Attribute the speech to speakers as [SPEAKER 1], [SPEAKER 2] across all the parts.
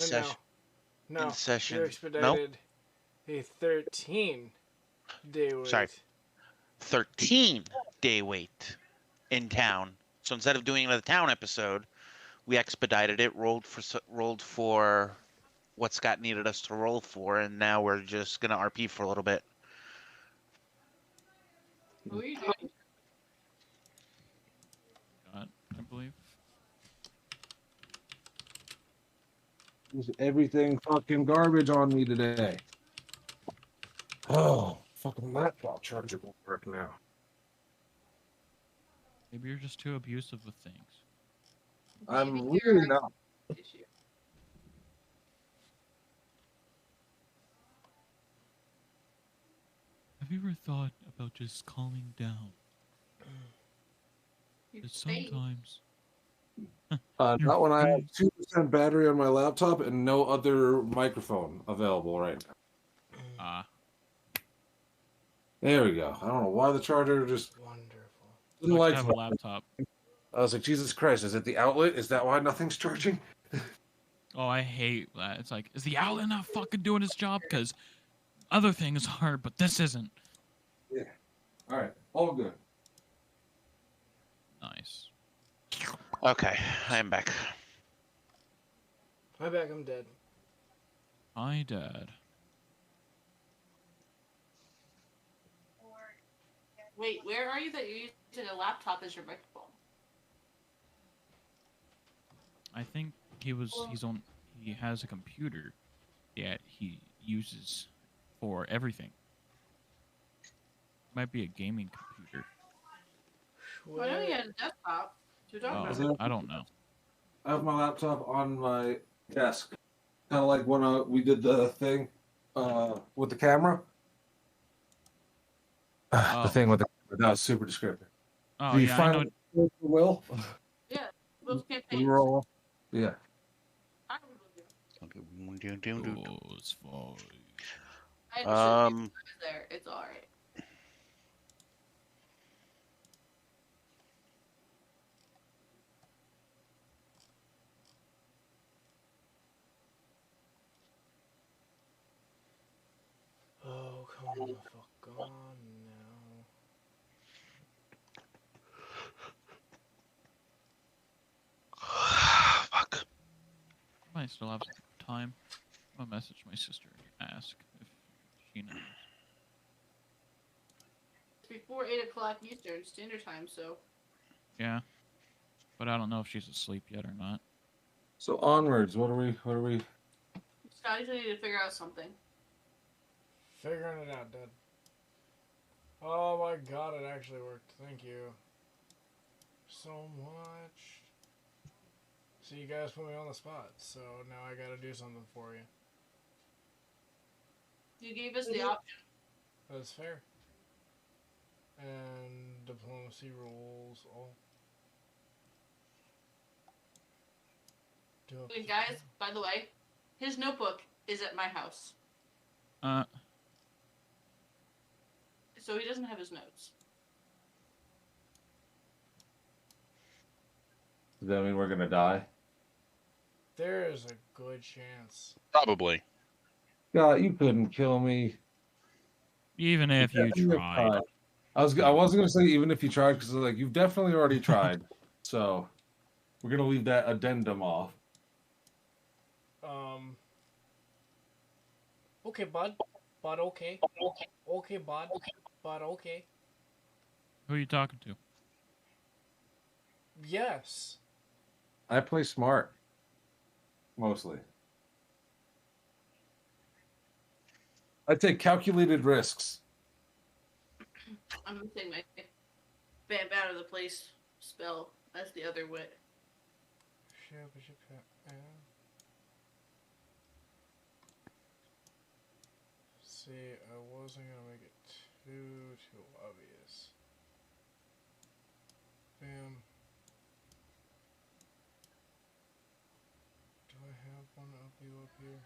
[SPEAKER 1] session. In
[SPEAKER 2] No. You
[SPEAKER 1] session. No,
[SPEAKER 2] expedited a 13-day
[SPEAKER 1] sorry,
[SPEAKER 2] wait.
[SPEAKER 1] 13-day wait in town. So instead of doing a town episode, we expedited it, rolled for what Scott needed us to roll for, and now we're just gonna RP for a little bit.
[SPEAKER 3] What were you doing?
[SPEAKER 4] I believe.
[SPEAKER 5] There's everything fucking garbage on me today. Oh, fucking laptop charger won't work now.
[SPEAKER 4] Maybe you're just too abusive with things.
[SPEAKER 5] I'm
[SPEAKER 3] Maybe
[SPEAKER 5] really
[SPEAKER 3] you're
[SPEAKER 5] not.
[SPEAKER 3] issue.
[SPEAKER 4] Have you ever thought about just calming down?
[SPEAKER 3] Your
[SPEAKER 4] Because
[SPEAKER 3] face.
[SPEAKER 4] sometimes.
[SPEAKER 5] Not
[SPEAKER 4] Your
[SPEAKER 5] when I have
[SPEAKER 4] face.
[SPEAKER 5] 2% battery on my laptop and no other microphone available right now.
[SPEAKER 4] Ah,
[SPEAKER 5] There we go. I don't know why the charger just
[SPEAKER 2] Wonderful.
[SPEAKER 5] didn't
[SPEAKER 4] like
[SPEAKER 5] like
[SPEAKER 4] to have a laptop.
[SPEAKER 5] I was like, Jesus Christ, is it the outlet? Is that why nothing's charging?
[SPEAKER 4] Oh, I hate that. It's like, is the outlet not fucking doing its job? Because other things are, but this isn't.
[SPEAKER 5] Yeah. All right. All good.
[SPEAKER 4] Nice.
[SPEAKER 1] Okay, I am back.
[SPEAKER 2] My bad, I'm dead.
[SPEAKER 4] Hi, Dad.
[SPEAKER 3] Wait, where are you that you're using a laptop as your microphone?
[SPEAKER 4] I think he has a computer that he uses for everything. Might be a gaming computer.
[SPEAKER 3] Well, I know you had a desktop. What are you talking
[SPEAKER 4] Oh,
[SPEAKER 3] about?
[SPEAKER 4] I don't know.
[SPEAKER 5] I have my laptop on my desk. Kind of like when we did the thing with the camera.
[SPEAKER 4] Oh.
[SPEAKER 5] The thing with the camera. That was super descriptive.
[SPEAKER 4] Oh,
[SPEAKER 5] Do you
[SPEAKER 4] yeah, I know.
[SPEAKER 5] finally Will?
[SPEAKER 3] Yeah, those
[SPEAKER 5] We
[SPEAKER 3] campaigns.
[SPEAKER 5] were all... Yeah.
[SPEAKER 3] I remember you.
[SPEAKER 4] Oh, it's fine.
[SPEAKER 3] I had to show you there. It's alright.
[SPEAKER 2] Oh, come the fuck on now.
[SPEAKER 1] Fuck.
[SPEAKER 4] I might still have some time. I'll message my sister and ask if she knows.
[SPEAKER 3] It's before 8 o'clock Eastern Standard Time, so.
[SPEAKER 4] Yeah. But I don't know if she's asleep yet or not.
[SPEAKER 5] So onwards, what are we?
[SPEAKER 3] Scotty's gonna need to figure out something.
[SPEAKER 2] Figuring it out, Dad. Oh my god, it actually worked. Thank you so much. So you guys put me on the spot, so now I gotta do something for you.
[SPEAKER 3] You gave us the option.
[SPEAKER 2] That's fair. And diplomacy rules, all.
[SPEAKER 3] And guys, by the way, his notebook is at my house. So he doesn't have his notes.
[SPEAKER 5] Does that mean we're gonna die?
[SPEAKER 2] There is a good chance.
[SPEAKER 1] Probably.
[SPEAKER 5] God, you couldn't kill me.
[SPEAKER 4] Even if you tried.
[SPEAKER 5] I wasn't gonna say even if you tried because like you've definitely already tried. So we're gonna leave that addendum off.
[SPEAKER 2] Okay, bud. Bud, okay. Okay, bud. Bud, okay.
[SPEAKER 4] Who are you talking to?
[SPEAKER 2] Yes.
[SPEAKER 5] I play smart. Mostly. I take calculated risks.
[SPEAKER 3] I'm missing my bam out of the place spell. That's the other wit.
[SPEAKER 2] See, I wasn't gonna make it too obvious. Bam. Do I have one of you up here?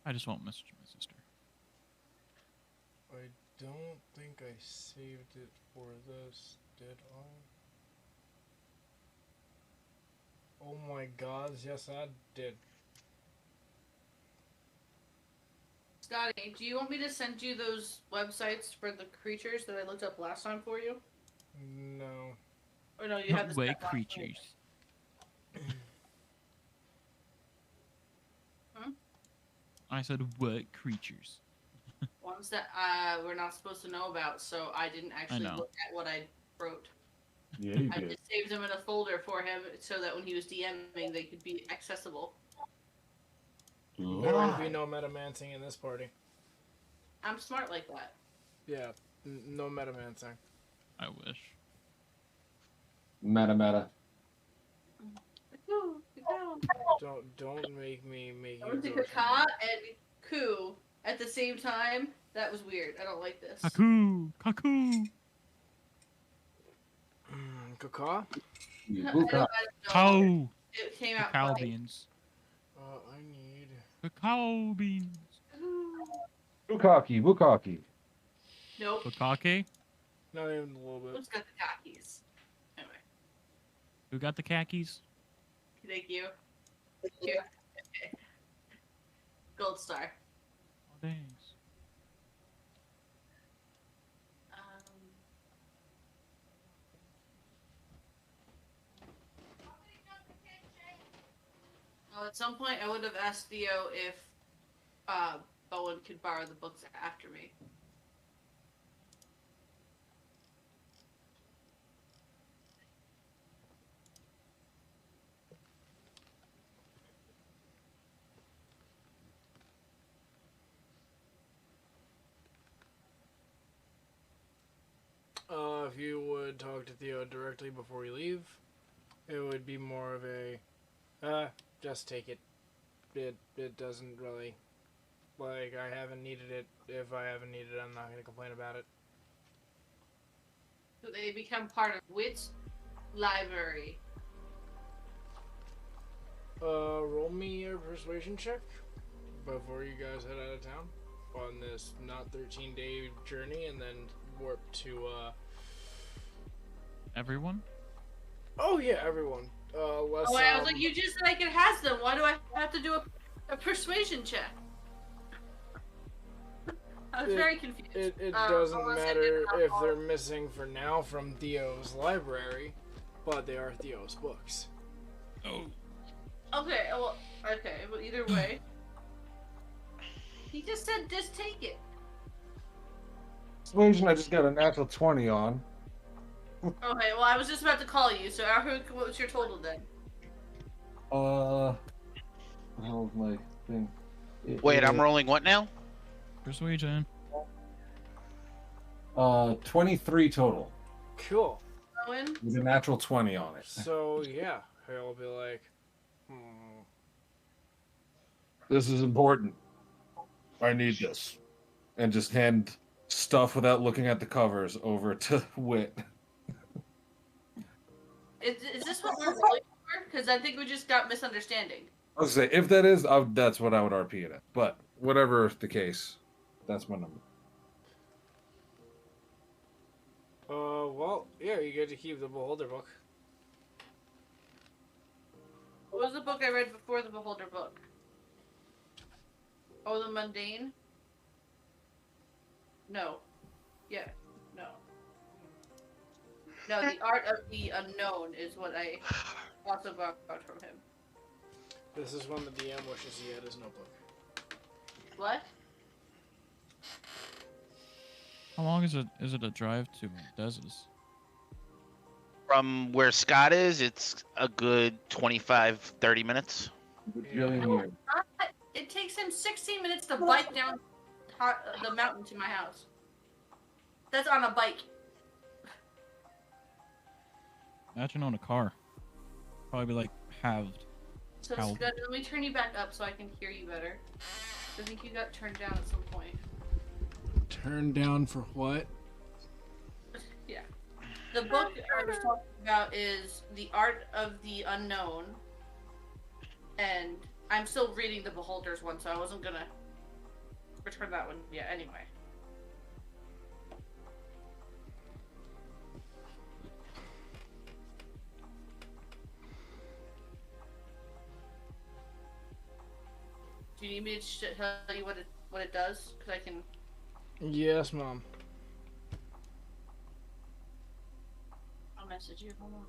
[SPEAKER 4] I just won't message my sister.
[SPEAKER 2] I don't think I saved it for this. did. Oh my god, yes I did.
[SPEAKER 3] Scotty, do you want me to send you those websites for the creatures that I looked up last time for you?
[SPEAKER 2] No.
[SPEAKER 3] Or no, you have this.
[SPEAKER 4] What creatures? I said, what creatures?
[SPEAKER 3] Ones that we're not supposed to know about, so I didn't actually
[SPEAKER 4] know.
[SPEAKER 3] look at what I wrote.
[SPEAKER 5] Yeah, you
[SPEAKER 3] I
[SPEAKER 5] did.
[SPEAKER 3] just saved them in a folder for him so that when he was DMing, they could be accessible.
[SPEAKER 2] There will be no metamancing in this party.
[SPEAKER 3] I'm smart like that.
[SPEAKER 2] Yeah, no metamancing.
[SPEAKER 4] I wish.
[SPEAKER 5] Meta.
[SPEAKER 3] Cuckoo,
[SPEAKER 2] Don't make me make
[SPEAKER 3] I
[SPEAKER 2] you
[SPEAKER 3] went to
[SPEAKER 2] go
[SPEAKER 3] Kaka and Coo at the same time. That was weird. I don't like this.
[SPEAKER 4] Kaku! Kaku!
[SPEAKER 2] Kaka?
[SPEAKER 3] I don't know.
[SPEAKER 4] Cow!
[SPEAKER 3] It came out
[SPEAKER 4] Cacao
[SPEAKER 3] funny.
[SPEAKER 4] beans.
[SPEAKER 2] I need...
[SPEAKER 4] Cacao beans.
[SPEAKER 5] Bukaki.
[SPEAKER 3] Nope.
[SPEAKER 4] Bukake?
[SPEAKER 2] Not even a little bit.
[SPEAKER 3] Who's got the khakis? Anyway,
[SPEAKER 4] Who got the khakis?
[SPEAKER 3] thank you. Thank you. Okay. Gold star.
[SPEAKER 4] Oh, thanks.
[SPEAKER 3] Well, at some point, I would have asked Theo if Bowen could borrow the books after me.
[SPEAKER 2] If you would talk to Theo directly before you leave, it would be more of a, just take it. It doesn't really, like, I haven't needed it. If I haven't needed it, I'm not going to complain about it.
[SPEAKER 3] So they become part of which library?
[SPEAKER 2] Roll me a persuasion check before you guys head out of town on this not 13-day journey and then warp to,
[SPEAKER 4] Everyone?
[SPEAKER 2] Oh yeah, everyone. Less,
[SPEAKER 3] Oh, I was like, you just said I could has them. Why do I have to do a persuasion check? I was very confused.
[SPEAKER 2] It
[SPEAKER 3] Oh,
[SPEAKER 2] doesn't
[SPEAKER 3] unless I
[SPEAKER 2] matter
[SPEAKER 3] did it
[SPEAKER 2] if
[SPEAKER 3] on-
[SPEAKER 2] they're missing for now from Theo's library, but they are Theo's books.
[SPEAKER 4] Oh.
[SPEAKER 3] Okay, well, either way. He just said, just take it.
[SPEAKER 5] Persuasion, I just got a natural 20 on.
[SPEAKER 3] Okay, well, I was just about to call you, so what was your total then?
[SPEAKER 5] What the hell is my thing?
[SPEAKER 1] Wait, I'm rolling what now?
[SPEAKER 4] Persuasion.
[SPEAKER 5] 23 total
[SPEAKER 3] Owen?
[SPEAKER 5] with a natural 20 on it.
[SPEAKER 2] So yeah, he'll be like,
[SPEAKER 5] This is important. I need this. And just hand stuff without looking at the covers over to Wit.
[SPEAKER 3] Is this what we're rolling for? Because I think we just got misunderstanding.
[SPEAKER 5] I was gonna say, if that is, that's what I would RP it at. But whatever the case, that's my number.
[SPEAKER 2] well, yeah, you get to keep the Beholder book.
[SPEAKER 3] What was the book I read before the Beholder book? Oh, the Mundane? No. Yeah. No. No, the Art of the Unknown is what I also got from him.
[SPEAKER 2] This is one the DM wishes he had his notebook.
[SPEAKER 3] What?
[SPEAKER 4] How long is it a drive to Dez's?
[SPEAKER 1] From where Scott is, it's a good 25, 30 minutes.
[SPEAKER 3] It takes him 16 minutes to bike down the mountain to my house. That's on a bike.
[SPEAKER 4] Imagine on a car. Probably be like halved.
[SPEAKER 3] So
[SPEAKER 4] How?
[SPEAKER 3] Scott, let me turn you back up so I can hear you better. I think you got turned down at some point.
[SPEAKER 2] Turned down for what?
[SPEAKER 3] Yeah. The book I was talking about is The Art of the Unknown. And I'm still reading the Beholders one, so I wasn't gonna return that one yet anyway. need me to tell you what it does? Because I can.
[SPEAKER 2] Yes, Mom.
[SPEAKER 3] I'll message you. Hold on.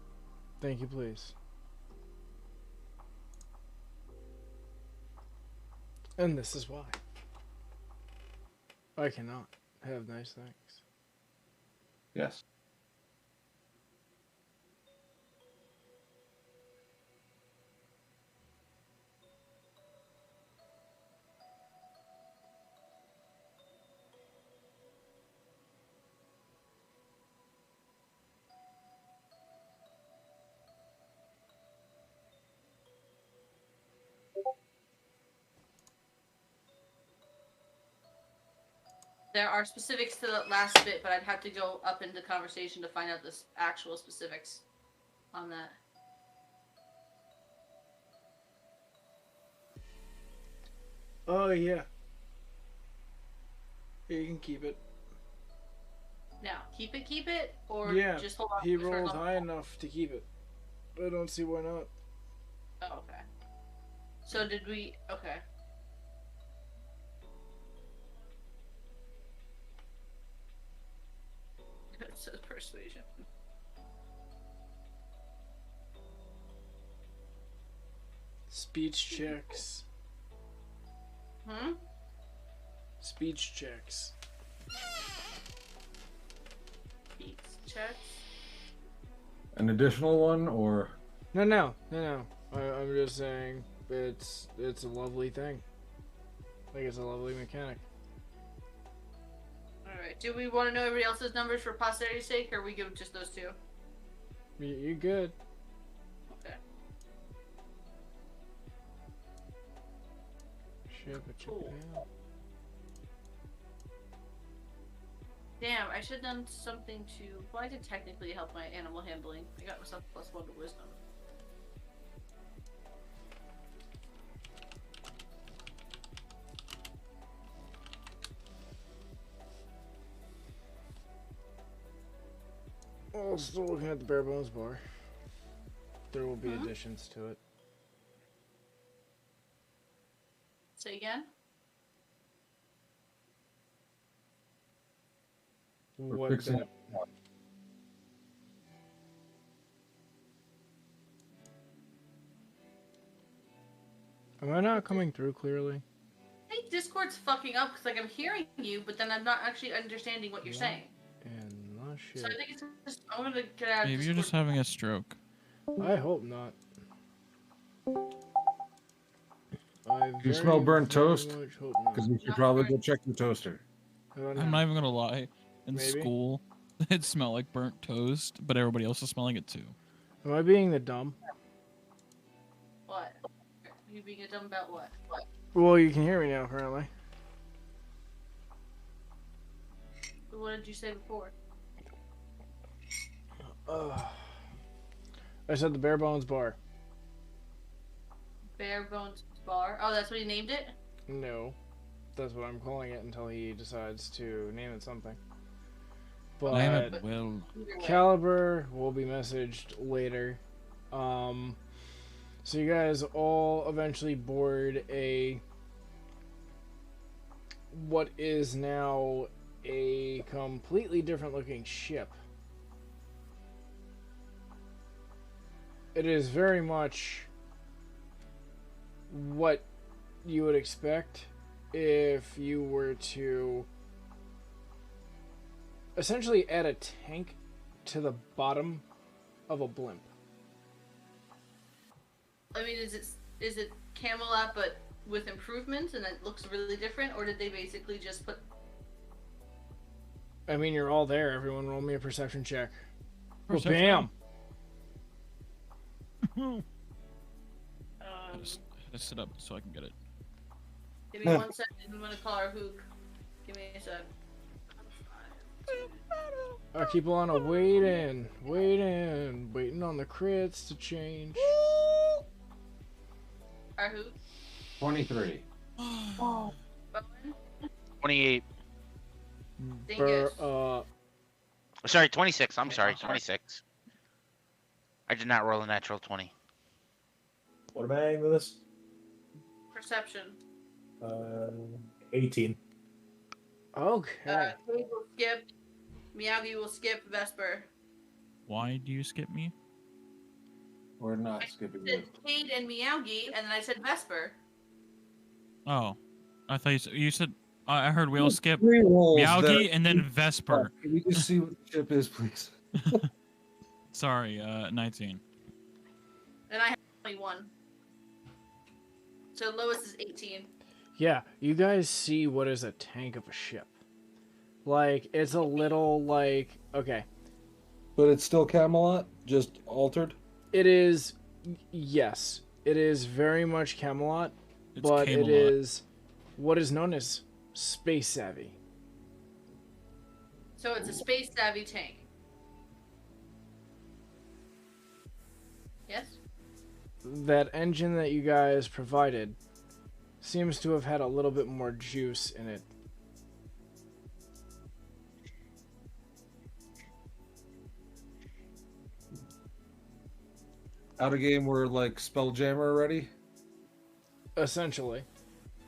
[SPEAKER 2] Thank you, please. And this is why I cannot have nice things.
[SPEAKER 5] Yes.
[SPEAKER 3] There are specifics to the last bit, but I'd have to go up into conversation to find out the actual specifics on that.
[SPEAKER 2] Oh, yeah. You can keep it.
[SPEAKER 3] Now, keep it, or
[SPEAKER 2] Yeah,
[SPEAKER 3] just hold on.
[SPEAKER 2] he
[SPEAKER 3] to it for
[SPEAKER 2] rolled
[SPEAKER 3] another-
[SPEAKER 2] high enough to keep it. I don't see why not.
[SPEAKER 3] Oh, okay. So did we? Okay. It says persuasion.
[SPEAKER 2] Speech checks.
[SPEAKER 3] Hmm.
[SPEAKER 2] Speech checks.
[SPEAKER 3] Beats checks.
[SPEAKER 5] An additional one, or
[SPEAKER 2] No. I'm just saying it's a lovely thing. Like it's a lovely mechanic.
[SPEAKER 3] All right. Do we want to know everybody else's numbers for posterity's sake, or we give just those two?
[SPEAKER 2] You good?
[SPEAKER 3] Okay.
[SPEAKER 2] Shit, but check
[SPEAKER 3] Cool.
[SPEAKER 2] it out.
[SPEAKER 3] Damn, I should have done something to. Well, I did technically help my animal handling. I got myself +1 to wisdom.
[SPEAKER 2] Oh, still looking at the bare bones bar. There will be
[SPEAKER 3] Mhm.
[SPEAKER 2] additions to it.
[SPEAKER 3] Say again.
[SPEAKER 5] we're
[SPEAKER 2] What
[SPEAKER 5] fixing
[SPEAKER 2] bit?
[SPEAKER 5] it.
[SPEAKER 2] Am I not coming through clearly?
[SPEAKER 3] I think Discord's fucking up because like I'm hearing you, but then I'm not actually understanding what you're
[SPEAKER 2] What?
[SPEAKER 3] saying.
[SPEAKER 2] And not shit.
[SPEAKER 3] So I think it's just I'm gonna get out of
[SPEAKER 4] Maybe you're
[SPEAKER 3] Discord.
[SPEAKER 4] just having a stroke.
[SPEAKER 2] I hope not. I
[SPEAKER 5] you smell burnt
[SPEAKER 2] very
[SPEAKER 5] toast?
[SPEAKER 2] much hope not.
[SPEAKER 5] Because you should
[SPEAKER 3] Not
[SPEAKER 5] probably
[SPEAKER 3] burnt.
[SPEAKER 5] go check your toaster.
[SPEAKER 4] I'm not even gonna lie. In
[SPEAKER 2] Maybe.
[SPEAKER 4] school, it smelled like burnt toast, but everybody else is smelling it too.
[SPEAKER 2] Am I being the dumb?
[SPEAKER 3] What? You being a dumb about what?
[SPEAKER 2] Well, you can hear me now, apparently.
[SPEAKER 3] What did you say before?
[SPEAKER 2] I said the bare bones bar.
[SPEAKER 3] Bare bones bar. Oh, that's what he named it.
[SPEAKER 2] No, that's what I'm calling it until he decides to name it something.
[SPEAKER 4] Name
[SPEAKER 2] But
[SPEAKER 4] it Will.
[SPEAKER 3] Either way.
[SPEAKER 2] Caliber will be messaged later. So you guys all eventually board what is now a completely different looking ship. It is very much what you would expect if you were to essentially add a tank to the bottom of a blimp.
[SPEAKER 3] I mean, is it Camelot but with improvements and it looks really different, or did they basically just put?
[SPEAKER 2] I mean, you're all there. Everyone roll me a perception check. Well,
[SPEAKER 4] Perception.
[SPEAKER 2] bam!
[SPEAKER 4] I just had to sit up so I can get it.
[SPEAKER 3] Give me 1 second. I'm gonna call our hook. Give me a sec.
[SPEAKER 2] I keep on waiting on the crits to change.
[SPEAKER 3] Our hook.
[SPEAKER 5] 23.
[SPEAKER 3] Bowen.
[SPEAKER 1] 28.
[SPEAKER 3] Dingus.
[SPEAKER 1] Sorry, 26. I'm sorry, 26. I did not roll a natural 20.
[SPEAKER 6] What am I adding to this?
[SPEAKER 3] Perception.
[SPEAKER 6] Uh, 18.
[SPEAKER 2] Okay.
[SPEAKER 3] Cade will skip. Miyagi will skip Vesper.
[SPEAKER 4] Why do you skip me?
[SPEAKER 5] We're not
[SPEAKER 3] I
[SPEAKER 5] skipping
[SPEAKER 3] said
[SPEAKER 5] you.
[SPEAKER 3] Cade and Miyagi, and then I said Vesper.
[SPEAKER 4] Oh, I thought you said. I heard we'll skip
[SPEAKER 5] Three rolls that
[SPEAKER 4] Meowgi
[SPEAKER 5] are-
[SPEAKER 4] and then Vesper.
[SPEAKER 5] Can we just see what the ship is, please?
[SPEAKER 4] Sorry, 19.
[SPEAKER 3] And I have 21. So lowest is 18.
[SPEAKER 2] Yeah, you guys see what is a tank of a ship. Like, it's a little, like... Okay.
[SPEAKER 5] But it's still Camelot, just altered?
[SPEAKER 2] It is... Yes. It is very much Camelot,
[SPEAKER 4] It's
[SPEAKER 2] but
[SPEAKER 4] Camelot.
[SPEAKER 2] it is what is known as space savvy.
[SPEAKER 3] So it's a space savvy tank. Yes?
[SPEAKER 2] That engine that you guys provided seems to have had a little bit more juice in it.
[SPEAKER 5] Out of game, we're like Spelljammer already?
[SPEAKER 2] Essentially.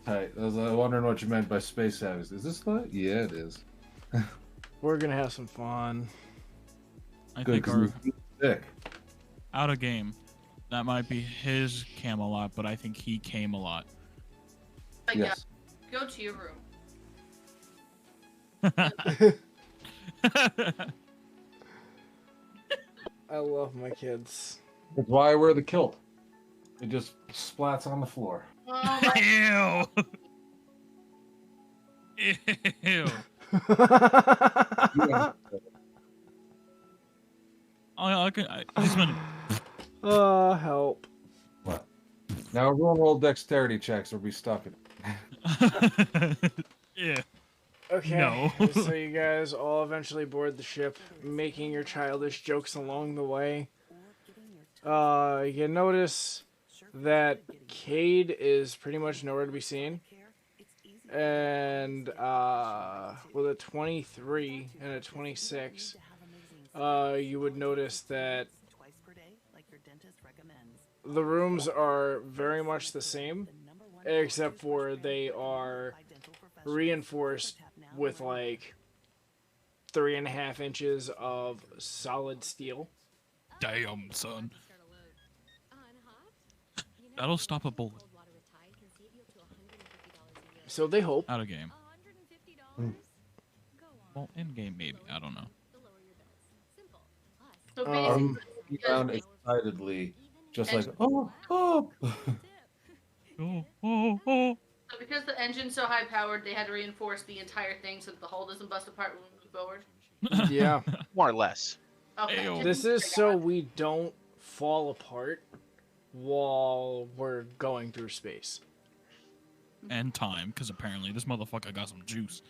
[SPEAKER 5] Tight. I was wondering what you meant by space savage. Is this what? Yeah, it is.
[SPEAKER 2] We're gonna have some fun.
[SPEAKER 4] I
[SPEAKER 5] Good,
[SPEAKER 4] think
[SPEAKER 5] 'cause
[SPEAKER 4] our
[SPEAKER 5] he's sick.
[SPEAKER 4] out of game. That might be his Camelot, but I think he came a lot.
[SPEAKER 3] Like,
[SPEAKER 5] Yes.
[SPEAKER 3] go to your room.
[SPEAKER 2] I love my kids.
[SPEAKER 5] That's why I wear the kilt. It just splats on the floor.
[SPEAKER 3] Oh my
[SPEAKER 4] Ew. Ew. This one.
[SPEAKER 2] Help.
[SPEAKER 5] What? Now everyone roll dexterity checks or be stuck in it.
[SPEAKER 4] Yeah.
[SPEAKER 2] Okay,
[SPEAKER 4] No.
[SPEAKER 2] so you guys all eventually board the ship, making your childish jokes along the way. You notice that Cade is pretty much nowhere to be seen. And with a 23 and a 26, you would notice that the rooms are very much the same, except for they are reinforced with like 3.5 inches of solid steel.
[SPEAKER 4] Damn, son. That'll stop a bullet.
[SPEAKER 2] So they hope.
[SPEAKER 4] Out of game. Well, in game maybe. I don't know.
[SPEAKER 3] So basically,
[SPEAKER 5] Around excitedly, just like, oh, oh.
[SPEAKER 4] Oh, oh, oh.
[SPEAKER 3] so because the engine's so high powered, they had to reinforce the entire thing so that the hull doesn't bust apart when we move forward.
[SPEAKER 2] Yeah.
[SPEAKER 1] More or less.
[SPEAKER 3] Okay.
[SPEAKER 4] Ayo.
[SPEAKER 2] This is so we don't fall apart while we're going through space.
[SPEAKER 4] And time, because apparently this motherfucker got some juice.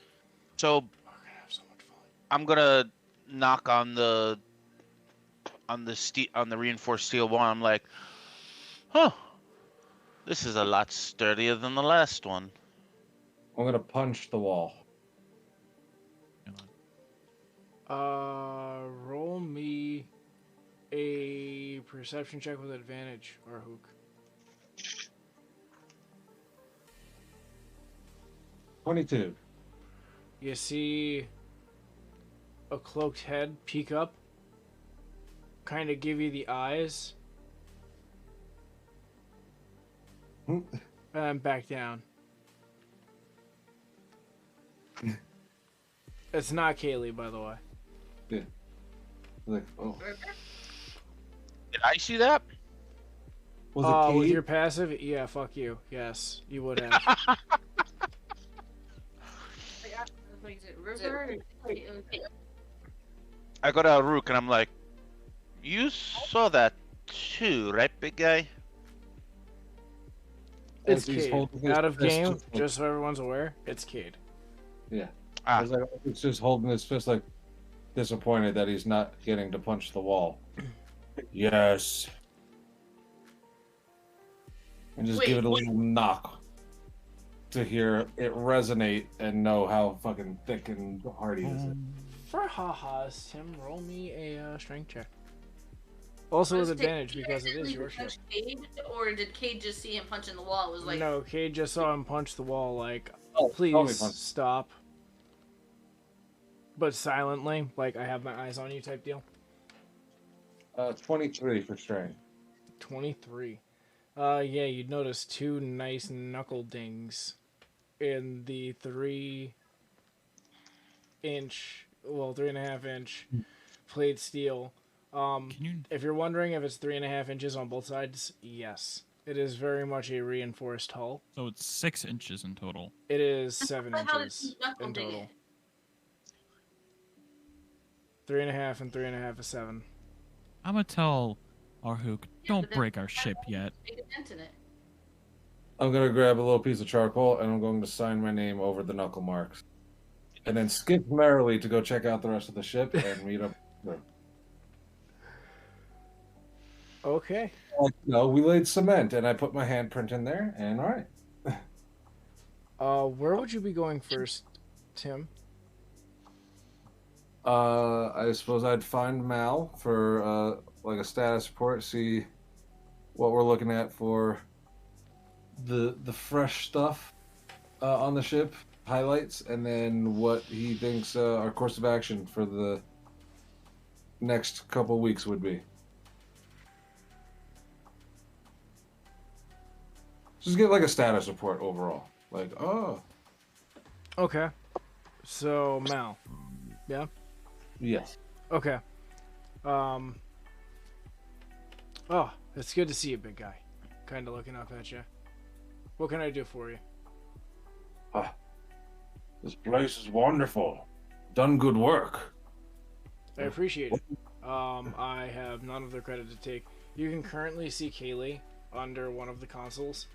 [SPEAKER 1] So
[SPEAKER 2] We're gonna have so much fun.
[SPEAKER 1] I'm gonna knock on the reinforced steel wall. I'm like, huh, this is a lot sturdier than the last one.
[SPEAKER 5] I'm gonna punch the wall.
[SPEAKER 2] Roll me a perception check with advantage, or hook.
[SPEAKER 5] 22.
[SPEAKER 2] You see a cloaked head peek up, kind of give you the eyes, and back down. It's not Kaylee, by the way.
[SPEAKER 5] Like, oh.
[SPEAKER 1] Did I see that?
[SPEAKER 5] Was it
[SPEAKER 2] With
[SPEAKER 5] Cade?
[SPEAKER 2] your passive? Yeah, fuck you. Yes, you would have.
[SPEAKER 3] River.
[SPEAKER 1] I go to Rook and I'm like, you saw that too, right, big guy?
[SPEAKER 2] It's
[SPEAKER 5] As he's
[SPEAKER 2] Cade.
[SPEAKER 5] holding his
[SPEAKER 2] Out of
[SPEAKER 5] fist,
[SPEAKER 2] game,
[SPEAKER 5] just like-
[SPEAKER 2] just so everyone's aware, it's Cade.
[SPEAKER 5] Yeah.
[SPEAKER 1] Ah.
[SPEAKER 5] I was like, he's just holding his fist, like disappointed that he's not getting to punch the wall. Yes. And just give it a little knock to hear it resonate and know how fucking thick and hearty this is.
[SPEAKER 2] For ha-has, Tim, roll me a strength check. Also
[SPEAKER 3] Was
[SPEAKER 2] with
[SPEAKER 3] Cade
[SPEAKER 2] advantage because it is
[SPEAKER 3] accidentally
[SPEAKER 2] your ship.
[SPEAKER 3] punch Cade, or did Cade just see him punching the wall? It was like,
[SPEAKER 2] No, Cade just saw him punch the wall. Like,
[SPEAKER 5] Oh, tell me,
[SPEAKER 2] please
[SPEAKER 5] fun.
[SPEAKER 2] stop. But silently, like I have my eyes on you type deal.
[SPEAKER 5] 23 for strength.
[SPEAKER 2] 23. Yeah, you'd notice 2 nice knuckle dings in the 3-inch, well, 3.5-inch plate steel.
[SPEAKER 4] Can you?
[SPEAKER 2] If you're wondering if it's 3.5 inches on both sides, yes. It is very much a reinforced hull.
[SPEAKER 4] So it's 6 inches in total.
[SPEAKER 2] It is 7
[SPEAKER 3] how did
[SPEAKER 2] inches
[SPEAKER 3] he knuckle
[SPEAKER 2] in
[SPEAKER 3] ding
[SPEAKER 2] total.
[SPEAKER 3] it?
[SPEAKER 2] 3.5 and 3.5 is 7.
[SPEAKER 4] I'm gonna tell Arhook,
[SPEAKER 3] Yeah,
[SPEAKER 4] don't
[SPEAKER 3] but then-
[SPEAKER 4] break our ship yet.
[SPEAKER 3] Make a dent in it.
[SPEAKER 5] I'm gonna grab a little piece of charcoal and I'm going to sign my name over the knuckle marks, and then skip merrily to go check out the rest of the ship and meet up.
[SPEAKER 2] Okay.
[SPEAKER 5] Like, no, we laid cement, and I put my handprint in there, and all right.
[SPEAKER 2] Where would you be going first, Tim?
[SPEAKER 5] I suppose I'd find Mal for like a status report, see what we're looking at for the fresh stuff on the ship, highlights, and then what he thinks our course of action for the next couple weeks would be. Just get like a status report overall. Like, oh,
[SPEAKER 2] Okay. So, Mal. Yeah?
[SPEAKER 5] yes.
[SPEAKER 2] Okay. Oh, it's good to see you, big guy. Kind of looking up at you. What can I do for you?
[SPEAKER 5] This place is wonderful. Done good work.
[SPEAKER 2] I appreciate it. I have none of the credit to take. You can currently see Kaylee under one of the consoles,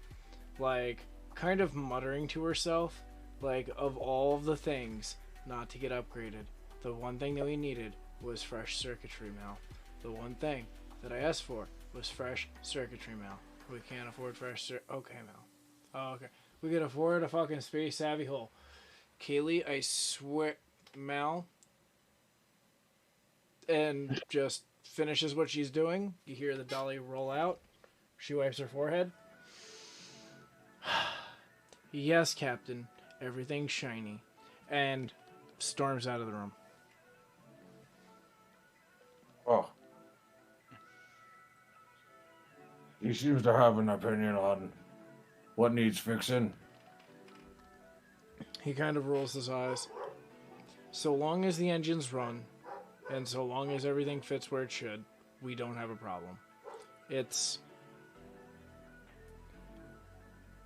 [SPEAKER 2] like, kind of muttering to herself, like, of all of the things not to get upgraded, the one thing that we needed was fresh circuitry, Mal. The one thing that I asked for was fresh circuitry, Mal. We can't afford fresh okay, Mal. Oh, okay. We can afford a fucking space savvy hole. Kaylee, I swear, Mal, and just finishes what she's doing. You hear the dolly roll out. She wipes her forehead. Yes, Captain. Everything's shiny. And storms out of the room.
[SPEAKER 5] Oh. He seems to have an opinion on what needs fixing.
[SPEAKER 2] He kind of rolls his eyes. So long as the engines run, and so long as everything fits where it should, we don't have a problem.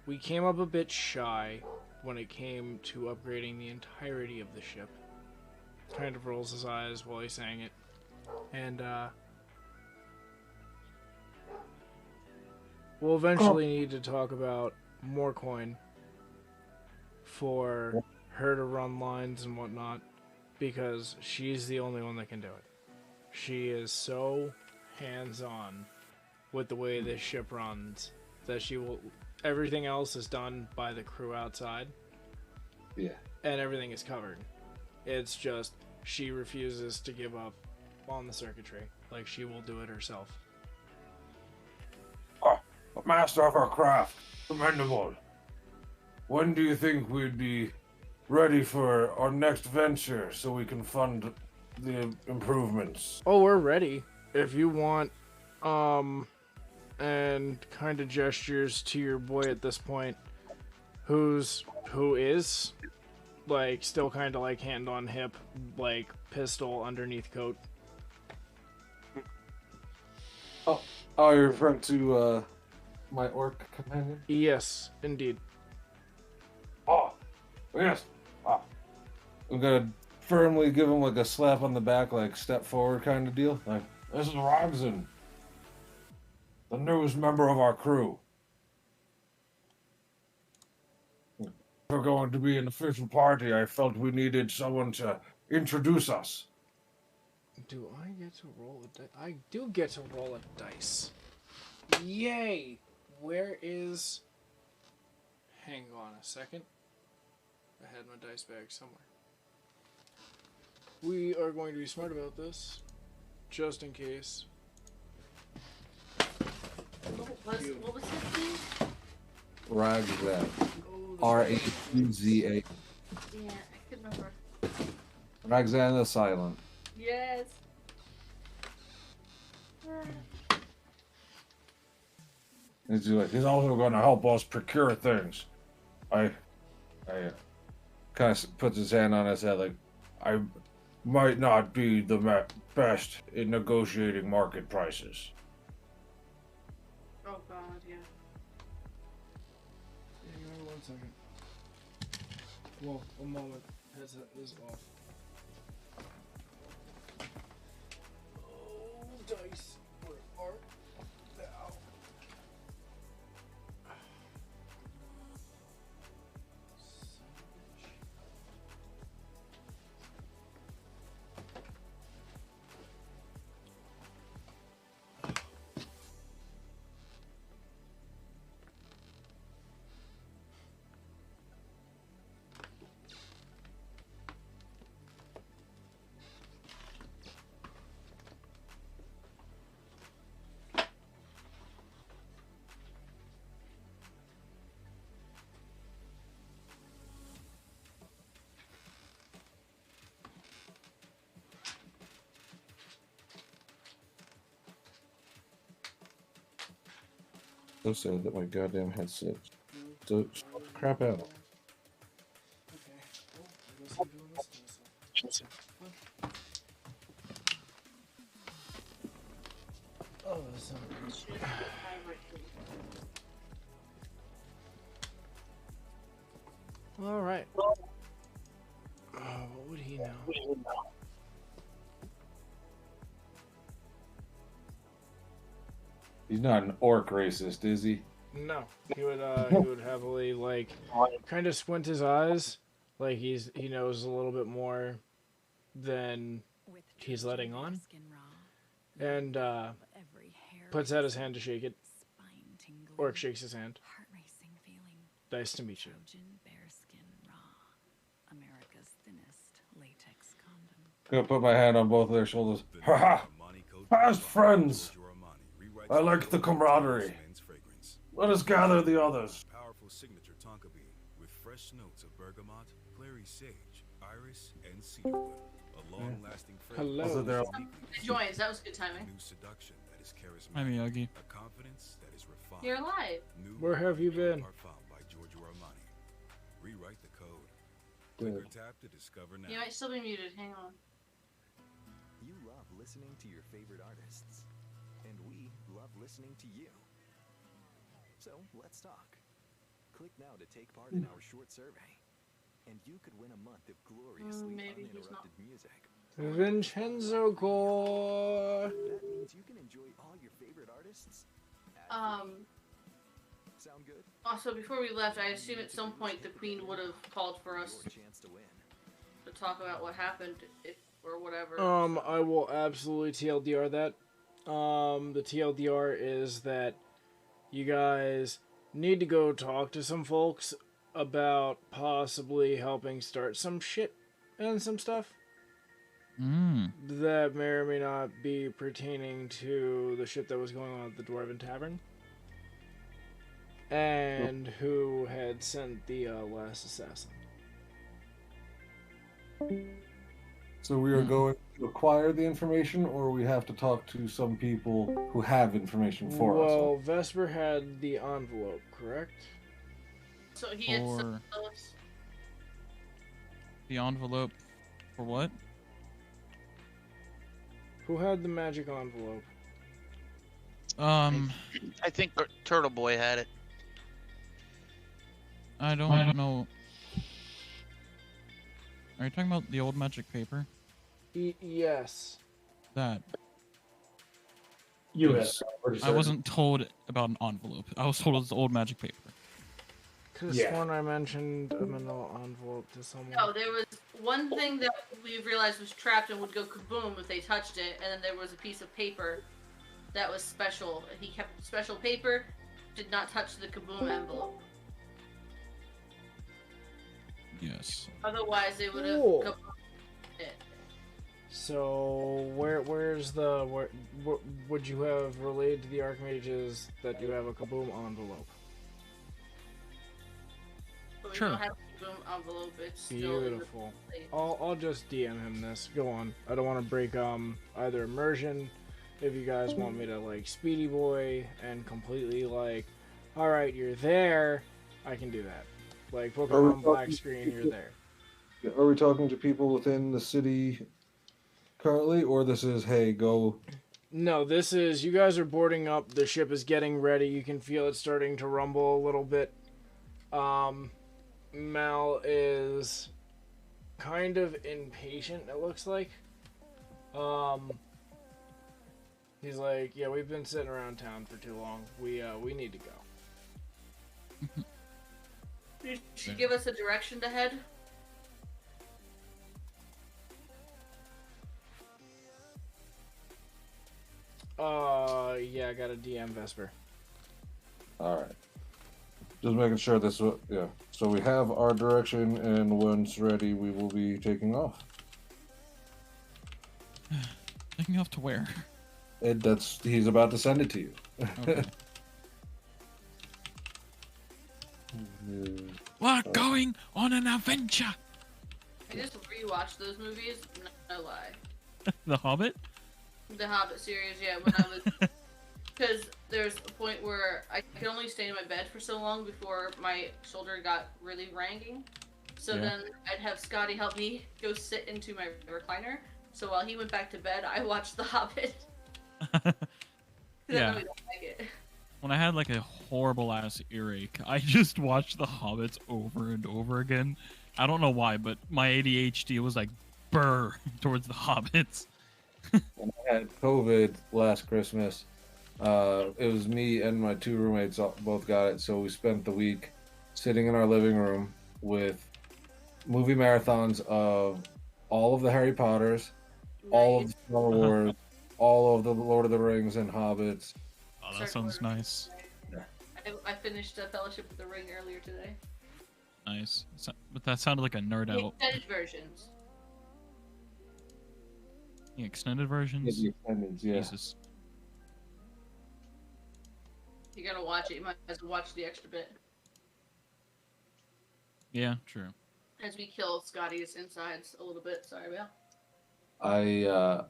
[SPEAKER 2] We came up a bit shy when it came to upgrading the entirety of the ship. Kind of rolls his eyes while he's saying it. And, we'll eventually need to talk about more coin for her to run lines and whatnot, because she's the only one that can do it. She is so hands-on with the way this ship runs that everything else is done by the crew outside.
[SPEAKER 5] Yeah.
[SPEAKER 2] And everything is covered. It's just she refuses to give up on the circuitry. Like, she will do it herself.
[SPEAKER 5] Oh, a master of our craft. Commendable. When do you think we'd be ready for our next venture so we can fund the improvements?
[SPEAKER 2] Oh, we're ready. If you want, and kind of gestures to your boy at this point, who is, like, still kind of like hand on hip, like pistol underneath coat.
[SPEAKER 5] Oh, you're referring to my orc companion?
[SPEAKER 2] Yes, indeed.
[SPEAKER 5] Oh, yes. Oh. I'm gonna firmly give him like a slap on the back, like step forward kind of deal. Like, this is Robson, the newest member of our crew. We're going to be an official party. I felt we needed someone to introduce us.
[SPEAKER 2] Do I get to roll a dice? I do get to roll a dice. Yay! Where is... Hang on a second. I had my dice bag somewhere. We are going to be smart about this, just in case.
[SPEAKER 3] What was his name?
[SPEAKER 5] Ragzad.
[SPEAKER 2] Oh,
[SPEAKER 5] R-A-G-Z-A.
[SPEAKER 3] Yeah, I can remember.
[SPEAKER 5] Ragzad the Silent.
[SPEAKER 3] Yes.
[SPEAKER 5] He's also going to help us procure things. I kind of puts his hand on his head like, I might not be the best in negotiating market prices.
[SPEAKER 3] Oh god, yeah.
[SPEAKER 2] Yeah, give me 1 second. Well, a moment. Headset is off. Oh, dice. Where are thou?
[SPEAKER 5] So sad that my goddamn headset crap out.
[SPEAKER 2] Okay. Oh, I guess I'm doing this to myself. Oh, that's not good. All right. What would he know?
[SPEAKER 5] He's not an orc racist, is he?
[SPEAKER 2] No, he would heavily like kind of squint his eyes, like he knows a little bit more than he's letting on, and puts out his hand to shake it. Orc shakes his hand. Nice to meet you.
[SPEAKER 5] Gonna put my hand on both of their shoulders. Ha ha! As friends! I like the camaraderie. Let us gather the others.
[SPEAKER 7] Powerful signature tonka bean with fresh notes of bergamot, clary sage, iris, and cedarwood. A long-lasting
[SPEAKER 2] Hello.
[SPEAKER 5] Also, they're all-
[SPEAKER 3] The joins, that was good timing.
[SPEAKER 7] new seduction that is charismatic.
[SPEAKER 4] Hi, Miyagi.
[SPEAKER 7] A confidence that is refined.
[SPEAKER 3] You're alive.
[SPEAKER 7] New
[SPEAKER 2] Where have you been?
[SPEAKER 7] are found by Giorgio Armani. Rewrite the code.
[SPEAKER 5] Good.
[SPEAKER 7] Click or tap to discover now.
[SPEAKER 3] You might still be muted. Hang on.
[SPEAKER 8] You love listening to your favorite artists, and we love listening to you. So let's talk. Click now to take part in our short survey, and you could win a month of gloriously
[SPEAKER 3] maybe he's not.
[SPEAKER 8] uninterrupted music.
[SPEAKER 2] Vincenzo Gore.
[SPEAKER 8] That means you can enjoy all your favorite artists. ad-free. Sound good?
[SPEAKER 3] Also, before we left, I assume at some point the Queen would have called for us
[SPEAKER 8] Your chance to win.
[SPEAKER 3] to talk about what happened, if or whatever.
[SPEAKER 2] I will absolutely TLDR that. The TLDR is that you guys need to go talk to some folks about possibly helping start some shit and some stuff that may or may not be pertaining to the shit that was going on at the Dwarven Tavern. And who had sent the last assassin.
[SPEAKER 5] So we are going to acquire the information, or we have to talk to some people who have information for
[SPEAKER 2] Well,
[SPEAKER 5] us.
[SPEAKER 2] Vesper had the envelope, correct?
[SPEAKER 3] So he had
[SPEAKER 4] Or
[SPEAKER 3] some of those.
[SPEAKER 4] the envelope for what?
[SPEAKER 2] Who had the magic envelope?
[SPEAKER 4] Um,
[SPEAKER 1] I think Turtle Boy had it.
[SPEAKER 4] I don't know. Are you talking about the old magic paper?
[SPEAKER 2] Yes.
[SPEAKER 4] That
[SPEAKER 6] You
[SPEAKER 5] Yes.
[SPEAKER 4] I wasn't told about an envelope. I was told it was old magic paper.
[SPEAKER 2] Could have
[SPEAKER 6] Yeah.
[SPEAKER 2] sworn I mentioned a manila envelope to someone.
[SPEAKER 3] No, there was one thing that we realized was trapped and would go kaboom if they touched it, and then there was a piece of paper that was special. He kept special paper, did not touch the kaboom envelope.
[SPEAKER 4] Yes.
[SPEAKER 3] Otherwise, they would have
[SPEAKER 2] Cool.
[SPEAKER 3] kaboomed it.
[SPEAKER 2] So where would you have relayed to the Archmages that you have a Kaboom envelope?
[SPEAKER 3] But we
[SPEAKER 4] Sure.
[SPEAKER 3] don't have a boom envelope. It's still in the
[SPEAKER 2] Beautiful.
[SPEAKER 3] place.
[SPEAKER 2] I'll just DM him this. Go on. I don't want to break either immersion. If you guys want me to like Speedy Boy and completely like, all right, you're there, I can do that. Like Pokemon Black screen, you're there.
[SPEAKER 5] Are we talking to people within the city currently, or this is, hey, go?
[SPEAKER 2] No, this is you guys are boarding up. The ship is getting ready. You can feel it starting to rumble a little bit. Mal is kind of impatient. It looks like. He's like, yeah, we've been sitting around town for too long. We need to go.
[SPEAKER 3] You should give us a direction to head.
[SPEAKER 2] Yeah, I got a DM Vesper.
[SPEAKER 5] All right. Just making sure this. Yeah. So we have our direction, and when it's ready, we will be taking off.
[SPEAKER 4] Taking off to where?
[SPEAKER 5] He's about to send it to you.
[SPEAKER 4] Okay. We're going on an adventure.
[SPEAKER 3] I just rewatched those movies. No lie.
[SPEAKER 4] The Hobbit?
[SPEAKER 3] The Hobbit series, yeah. When I was, because there's a point where I could only stay in my bed for so long before my shoulder got really ranging. So
[SPEAKER 4] Yeah.
[SPEAKER 3] then I'd have Scotty help me go sit into my recliner. So while he went back to bed, I watched The Hobbit. 'Cause I
[SPEAKER 4] Yeah.
[SPEAKER 3] know he don't like it.
[SPEAKER 4] When I had like a horrible ass earache, I just watched The Hobbits over and over again. I don't know why, but my ADHD was like burr towards The Hobbits.
[SPEAKER 5] When I had COVID last Christmas, it was me and my two roommates both got it. So we spent the week sitting in our living room with movie marathons of all of the Harry Potters, all of the Star Wars, all of the Lord of the Rings and Hobbits.
[SPEAKER 4] Oh, that sounds nice.
[SPEAKER 3] I finished Fellowship with the Ring earlier today.
[SPEAKER 4] Nice. But that sounded like a nerd
[SPEAKER 3] The
[SPEAKER 4] out.
[SPEAKER 3] extended versions.
[SPEAKER 4] The extended versions?
[SPEAKER 5] The extendeds, yeah.
[SPEAKER 4] Jesus.
[SPEAKER 3] You gotta watch it. You might as well watch the extra bit.
[SPEAKER 4] Yeah, true.
[SPEAKER 3] As we kill Scotty's insides a little bit. Sorry, Bill.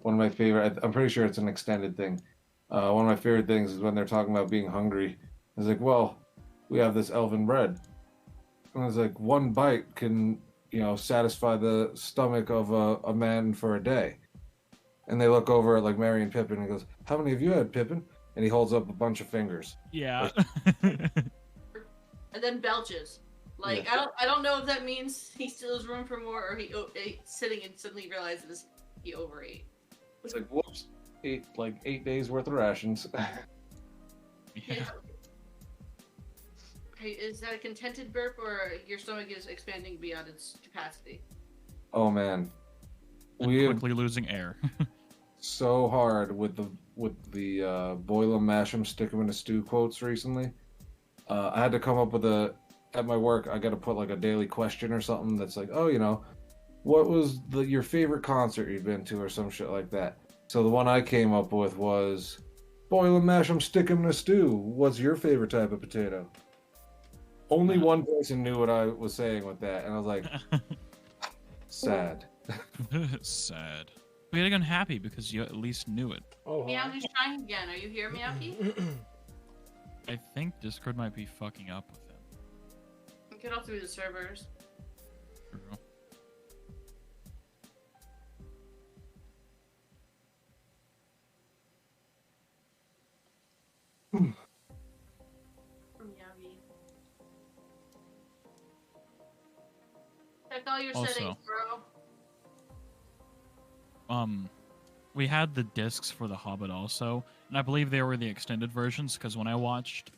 [SPEAKER 5] One of my favorite, I'm pretty sure it's an extended thing. One of my favorite things is when they're talking about being hungry. It's like, well, we have this elven bread. And it's like, one bite can, satisfy the stomach of a man for a day. And they look over at like Merry and Pippin and goes, how many of you had, Pippin? And he holds up a bunch of fingers.
[SPEAKER 4] Yeah.
[SPEAKER 3] And then belches. Like
[SPEAKER 5] Yeah.
[SPEAKER 3] I don't know if that means he still has room for more, or he ate sitting and suddenly realizes he overate.
[SPEAKER 5] It's like, whoops, ate like 8 days worth of rations.
[SPEAKER 4] Yeah.
[SPEAKER 3] Okay, is that a contented burp, or your stomach is expanding beyond its capacity?
[SPEAKER 5] Oh man,
[SPEAKER 4] And
[SPEAKER 5] we have
[SPEAKER 4] quickly losing air.
[SPEAKER 5] so hard with the boil 'em, mash 'em, stick 'em in a stew quotes recently. I had to come up with at my work. I got to put like a daily question or something that's like, oh, what was your favorite concert you've been to or some shit like that. So the one I came up with was boil 'em, mash 'em, stick 'em in a stew. What's your favorite type of potato? Only one person knew what I was saying with that, and I was like, sad.
[SPEAKER 4] Sad. We gotta get happy because you at least knew it.
[SPEAKER 2] Oh, hi.
[SPEAKER 3] Meowky's trying again. Are you here, Meowky?
[SPEAKER 4] I think Discord might be fucking up with him.
[SPEAKER 3] It could also be the servers.
[SPEAKER 4] True.
[SPEAKER 3] Meowky. Check all your
[SPEAKER 4] Also-
[SPEAKER 3] settings, bro.
[SPEAKER 4] We had the discs for The Hobbit also, and I believe they were the extended versions because when I watched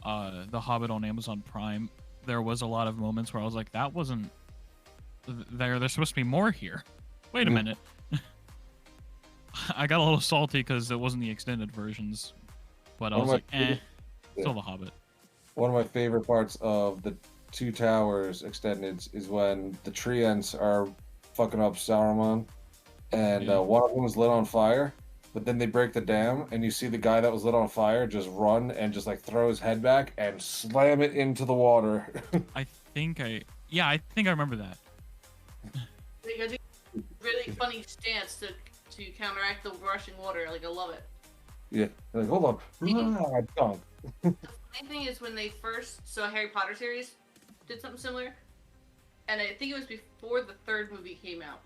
[SPEAKER 4] The Hobbit on Amazon Prime, there was a lot of moments where I was like, that wasn't there's supposed to be more here. Wait a minute. I got a little salty because it wasn't the extended versions, but I
[SPEAKER 5] One
[SPEAKER 4] was
[SPEAKER 5] of my
[SPEAKER 4] like,
[SPEAKER 5] favorite-
[SPEAKER 4] still The Hobbit.
[SPEAKER 5] One of my favorite parts of the Two Towers extended is when the Treants are fucking up Saruman, and
[SPEAKER 4] Yeah.
[SPEAKER 5] one of them was lit on fire. But then they break the dam, and you see the guy that was lit on fire just run and just like throw his head back and slam it into the water.
[SPEAKER 4] I think I remember that.
[SPEAKER 3] Because it's a really funny stance to counteract the rushing water. Like, I love it.
[SPEAKER 5] Yeah, like hold on, dunk.
[SPEAKER 3] The funny thing is when they first Harry Potter series did something similar, and I think it was before the third movie came out,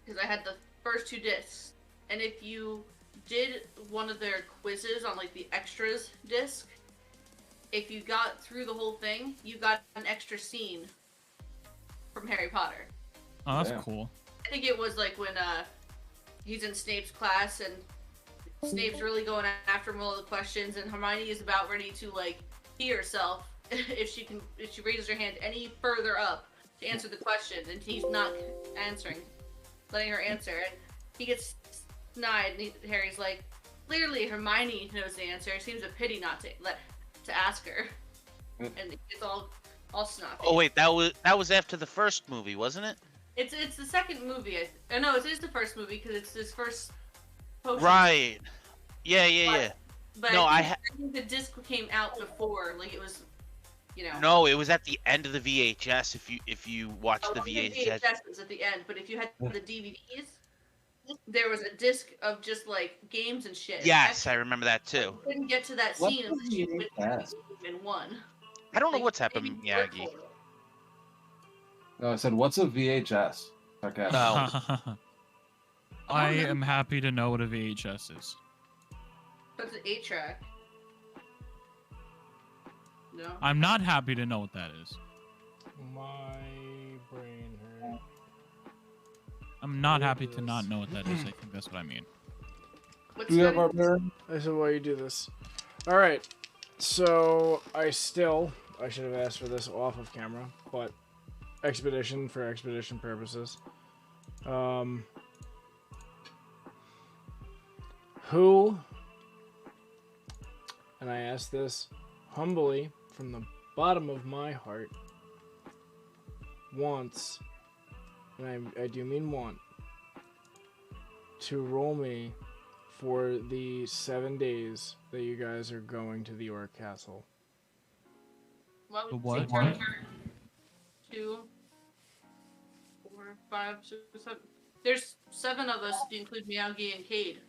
[SPEAKER 3] because I had the first 2 discs, and if you did one of their quizzes on like the extras disc, if you got through the whole thing, you got an extra scene from Harry Potter.
[SPEAKER 4] Oh, that's
[SPEAKER 5] Yeah.
[SPEAKER 4] cool.
[SPEAKER 3] I think it was like when he's in Snape's class and Snape's really going after him all the questions, and Hermione is about ready to like pee herself if she raises her hand any further up to answer the question, and he's not letting her answer, and he gets snide, and Harry's like, clearly Hermione knows the answer. It seems a pity not to ask her, and it's all snotty.
[SPEAKER 1] Oh wait, that was after the first movie, wasn't it?
[SPEAKER 3] It's the second movie. No, it is the first movie because it's his first potion.
[SPEAKER 1] Right. Yeah.
[SPEAKER 3] But
[SPEAKER 1] No,
[SPEAKER 3] I think the disc came out before, like it was,
[SPEAKER 1] No, it was at the end of the VHS. If you watch the
[SPEAKER 3] The
[SPEAKER 1] VHS.
[SPEAKER 3] VHS was at the end, but if you had the DVDs, there was a disc of just like games and shit.
[SPEAKER 1] Yes, I remember that too.
[SPEAKER 3] You couldn't get to that
[SPEAKER 5] What
[SPEAKER 3] scene
[SPEAKER 5] was
[SPEAKER 3] unless you went
[SPEAKER 5] VHS?
[SPEAKER 3] in one.
[SPEAKER 1] I don't know
[SPEAKER 3] Like,
[SPEAKER 1] what's happened,
[SPEAKER 3] maybe work
[SPEAKER 1] Miyagi.
[SPEAKER 3] for it.
[SPEAKER 5] No, I said, what's a VHS? Okay.
[SPEAKER 1] Oh.
[SPEAKER 4] I am happy to know what a VHS is.
[SPEAKER 3] That's an 8-track. No.
[SPEAKER 4] I'm not happy to know what that is.
[SPEAKER 2] My brain hurt.
[SPEAKER 4] I'm not
[SPEAKER 2] What
[SPEAKER 4] happy
[SPEAKER 2] is
[SPEAKER 4] to not know what that is. I think that's what I mean.
[SPEAKER 3] What's
[SPEAKER 5] Do you have
[SPEAKER 3] that?
[SPEAKER 5] our burn?
[SPEAKER 2] I said, why you do this? Alright, so I should have asked for this off of camera, but expedition for expedition purposes. Who, and I ask this humbly from the bottom of my heart, wants, and I do mean want, to roll me for the 7 days that you guys are going to the Orc Castle.
[SPEAKER 3] What
[SPEAKER 4] The
[SPEAKER 3] would
[SPEAKER 4] what?
[SPEAKER 3] you say, 2, 4, 5, 6, 7. There's 7 of us if you include Miyagi and Cade.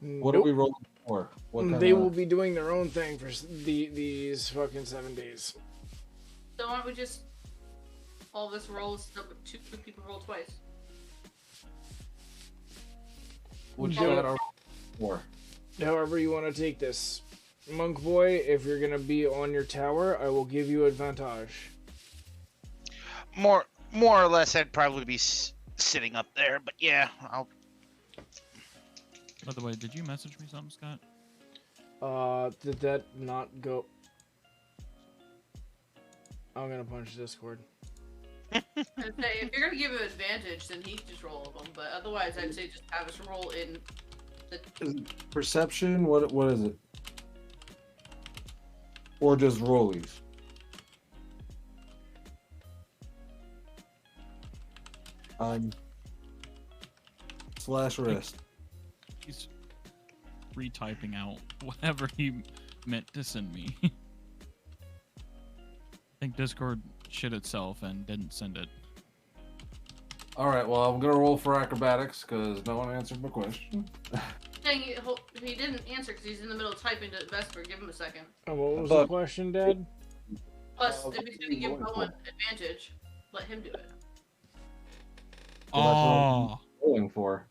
[SPEAKER 5] What are we rolling for? What
[SPEAKER 2] They will be doing their own thing for these fucking 7 days.
[SPEAKER 3] So why don't we just all of us roll, 2 people roll twice?
[SPEAKER 5] Which
[SPEAKER 2] Yeah.
[SPEAKER 5] side are we for?
[SPEAKER 2] However you want to take this. Monk boy, if you're gonna be on your tower, I will give you advantage.
[SPEAKER 1] More or less, I'd probably be sitting up there, but yeah, I'll.
[SPEAKER 4] By the way, did you message me something, Scott?
[SPEAKER 2] Did that not go? I'm gonna punch Discord.
[SPEAKER 3] I'd say if you're gonna give him advantage, then he can just roll them. But otherwise, I'd say just have us roll in the.
[SPEAKER 5] Is it perception? What is it? Or just rollies? Slash wrist.
[SPEAKER 4] He's retyping out whatever he meant to send me. I think Discord shit itself and didn't send it.
[SPEAKER 5] All right. Well, I'm gonna roll for acrobatics because no one answered my question.
[SPEAKER 3] Dang, he didn't answer because he's in the middle of typing to Vesper. Give him a second.
[SPEAKER 2] Oh, what was
[SPEAKER 5] thought-
[SPEAKER 2] the question, Dad?
[SPEAKER 3] Plus, if he's gonna give Bowen advantage, let him do it.
[SPEAKER 5] Well, that's what I'm
[SPEAKER 4] Oh,
[SPEAKER 5] rolling for.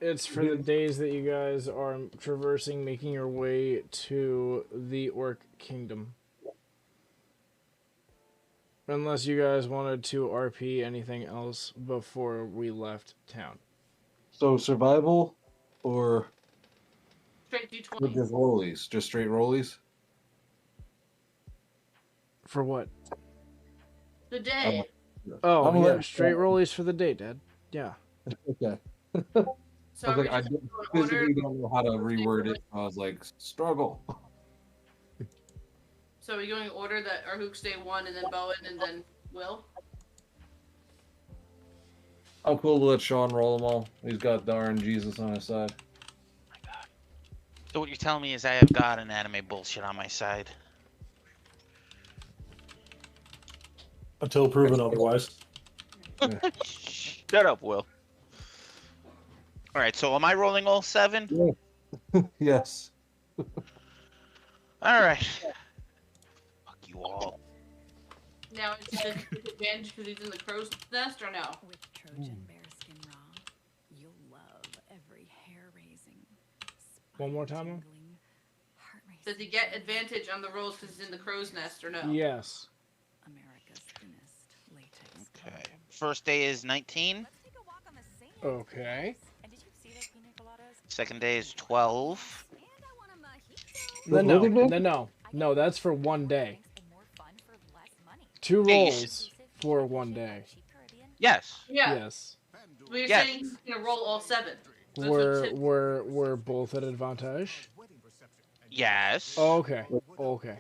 [SPEAKER 2] It's for the days that you guys are traversing, making your way to the Orc Kingdom. Unless you guys wanted to RP anything else before we left town.
[SPEAKER 5] So survival or
[SPEAKER 3] Straight
[SPEAKER 5] with
[SPEAKER 3] D20.
[SPEAKER 5] just rollies? Just straight rollies?
[SPEAKER 2] For what?
[SPEAKER 3] The day.
[SPEAKER 2] Oh,
[SPEAKER 5] I'm
[SPEAKER 2] yeah,
[SPEAKER 5] letting-
[SPEAKER 2] straight rollies for the day, Dad. Yeah.
[SPEAKER 5] Okay.
[SPEAKER 3] So
[SPEAKER 5] I
[SPEAKER 3] are
[SPEAKER 5] was
[SPEAKER 3] we
[SPEAKER 5] like, I
[SPEAKER 3] just
[SPEAKER 5] don't-
[SPEAKER 3] going in order?
[SPEAKER 5] physically don't know how to reword it. I was like, struggle.
[SPEAKER 3] So are we going in order that Arhook stay 1, and then Bowen, and then Will?
[SPEAKER 5] I'm cool to let Sean roll them all. He's got the RNGesus on his side.
[SPEAKER 1] So what you're telling me is I have God and anime bullshit on my side.
[SPEAKER 6] Until proven otherwise.
[SPEAKER 1] Shut up, Will. All right, so am I rolling all 7?
[SPEAKER 5] Yes.
[SPEAKER 1] All right. Fuck you all.
[SPEAKER 3] Now, is it an advantage because he's in the crow's nest, or no?
[SPEAKER 9] With Trojan bearskin raw, you'll love every hair-raising,
[SPEAKER 2] One more time, Mom?
[SPEAKER 9] spine-tingling, heart-racing
[SPEAKER 3] Does he get advantage on the rolls because he's in the crow's nest, or no?
[SPEAKER 2] Yes.
[SPEAKER 9] America's thinnest latex.
[SPEAKER 1] Okay. First day is 19.
[SPEAKER 9] Let's take a walk on the sand.
[SPEAKER 2] Okay.
[SPEAKER 9] And did you see those pina coladas?
[SPEAKER 1] Second day is 12.
[SPEAKER 9] And I want a mojito.
[SPEAKER 2] No,
[SPEAKER 5] What is it?
[SPEAKER 2] no, that's for one day.
[SPEAKER 9] And more fun for less money.
[SPEAKER 2] 2
[SPEAKER 1] Yeah, you
[SPEAKER 2] rolls for one day.
[SPEAKER 9] Cheap Caribbean.
[SPEAKER 1] Yes.
[SPEAKER 3] Yeah.
[SPEAKER 2] Yes.
[SPEAKER 3] But you're
[SPEAKER 1] Yes.
[SPEAKER 3] saying he's going to roll all 7. That's what
[SPEAKER 2] We're,
[SPEAKER 3] you said.
[SPEAKER 2] we're both at advantage.
[SPEAKER 1] Yes.
[SPEAKER 2] Okay. Okay.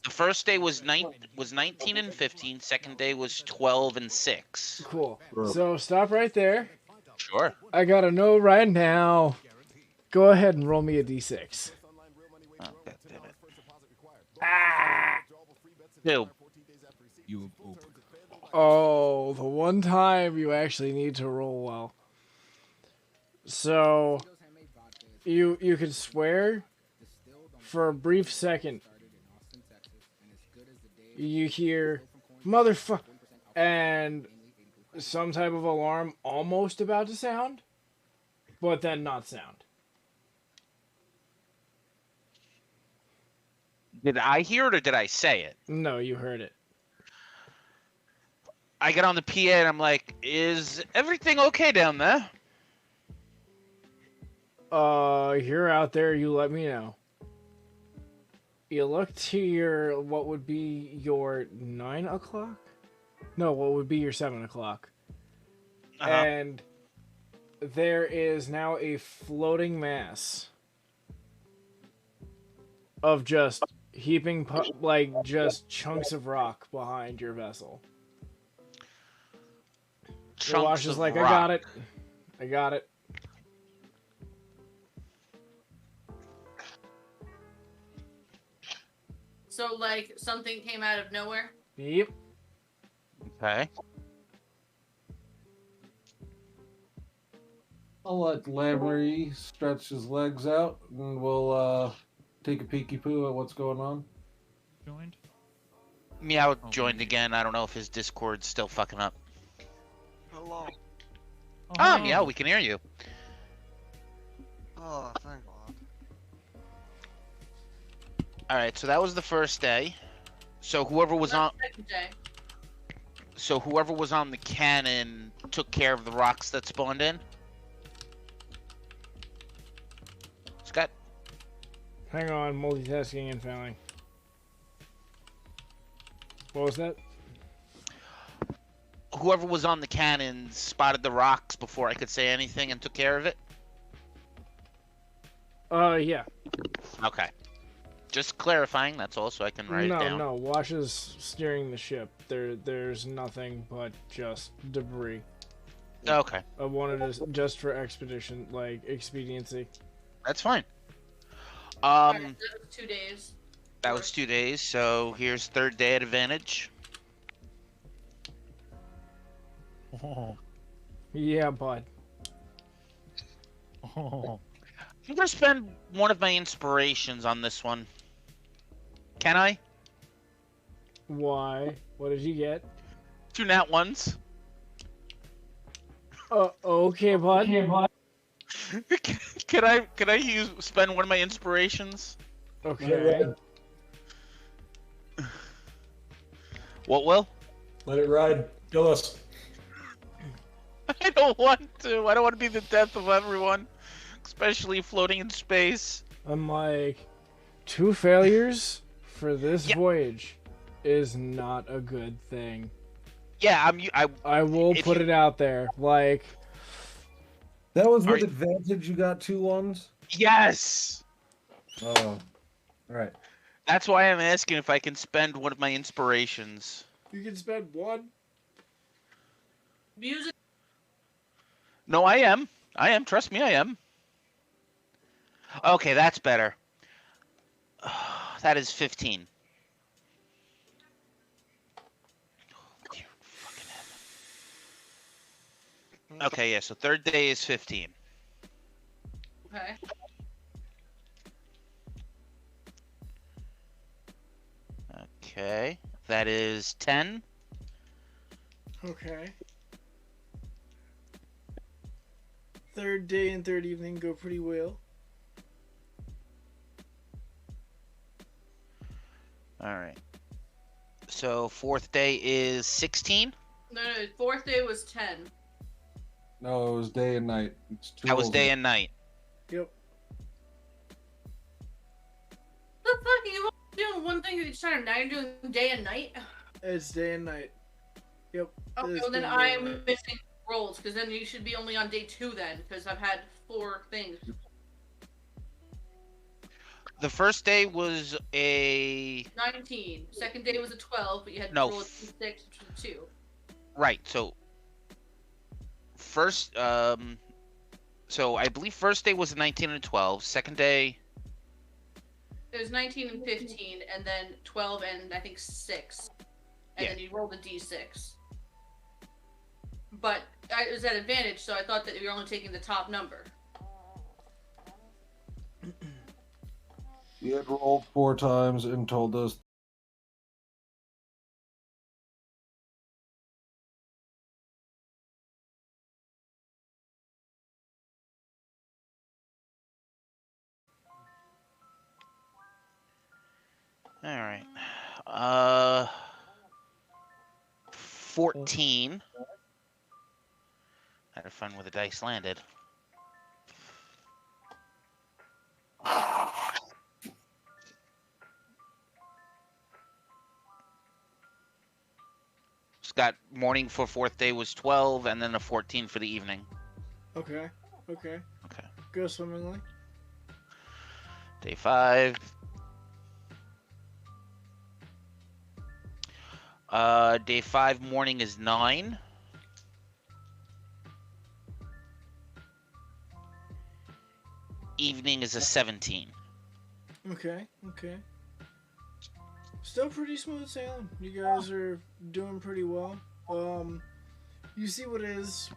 [SPEAKER 1] The first day was 19 and 15. Second day was 12 and 6.
[SPEAKER 2] Cool.
[SPEAKER 5] Bro.
[SPEAKER 2] So stop right there.
[SPEAKER 1] Sure.
[SPEAKER 2] I gotta know right now. Go ahead and roll me a d6.
[SPEAKER 1] Oh, God damn it.
[SPEAKER 2] Ah!
[SPEAKER 1] 2.
[SPEAKER 4] You have opened.
[SPEAKER 2] Oh, the one time you actually need to roll well. So you could swear for a brief second. You hear motherfucker and some type of alarm almost about to sound, but then not sound.
[SPEAKER 1] Did I hear it or did I say it?
[SPEAKER 2] No, you heard it.
[SPEAKER 1] I get on the PA and I'm like, is everything okay down there?
[SPEAKER 2] You're out there, you let me know. You look to your, what would be your 9 o'clock? No, what would be your 7 o'clock?
[SPEAKER 1] Uh-huh.
[SPEAKER 2] And there is now a floating mass of just heaping, like, just chunks of rock behind your vessel. Your watch is
[SPEAKER 1] of
[SPEAKER 2] like,
[SPEAKER 1] rock.
[SPEAKER 2] I got it. I got it.
[SPEAKER 3] So, like, something came out of nowhere?
[SPEAKER 2] Yep.
[SPEAKER 1] Okay.
[SPEAKER 5] I'll let Lamry stretch his legs out, and we'll take a peeky poo at what's going on.
[SPEAKER 4] Joined.
[SPEAKER 1] Meow joined again. I don't know if his Discord's still fucking up.
[SPEAKER 10] Hello.
[SPEAKER 1] Ah,
[SPEAKER 4] hello.
[SPEAKER 1] Meow, we can hear you.
[SPEAKER 10] Oh, thank God.
[SPEAKER 1] All right, so that was the first day. So whoever was on,
[SPEAKER 3] Second day.
[SPEAKER 1] so whoever was on the cannon took care of the rocks that spawned in. Scott.
[SPEAKER 2] Hang on, multitasking and failing. What was that?
[SPEAKER 1] Whoever was on the cannon spotted the rocks before I could say anything and took care of it.
[SPEAKER 2] Yeah.
[SPEAKER 1] Okay. Just clarifying, that's all, so I can write it down.
[SPEAKER 2] No, Wash is steering the ship. There's nothing but just debris.
[SPEAKER 1] Okay,
[SPEAKER 2] I wanted to just for expedition, like expediency.
[SPEAKER 1] that's fine.
[SPEAKER 3] Alright, that was 2 days.
[SPEAKER 1] That was 2 days, so here's third day at advantage.
[SPEAKER 4] Oh.
[SPEAKER 2] Yeah, bud.
[SPEAKER 4] Oh.
[SPEAKER 1] I'm gonna spend one of my inspirations on this one. Can I?
[SPEAKER 2] Why? What did you get?
[SPEAKER 1] 2 nat ones.
[SPEAKER 2] Okay, bud.
[SPEAKER 1] Can I spend one of my inspirations?
[SPEAKER 2] Okay.
[SPEAKER 1] What will?
[SPEAKER 6] Let it ride. Kill us.
[SPEAKER 1] I don't want to. I don't want to be the death of everyone, especially floating in space.
[SPEAKER 2] I'm like, 2 failures for this
[SPEAKER 1] Yeah.
[SPEAKER 2] voyage is not a good thing.
[SPEAKER 1] Yeah,
[SPEAKER 2] I will
[SPEAKER 1] If
[SPEAKER 2] put
[SPEAKER 1] you-
[SPEAKER 2] it out there. Like,
[SPEAKER 5] That was
[SPEAKER 1] Are
[SPEAKER 5] with
[SPEAKER 1] you-
[SPEAKER 5] advantage. You got 2 ones.
[SPEAKER 1] yes.
[SPEAKER 5] Oh, all right.
[SPEAKER 1] That's why I'm asking if I can spend one of my inspirations.
[SPEAKER 2] You can spend one.
[SPEAKER 3] Music.
[SPEAKER 1] No, I am. I am. Trust me, I am. Okay, that's better. That is 15. Dear fucking heaven. Okay, yeah, so third day is 15.
[SPEAKER 3] Okay.
[SPEAKER 1] Okay, that is 10.
[SPEAKER 2] Okay. Third day and third evening go pretty well.
[SPEAKER 1] All right. So fourth day is 16.
[SPEAKER 3] No, fourth day was 10.
[SPEAKER 5] No, it was day and night. It's two
[SPEAKER 1] That was
[SPEAKER 5] rolls
[SPEAKER 1] day
[SPEAKER 5] ago.
[SPEAKER 1] and night.
[SPEAKER 2] Yep.
[SPEAKER 3] The fuck? You doing one thing each time, now you're doing day and night?
[SPEAKER 2] It's day and night. Yep.
[SPEAKER 3] Okay,
[SPEAKER 2] It's
[SPEAKER 3] well then
[SPEAKER 2] been day and
[SPEAKER 3] I'm
[SPEAKER 2] night.
[SPEAKER 3] missing rolls, because then you should be only on day 2 then, because I've had 4 things.
[SPEAKER 1] The first day was a
[SPEAKER 3] 19. Second day was a 12, but you had
[SPEAKER 1] No,
[SPEAKER 3] to roll a d6, which was a 2.
[SPEAKER 1] right. So first, so I believe first day was a 19 and a 12. Second day,
[SPEAKER 3] It was 19 and 15, and then 12 and I think 6. And
[SPEAKER 1] Yeah.
[SPEAKER 3] then you rolled a d6. But it was at advantage, so I thought that you were only taking the top number.
[SPEAKER 5] You had rolled 4 times and told us.
[SPEAKER 1] all right. 14. I had fun with the dice landed. Scott, morning for fourth day was 12, and then a 14 for the evening.
[SPEAKER 2] Okay. Okay.
[SPEAKER 1] Okay.
[SPEAKER 2] Go swimmingly.
[SPEAKER 1] Day 5. Day 5 morning is 9. Evening is a 17.
[SPEAKER 2] Okay. Okay. Still pretty smooth sailing. You guys are doing pretty well. You see what is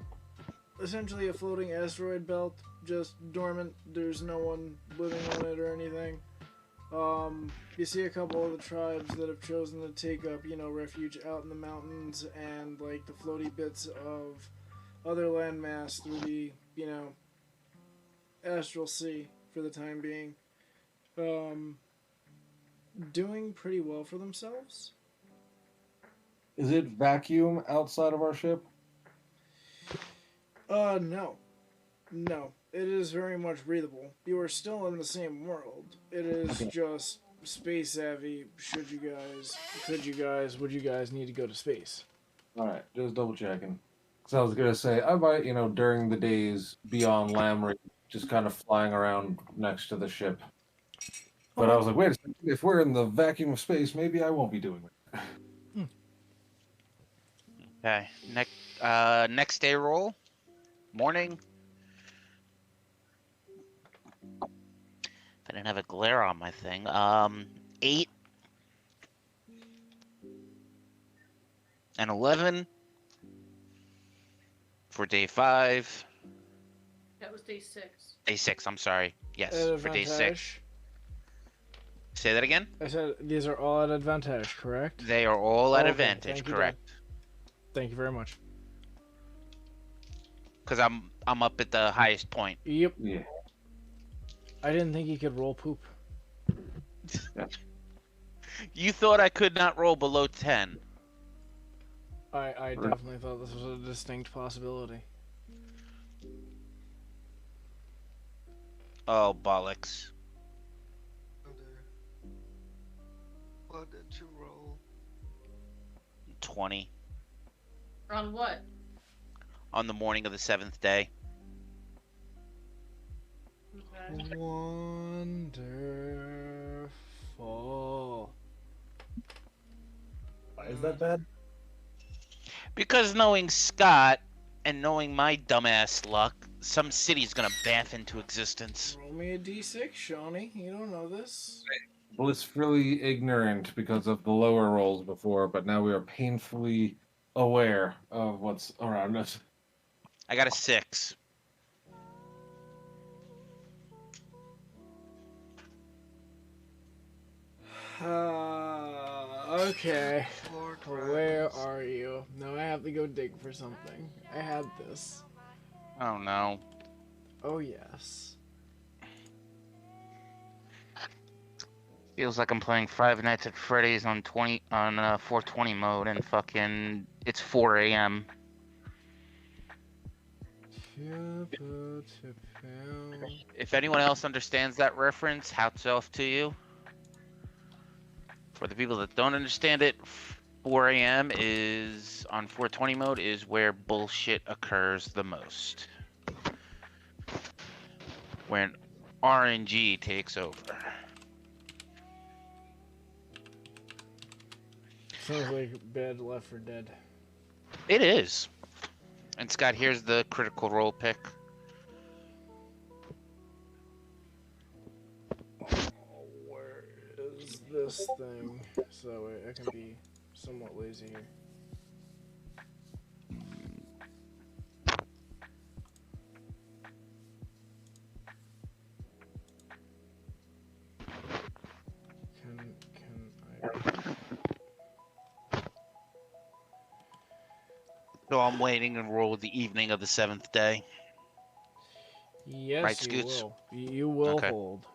[SPEAKER 2] essentially a floating asteroid belt, just dormant. There's no one living on it or anything. You see a couple of the tribes that have chosen to take up, refuge out in the mountains and like the floaty bits of other landmass through the, astral sea for the time being. Doing pretty well for themselves.
[SPEAKER 5] Is it vacuum outside of our ship?
[SPEAKER 2] No. No. It is very much breathable. You are still in the same world. It is
[SPEAKER 5] Okay.
[SPEAKER 2] just space savvy. Would you guys need to go to space?
[SPEAKER 5] Alright, just double checking. Because I was going to say, I might, during the days beyond Lamry, just kind of flying around next to the ship. But I was like, wait a second, if we're in the vacuum of space, maybe I won't be doing it.
[SPEAKER 1] Okay. Next day roll. Morning. I didn't have a glare on my thing. 8 and 11 for day 5.
[SPEAKER 3] That was day 6.
[SPEAKER 1] Day 6, I'm sorry. Yes,
[SPEAKER 2] At
[SPEAKER 1] for day 6.
[SPEAKER 2] advantage.
[SPEAKER 1] Say that again?
[SPEAKER 2] I said these are all at advantage, correct?
[SPEAKER 1] They are all at
[SPEAKER 2] Okay,
[SPEAKER 1] advantage,
[SPEAKER 2] thank you,
[SPEAKER 1] correct?
[SPEAKER 2] Thank you very much.
[SPEAKER 1] Because I'm up at the highest point.
[SPEAKER 2] Yep.
[SPEAKER 5] Yeah.
[SPEAKER 2] I didn't think he could roll poop.
[SPEAKER 1] You thought I could not roll below 10.
[SPEAKER 2] I definitely thought this was a distinct possibility.
[SPEAKER 1] Oh, bollocks.
[SPEAKER 10] What did you roll?
[SPEAKER 1] 20
[SPEAKER 3] On what?
[SPEAKER 1] on the morning of the 7th day.
[SPEAKER 3] Okay.
[SPEAKER 2] Wonderful.
[SPEAKER 6] that bad?
[SPEAKER 1] Because knowing Scott and knowing my dumbass luck, some city's gonna bath into existence.
[SPEAKER 2] Roll me a d6, Shawnee. You don't know this.
[SPEAKER 5] Blissfully ignorant because of the lower rolls before, but now we are painfully aware of what's around us.
[SPEAKER 1] I got a 6.
[SPEAKER 2] Okay.
[SPEAKER 10] Floor
[SPEAKER 2] Where
[SPEAKER 10] dragons.
[SPEAKER 2] are you? No, I have to go dig for something. I had this.
[SPEAKER 1] Oh no.
[SPEAKER 2] Oh, yes.
[SPEAKER 1] Feels like I'm playing Five Nights at Freddy's on 420 mode and fucking it's 4 a.m. If anyone else understands that reference, hats off to you. For the people that don't understand it, 4 a.m. is on 420 mode is where bullshit occurs the most. When RNG takes over.
[SPEAKER 2] Sounds like bad Left 4 Dead.
[SPEAKER 1] It is. And Scott, here's the critical role pick.
[SPEAKER 2] Where is this thing? So I can be somewhat lazy here. Can I?
[SPEAKER 1] So I'm waiting and roll the evening of the 7th day.
[SPEAKER 2] Yes,
[SPEAKER 1] Right,
[SPEAKER 2] you
[SPEAKER 1] Scoots?
[SPEAKER 2] will. You will
[SPEAKER 1] Okay.
[SPEAKER 2] hold.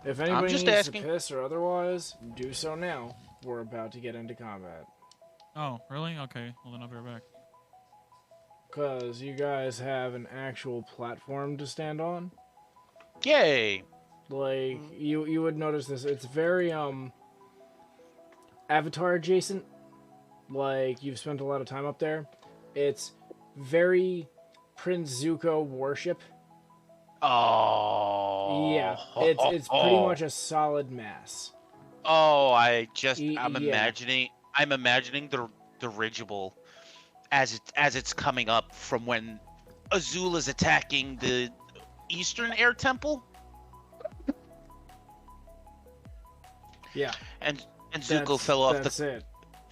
[SPEAKER 2] If anybody
[SPEAKER 1] just
[SPEAKER 2] needs
[SPEAKER 1] asking.
[SPEAKER 2] to piss or otherwise, do so now. We're about to get into combat.
[SPEAKER 4] Oh, really? Okay. Well, then I'll be right back.
[SPEAKER 2] Because you guys have an actual platform to stand on.
[SPEAKER 1] Yay!
[SPEAKER 2] Like, you would notice this. It's very, Avatar adjacent. Like, you've spent a lot of time up there. It's very Prince Zuko worship.
[SPEAKER 1] Oh.
[SPEAKER 2] Yeah, it's pretty much a solid mass.
[SPEAKER 1] Oh, I'm
[SPEAKER 2] Yeah.
[SPEAKER 1] imagining the dirigible as it's coming up from when Azul is attacking the Eastern Air Temple.
[SPEAKER 2] Yeah.
[SPEAKER 1] And Zuko fell off
[SPEAKER 2] That's
[SPEAKER 1] the
[SPEAKER 2] it.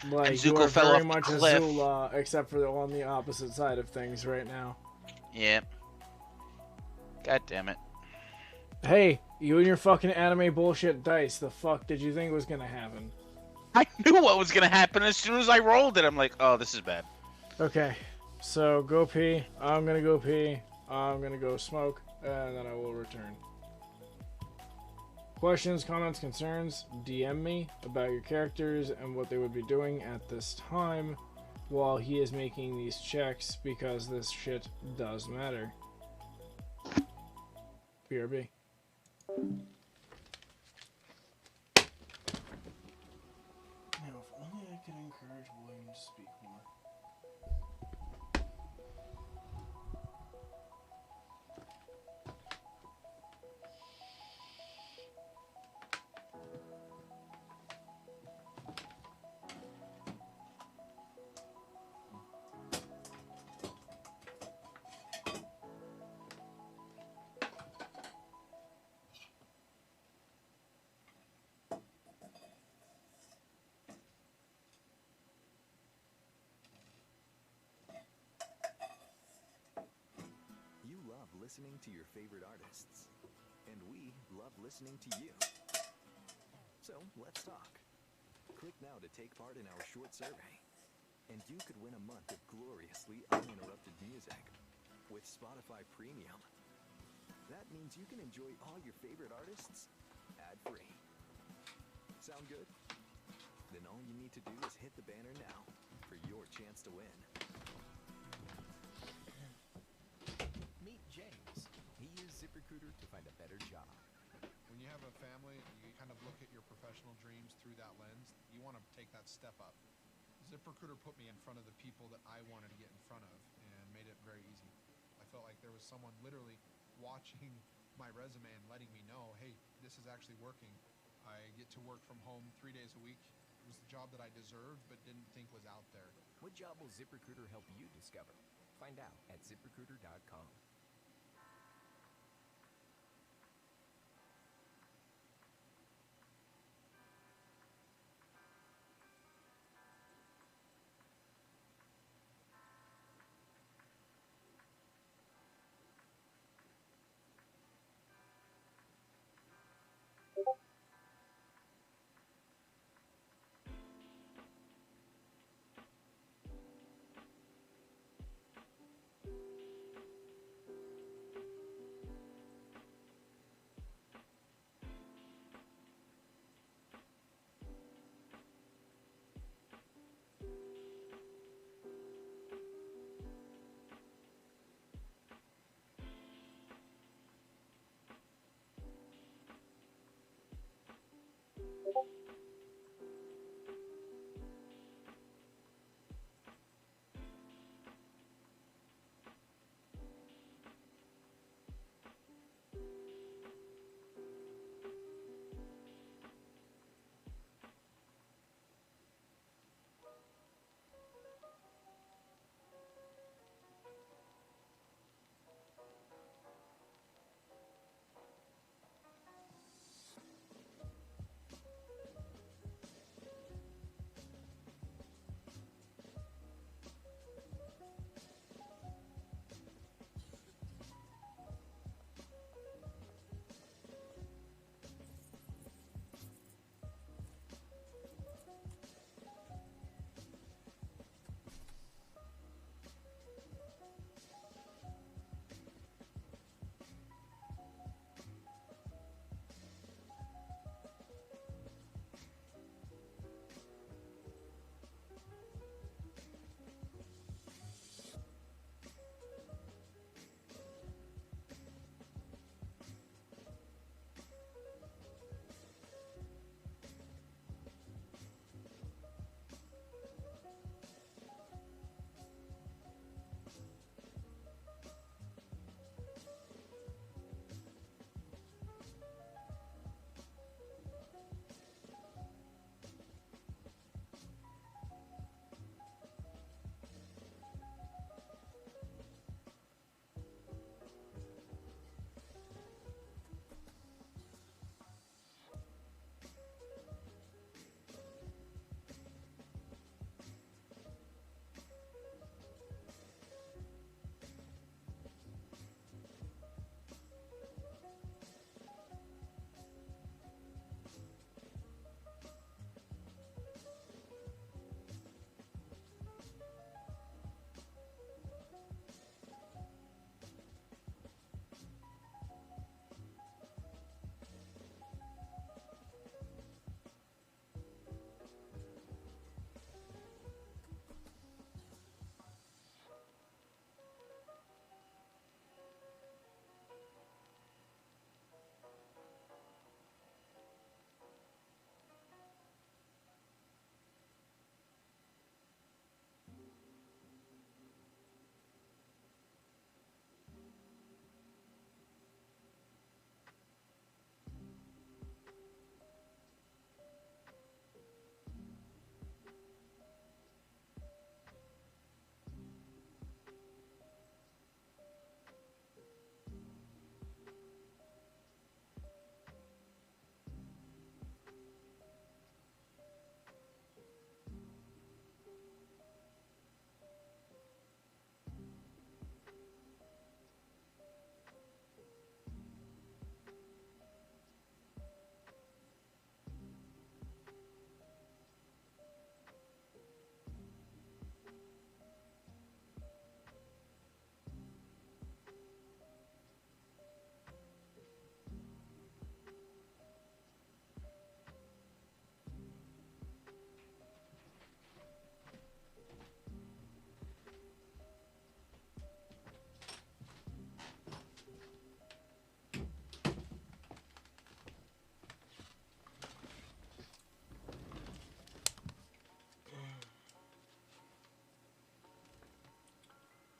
[SPEAKER 2] Like,
[SPEAKER 1] and
[SPEAKER 2] you
[SPEAKER 1] Zuko
[SPEAKER 2] are
[SPEAKER 1] fell
[SPEAKER 2] very
[SPEAKER 1] off the
[SPEAKER 2] much
[SPEAKER 1] cliff.
[SPEAKER 2] Azula, except for on the opposite side of things right now.
[SPEAKER 1] Yeah. God damn it.
[SPEAKER 2] Hey, you and your fucking anime bullshit dice. The fuck did you think was gonna happen?
[SPEAKER 1] I knew what was gonna happen as soon as I rolled it. I'm like, oh, this is bad.
[SPEAKER 2] Okay, so go pee. I'm gonna go pee. I'm gonna go smoke, and then I will return. Questions, comments, concerns, DM me about your characters and what they would be doing at this time while he is making these checks, because this shit does matter. BRB. Now, if only I could encourage William to speak more.
[SPEAKER 8] You love listening to your favorite artists, and we love listening to you. So let's talk. Click now to take part in our short survey, and you could win a month of gloriously uninterrupted music with Spotify Premium. That means you can enjoy all your favorite artists ad-free. Sound good? Then all you need to do is hit the banner now for your chance to win. Meet James. He used ZipRecruiter to find a better job.
[SPEAKER 11] When you have a family, you kind of look at your professional dreams through that lens. You want to take that step up. ZipRecruiter put me in front of the people that I wanted to get in front of and made it very easy. I felt like there was someone literally watching my resume and letting me know, hey, this is actually working. I get to work from home 3 days a week, was the job that I deserved but didn't think was out there.
[SPEAKER 12] What job will ZipRecruiter help you discover? Find out at ziprecruiter.com.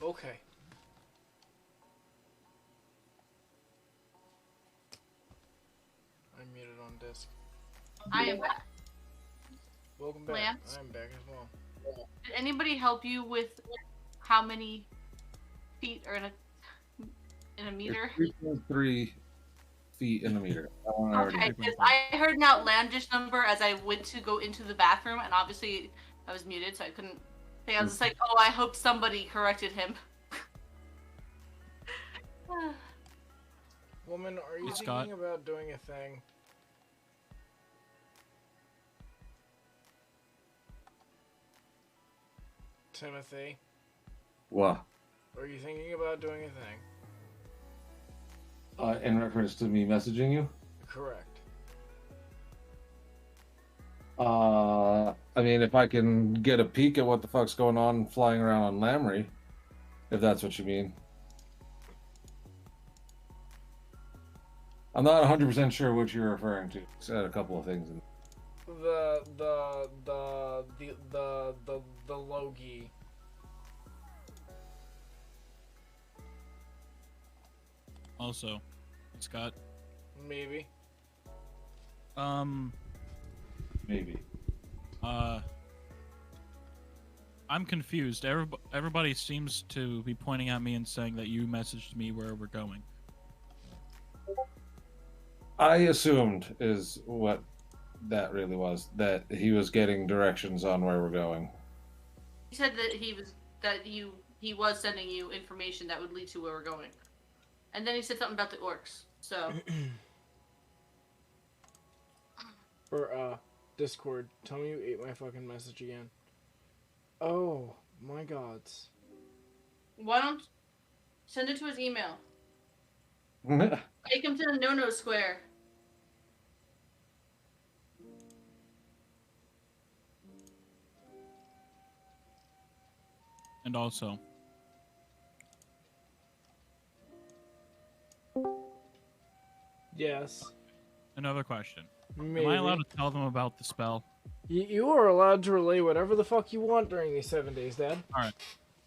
[SPEAKER 2] Okay. I'm muted on disc.
[SPEAKER 3] I am back.
[SPEAKER 2] Welcome back.
[SPEAKER 3] Lance?
[SPEAKER 2] I'm back as well.
[SPEAKER 3] Did anybody help you with how many feet are in a meter?
[SPEAKER 5] 3.3 feet in a meter. That one I already
[SPEAKER 3] Okay,
[SPEAKER 5] did.
[SPEAKER 3] because I heard an outlandish number as I went to go into the bathroom, and obviously I was muted, so I couldn't say. I was just like, oh, I hope somebody corrected him.
[SPEAKER 2] Woman, are you
[SPEAKER 4] Scott?
[SPEAKER 2] thinking about doing a thing? Timothy,
[SPEAKER 5] What?
[SPEAKER 2] are you thinking about doing a thing?
[SPEAKER 5] In reference to me messaging you?
[SPEAKER 2] Correct.
[SPEAKER 5] I mean, if I can get a peek at what the fuck's going on flying around on Lamry, if that's what you mean. I'm not 100% sure what you're referring to. Said a couple of things.
[SPEAKER 2] The Logi.
[SPEAKER 4] Also, Scott.
[SPEAKER 2] Maybe.
[SPEAKER 5] Maybe.
[SPEAKER 4] I'm confused. Everybody seems to be pointing at me and saying that you messaged me where we're going.
[SPEAKER 5] I assumed is what that really was, that he was getting directions on where we're going.
[SPEAKER 3] He said that he was sending you information that would lead to where we're going, and then he said something about the orcs. So.
[SPEAKER 2] Or Discord, tell me you ate my fucking message again. Oh my gods.
[SPEAKER 3] Why don't send it to his email? Take him to the no-no square.
[SPEAKER 4] And also,
[SPEAKER 2] Yes.
[SPEAKER 4] another question.
[SPEAKER 2] Maybe.
[SPEAKER 4] Am I allowed to tell them about the spell?
[SPEAKER 2] You are allowed to relay whatever the fuck you want during these 7 days, Dad.
[SPEAKER 4] Alright.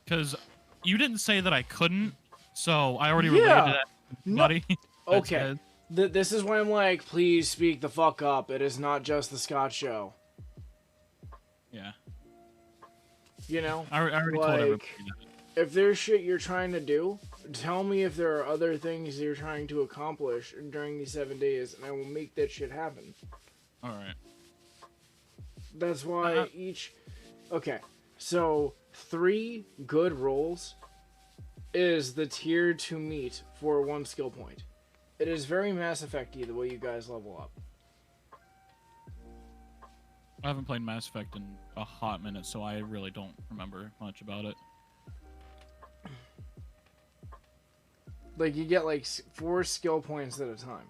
[SPEAKER 4] Because you didn't say that I couldn't, so I already
[SPEAKER 2] Yeah.
[SPEAKER 4] related that, buddy.
[SPEAKER 2] Okay. This is why I'm like, please speak the fuck up. It is not just the Scott show.
[SPEAKER 4] Yeah.
[SPEAKER 2] You know?
[SPEAKER 4] I already told everybody that.
[SPEAKER 2] If there's shit you're trying to do, tell me if there are other things you're trying to accomplish during these 7 days, and I will make that shit happen.
[SPEAKER 4] Alright.
[SPEAKER 2] That's why Okay, so 3 good rolls is the tier to meet for 1 skill point. It is very Mass Effect-y the way you guys level up.
[SPEAKER 4] I haven't played Mass Effect in a hot minute, so I really don't remember much about it.
[SPEAKER 2] Like, you get, like, 4 skill points at a time.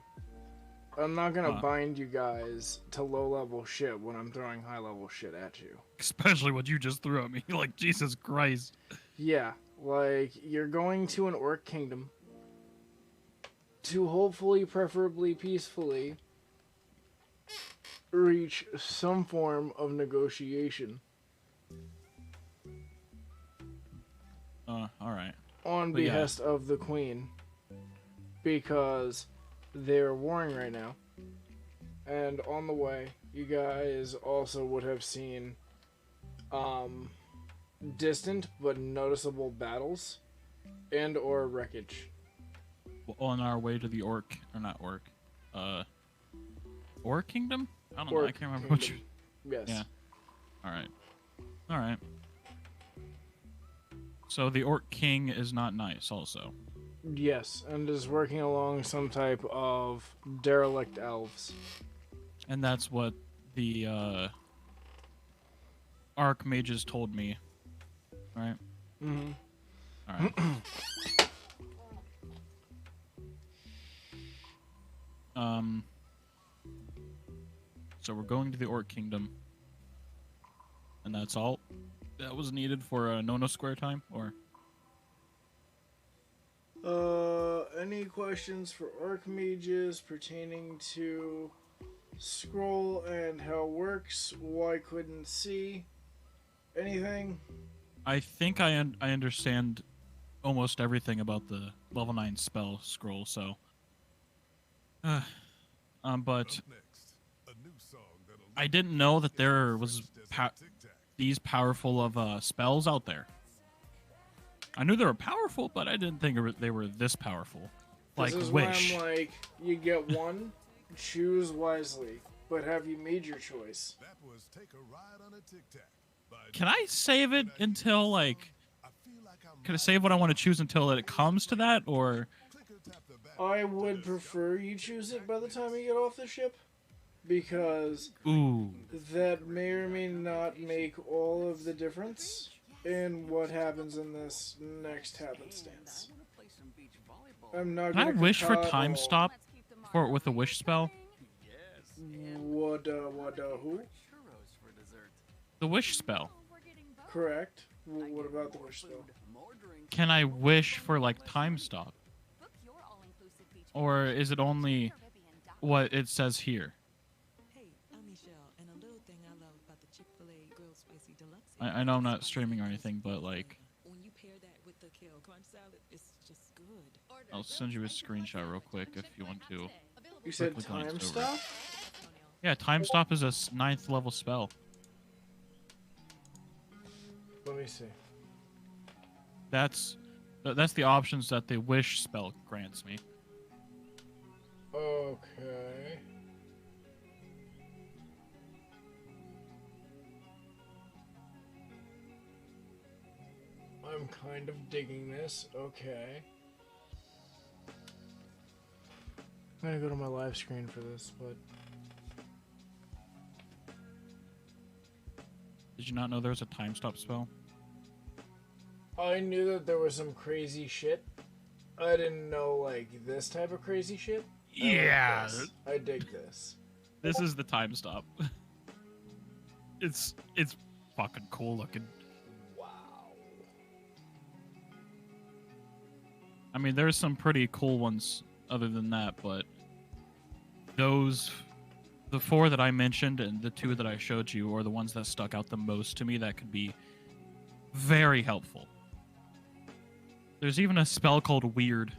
[SPEAKER 2] I'm not gonna bind you guys to low-level shit when I'm throwing high-level shit at you.
[SPEAKER 4] Especially what you just threw at me. Like, Jesus Christ.
[SPEAKER 2] Yeah, like, you're going to an orc kingdom to hopefully, preferably, peacefully reach some form of negotiation.
[SPEAKER 4] Alright.
[SPEAKER 2] On behest of the Queen. Because they're warring right now. And on the way, you guys also would have seen distant but noticeable battles and or wreckage.
[SPEAKER 4] On our way to the Orc Kingdom? I don't know, I can't remember what you...
[SPEAKER 2] Yes.
[SPEAKER 4] Yeah. Alright. Alright. So the Orc King is not nice, also.
[SPEAKER 2] Yes, and is working along some type of derelict elves.
[SPEAKER 4] And that's what the Archmages told me. Right?
[SPEAKER 2] Mm-hmm.
[SPEAKER 4] Alright. So we're going to the Orc Kingdom. And that's all that was needed for a no square time, or?
[SPEAKER 2] Any questions for Archmages pertaining to scroll and how it works? Why couldn't see anything?
[SPEAKER 4] I think I understand almost everything about the level 9 spell scroll, so. But
[SPEAKER 7] Up next, a new song that'll
[SPEAKER 4] I didn't know that there was these powerful of spells out there. I knew they were powerful, but I didn't think they were this powerful. Like
[SPEAKER 2] This is
[SPEAKER 4] Wish.
[SPEAKER 2] why I'm like, you get one, choose wisely. But have you made your choice?
[SPEAKER 7] That was Take a Ride on a Tic Tac.
[SPEAKER 4] Can I save it until like? Can I save what I want to choose until it comes to that, or?
[SPEAKER 2] I would prefer you choose it by the time you get off the ship, because that may or may not make all of the difference in what happens in this next happenstance. I'm not
[SPEAKER 4] Can I
[SPEAKER 2] gonna
[SPEAKER 4] wish for
[SPEAKER 2] cut
[SPEAKER 4] time
[SPEAKER 2] all-
[SPEAKER 4] stop for with a wish spell?
[SPEAKER 2] Who?
[SPEAKER 4] The wish spell.
[SPEAKER 2] Correct. What about the wish spell?
[SPEAKER 4] Can I wish for like time stop? Or is it only what it says here? I know I'm not streaming or anything, but like, I'll send you a screenshot real quick if you want to.
[SPEAKER 2] You said
[SPEAKER 4] quickly glance
[SPEAKER 2] time
[SPEAKER 4] over it.
[SPEAKER 2] stop?
[SPEAKER 4] Yeah, time stop is a 9th level spell.
[SPEAKER 2] Let me see.
[SPEAKER 4] That's the options that the wish spell grants me.
[SPEAKER 2] Okay. I'm kind of digging this. Okay. I'm gonna go to my live screen for this, but
[SPEAKER 4] Did you not know there was a time stop spell?
[SPEAKER 2] I knew that there was some crazy shit. I didn't know like this type of crazy shit. I like
[SPEAKER 4] Yeah.
[SPEAKER 2] this. I dig this.
[SPEAKER 4] This is the time stop. It's fucking cool looking.
[SPEAKER 2] Wow.
[SPEAKER 4] I mean, there's some pretty cool ones other than that, but the 4 that I mentioned and the 2 that I showed you are the ones that stuck out the most to me that could be very helpful. There's even a spell called Weird.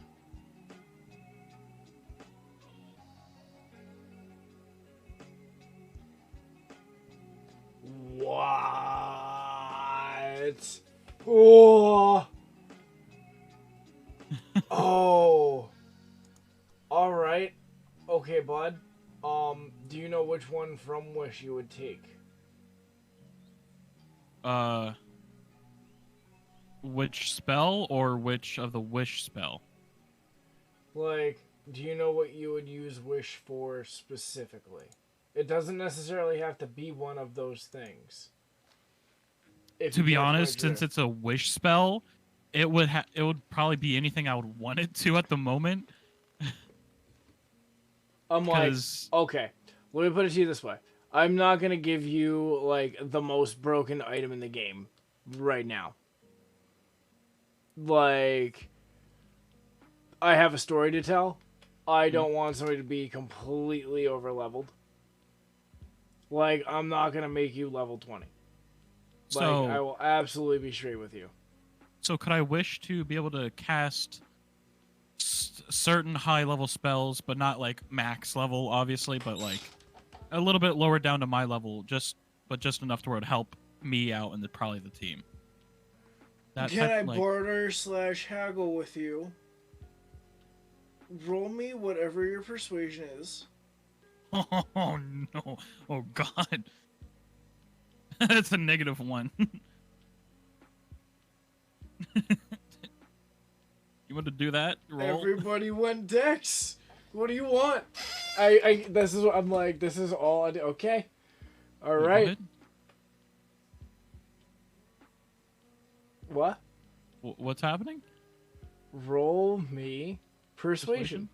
[SPEAKER 2] What? Oh. Oh. All right. Okay, bud. Do you know which one from Wish you would take?
[SPEAKER 4] Which spell or which of the wish spell?
[SPEAKER 2] Like, do you know what you would use Wish for specifically? It doesn't necessarily have to be one of those things. If
[SPEAKER 4] To
[SPEAKER 2] you
[SPEAKER 4] be
[SPEAKER 2] catch my
[SPEAKER 4] honest, since
[SPEAKER 2] drift.
[SPEAKER 4] it's a wish spell, it would probably be anything I would want it to at the moment.
[SPEAKER 2] I'm like,
[SPEAKER 4] 'Cause-
[SPEAKER 2] okay, let me put it to you this way. I'm not going to give you, like, the most broken item in the game right now. Like, I have a story to tell. I don't want somebody to be completely over-leveled. Like, I'm not going to make you level 20. Like,
[SPEAKER 4] So-
[SPEAKER 2] I will absolutely be straight with you.
[SPEAKER 4] So could I wish to be able to cast certain high level spells, but not like max level, obviously, but like a little bit lower down to my level, just enough to where it'd help me out and probably the team. That
[SPEAKER 2] Can I
[SPEAKER 4] type, like,
[SPEAKER 2] barter/haggle with you? Roll me whatever your persuasion is.
[SPEAKER 4] Oh no! Oh god! That's a -1. You want to do that? Roll.
[SPEAKER 2] Everybody went Dex. What do you want? This is what I'm like. This is all I do. Okay. All
[SPEAKER 4] Yeah, go
[SPEAKER 2] right.
[SPEAKER 4] ahead.
[SPEAKER 2] What?
[SPEAKER 4] What's happening?
[SPEAKER 2] Roll me persuasion.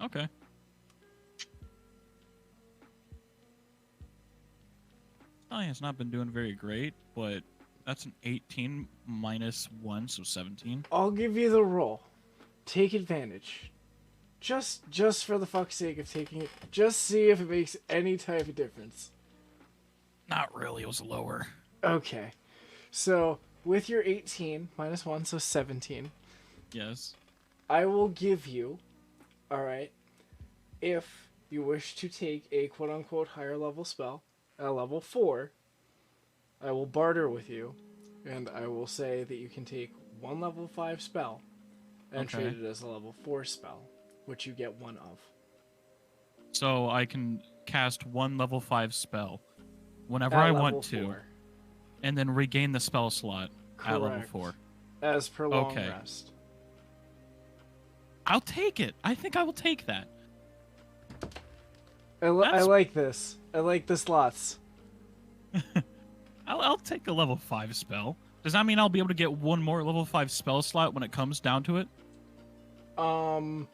[SPEAKER 4] Okay. Italian's not been doing very great, but that's an 18 minus 1, so 17.
[SPEAKER 2] I'll give you the roll. Take advantage. Just for the fuck's sake of taking it. Just see if it makes any type of difference.
[SPEAKER 4] Not really, it was lower.
[SPEAKER 2] Okay. So, with your 18 minus 1, so 17.
[SPEAKER 4] Yes.
[SPEAKER 2] I will give you, alright, if you wish to take a quote-unquote higher level spell, At level 4, I will barter with you, and I will say that you can take one level 5 spell and
[SPEAKER 4] Okay.
[SPEAKER 2] treat it as a level 4 spell, which you get one of.
[SPEAKER 4] So I can cast one level 5 spell whenever
[SPEAKER 2] At
[SPEAKER 4] I
[SPEAKER 2] level
[SPEAKER 4] want to,
[SPEAKER 2] 4.
[SPEAKER 4] and then regain the spell slot at level
[SPEAKER 2] Correct.
[SPEAKER 4] 4.
[SPEAKER 2] As per long
[SPEAKER 4] Okay.
[SPEAKER 2] rest.
[SPEAKER 4] I'll take it. I think I will take that.
[SPEAKER 2] I like this. I like this lots.
[SPEAKER 4] I'll take a level 5 spell. Does that mean I'll be able to get one more level 5 spell slot when it comes down to it? Or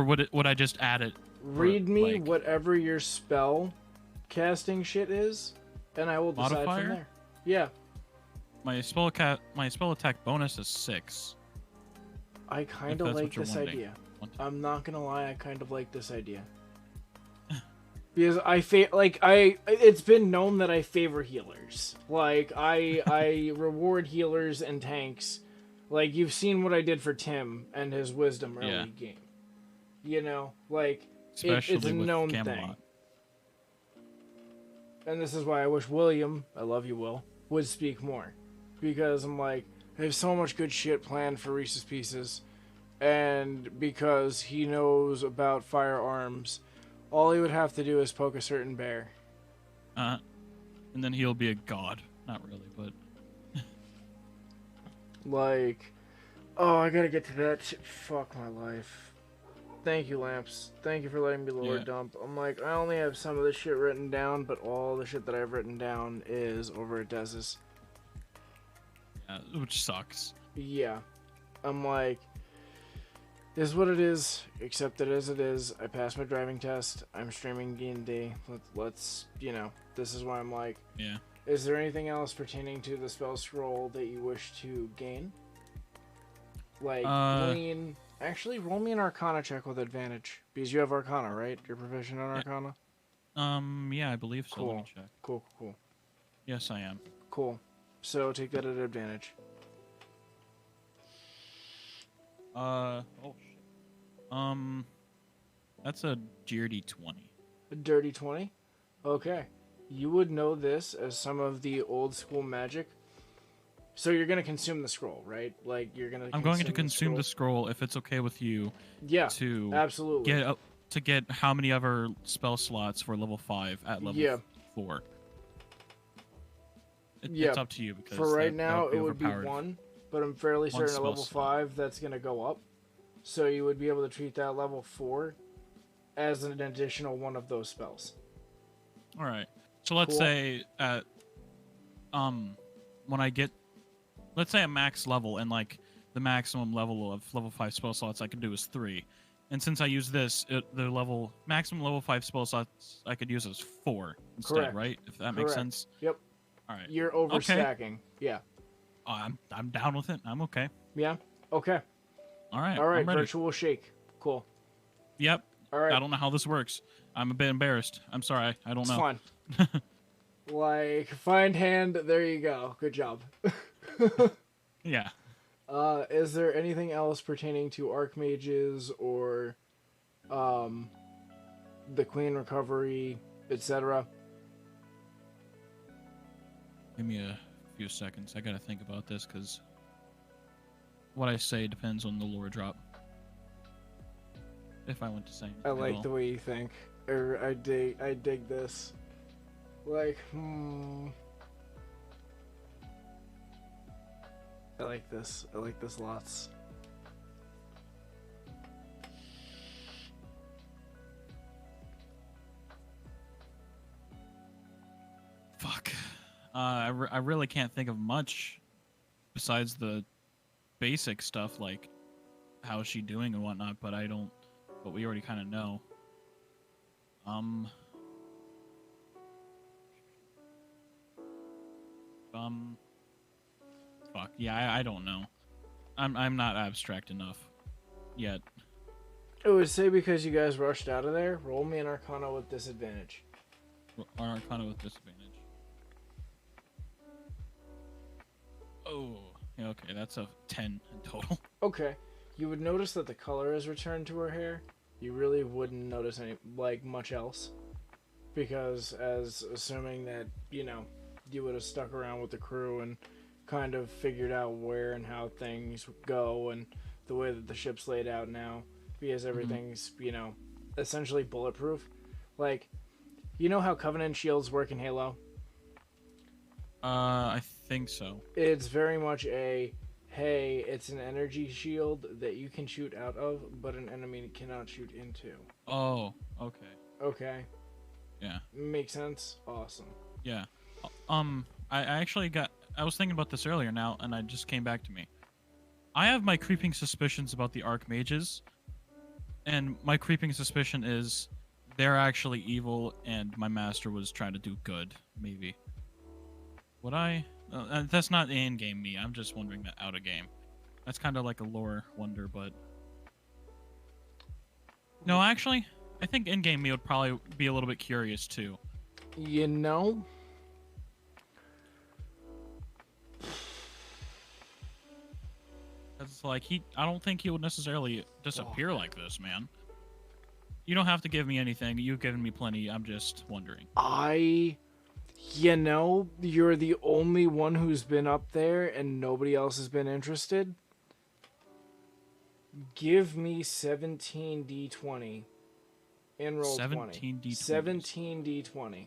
[SPEAKER 4] would I just add it?
[SPEAKER 2] Read me whatever your spell casting shit is, and I will decide
[SPEAKER 4] Modifier?
[SPEAKER 2] from there. Yeah.
[SPEAKER 4] My spell attack bonus is 6.
[SPEAKER 2] I kind
[SPEAKER 4] If
[SPEAKER 2] of
[SPEAKER 4] that's
[SPEAKER 2] like
[SPEAKER 4] what you're
[SPEAKER 2] this
[SPEAKER 4] wanting.
[SPEAKER 2] idea. I'm not gonna lie, I kind of like this idea. Because it's been known that I favor healers. Like I reward healers and tanks. Like you've seen what I did for Tim and his wisdom early game. You know, like
[SPEAKER 4] Especially
[SPEAKER 2] it's a
[SPEAKER 4] with
[SPEAKER 2] known
[SPEAKER 4] Camelot.
[SPEAKER 2] thing. And this is why I wish William, I love you, Will, would speak more. Because I'm like, I have so much good shit planned for Reese's Pieces. And because he knows about firearms, all he would have to do is poke a certain bear.
[SPEAKER 4] And then he'll be a god. Not really, but...
[SPEAKER 2] Like, oh, I gotta get to that shit. Fuck my life. Thank you, Lamps. Thank you for letting me lord dump. I'm like, I only have some of this shit written down, but all the shit that I've written down is over at Dez's.
[SPEAKER 4] Yeah, which sucks.
[SPEAKER 2] Yeah. I'm like, this is what it is. Accept it as it is. I passed my driving test. I'm streaming D&D. Let's, this is why I'm like,
[SPEAKER 4] yeah.
[SPEAKER 2] Is there anything else pertaining to the spell scroll that you wish to gain? Like, glean... Actually, roll me an Arcana check with advantage. Because you have Arcana, right? You're proficient on Arcana?
[SPEAKER 4] Yeah, I believe so.
[SPEAKER 2] Cool.
[SPEAKER 4] Let me check.
[SPEAKER 2] Cool.
[SPEAKER 4] Yes, I am.
[SPEAKER 2] Cool. So, take that at advantage.
[SPEAKER 4] Oh, shit. That's a dirty 20.
[SPEAKER 2] A dirty 20? Okay. You would know this as some of the old school magic. So you're going to consume the scroll, right? Like, you're going to
[SPEAKER 4] I'm going to consume the scroll if it's okay with you.
[SPEAKER 2] Yeah,
[SPEAKER 4] to
[SPEAKER 2] absolutely.
[SPEAKER 4] Get how many other spell slots for level 5 at level 4. It's up to you. Because
[SPEAKER 2] for right now,
[SPEAKER 4] would
[SPEAKER 2] it would be
[SPEAKER 4] overpowered.
[SPEAKER 2] 1, but I'm fairly certain at
[SPEAKER 4] spell
[SPEAKER 2] level
[SPEAKER 4] slot.
[SPEAKER 2] 5 that's going to go up. So you would be able to treat that level 4 as an additional one of those spells.
[SPEAKER 4] All right. So let's say at when I get, let's say a max level, and like the maximum level of level 5 spell slots I can do is 3. And since I use this, the maximum level 5 spell slots I could use is 4 instead,
[SPEAKER 2] Correct.
[SPEAKER 4] right? If that makes sense.
[SPEAKER 2] Yep.
[SPEAKER 4] All right.
[SPEAKER 2] You're overstacking. Yeah.
[SPEAKER 4] I'm down with it. I'm okay.
[SPEAKER 2] Yeah. Okay.
[SPEAKER 4] All right.
[SPEAKER 2] All right.
[SPEAKER 4] I'm ready.
[SPEAKER 2] Virtual shake. Cool.
[SPEAKER 4] Yep.
[SPEAKER 2] All right.
[SPEAKER 4] I don't know how this works. I'm a bit embarrassed. I'm sorry. I don't know.
[SPEAKER 2] It's fine. Like, find hand. There you go. Good job.
[SPEAKER 4] Yeah.
[SPEAKER 2] Is there anything else pertaining to archmages or the queen recovery, etc.?
[SPEAKER 4] Give me a few seconds. I gotta think about this because what I say depends on the lore drop. If I went to say anything
[SPEAKER 2] I like
[SPEAKER 4] at all.
[SPEAKER 2] the way you think. Or I dig this. Like, I like this. I like this lots.
[SPEAKER 4] Fuck. I really can't think of much besides the basic stuff like how's she doing and whatnot, but we already kind of know. Fuck. Yeah, I don't know. I'm not abstract enough yet.
[SPEAKER 2] I would say because you guys rushed out of there, roll me an Arcana with disadvantage.
[SPEAKER 4] Arcana with disadvantage. Oh, yeah, okay, that's a 10 in total.
[SPEAKER 2] Okay. You would notice that the color has returned to her hair. You really wouldn't notice much else. because as assuming that, you know, you would have stuck around with the crew and kind of figured out where and how things go and the way that the ship's laid out now, because everything's, you know, essentially bulletproof. Like, you know how Covenant shields work in Halo?
[SPEAKER 4] I think so.
[SPEAKER 2] It's very much a, hey, it's an energy shield that you can shoot out of, but an enemy cannot shoot into.
[SPEAKER 4] Oh, okay.
[SPEAKER 2] Okay.
[SPEAKER 4] Yeah.
[SPEAKER 2] Makes sense? Awesome.
[SPEAKER 4] Yeah. I actually I was thinking about this earlier now, and it just came back to me. I have my creeping suspicions about the Archmages, and my creeping suspicion is they're actually evil, and my master was trying to do good, maybe. Would I? That's not in-game me. I'm just wondering that out of game. That's kind of like a lore wonder, but... No, actually, I think in-game me would probably be a little bit curious, too.
[SPEAKER 2] You know?
[SPEAKER 4] It's like, I don't think he would necessarily disappear like this, man. You don't have to give me anything. You've given me plenty. I'm just wondering.
[SPEAKER 2] You know, you're the only one who's been up there and nobody else has been interested. Give me 17d20 and roll 20.
[SPEAKER 4] 17d20.
[SPEAKER 2] 17d20.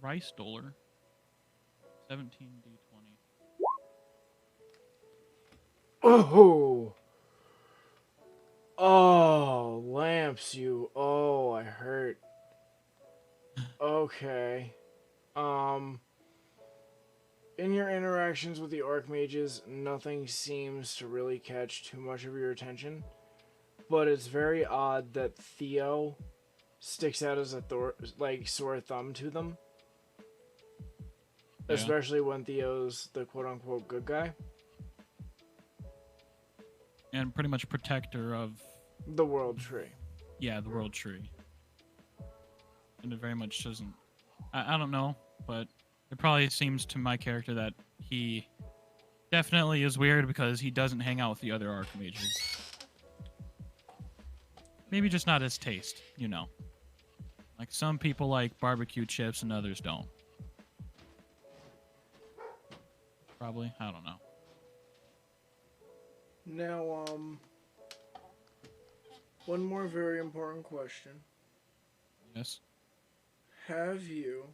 [SPEAKER 4] Rice dollar. 17d20.
[SPEAKER 2] Oh! Oh, lamps you. Oh, I hurt. Okay. In your interactions with the Archmages, nothing seems to really catch too much of your attention. But it's very odd that Theo sticks out as a sore thumb to them.
[SPEAKER 4] Yeah.
[SPEAKER 2] Especially when Theo's the quote-unquote good guy.
[SPEAKER 4] And pretty much protector of...
[SPEAKER 2] The World Tree.
[SPEAKER 4] Yeah, the World Tree. And it very much doesn't... I don't know, but it probably seems to my character that he definitely is weird because he doesn't hang out with the other Archmages. Maybe just not his taste, you know. Like, some people like barbecue chips and others don't. Probably. I don't know.
[SPEAKER 2] Now, one more very important question.
[SPEAKER 4] Yes?
[SPEAKER 2] Have you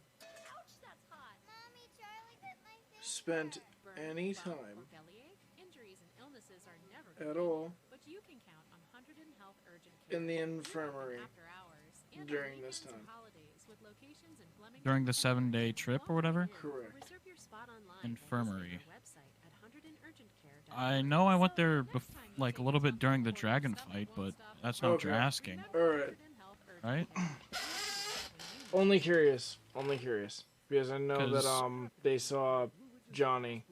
[SPEAKER 2] spent any time at all in the infirmary during this time?
[SPEAKER 4] During the 7-day trip or whatever?
[SPEAKER 2] Correct.
[SPEAKER 4] Infirmary. I know I went there like a little bit during the dragon fight, but that's not what you're asking.
[SPEAKER 2] Alright.
[SPEAKER 4] Right?
[SPEAKER 2] Only curious. Only curious. Because I know that they saw Johnny.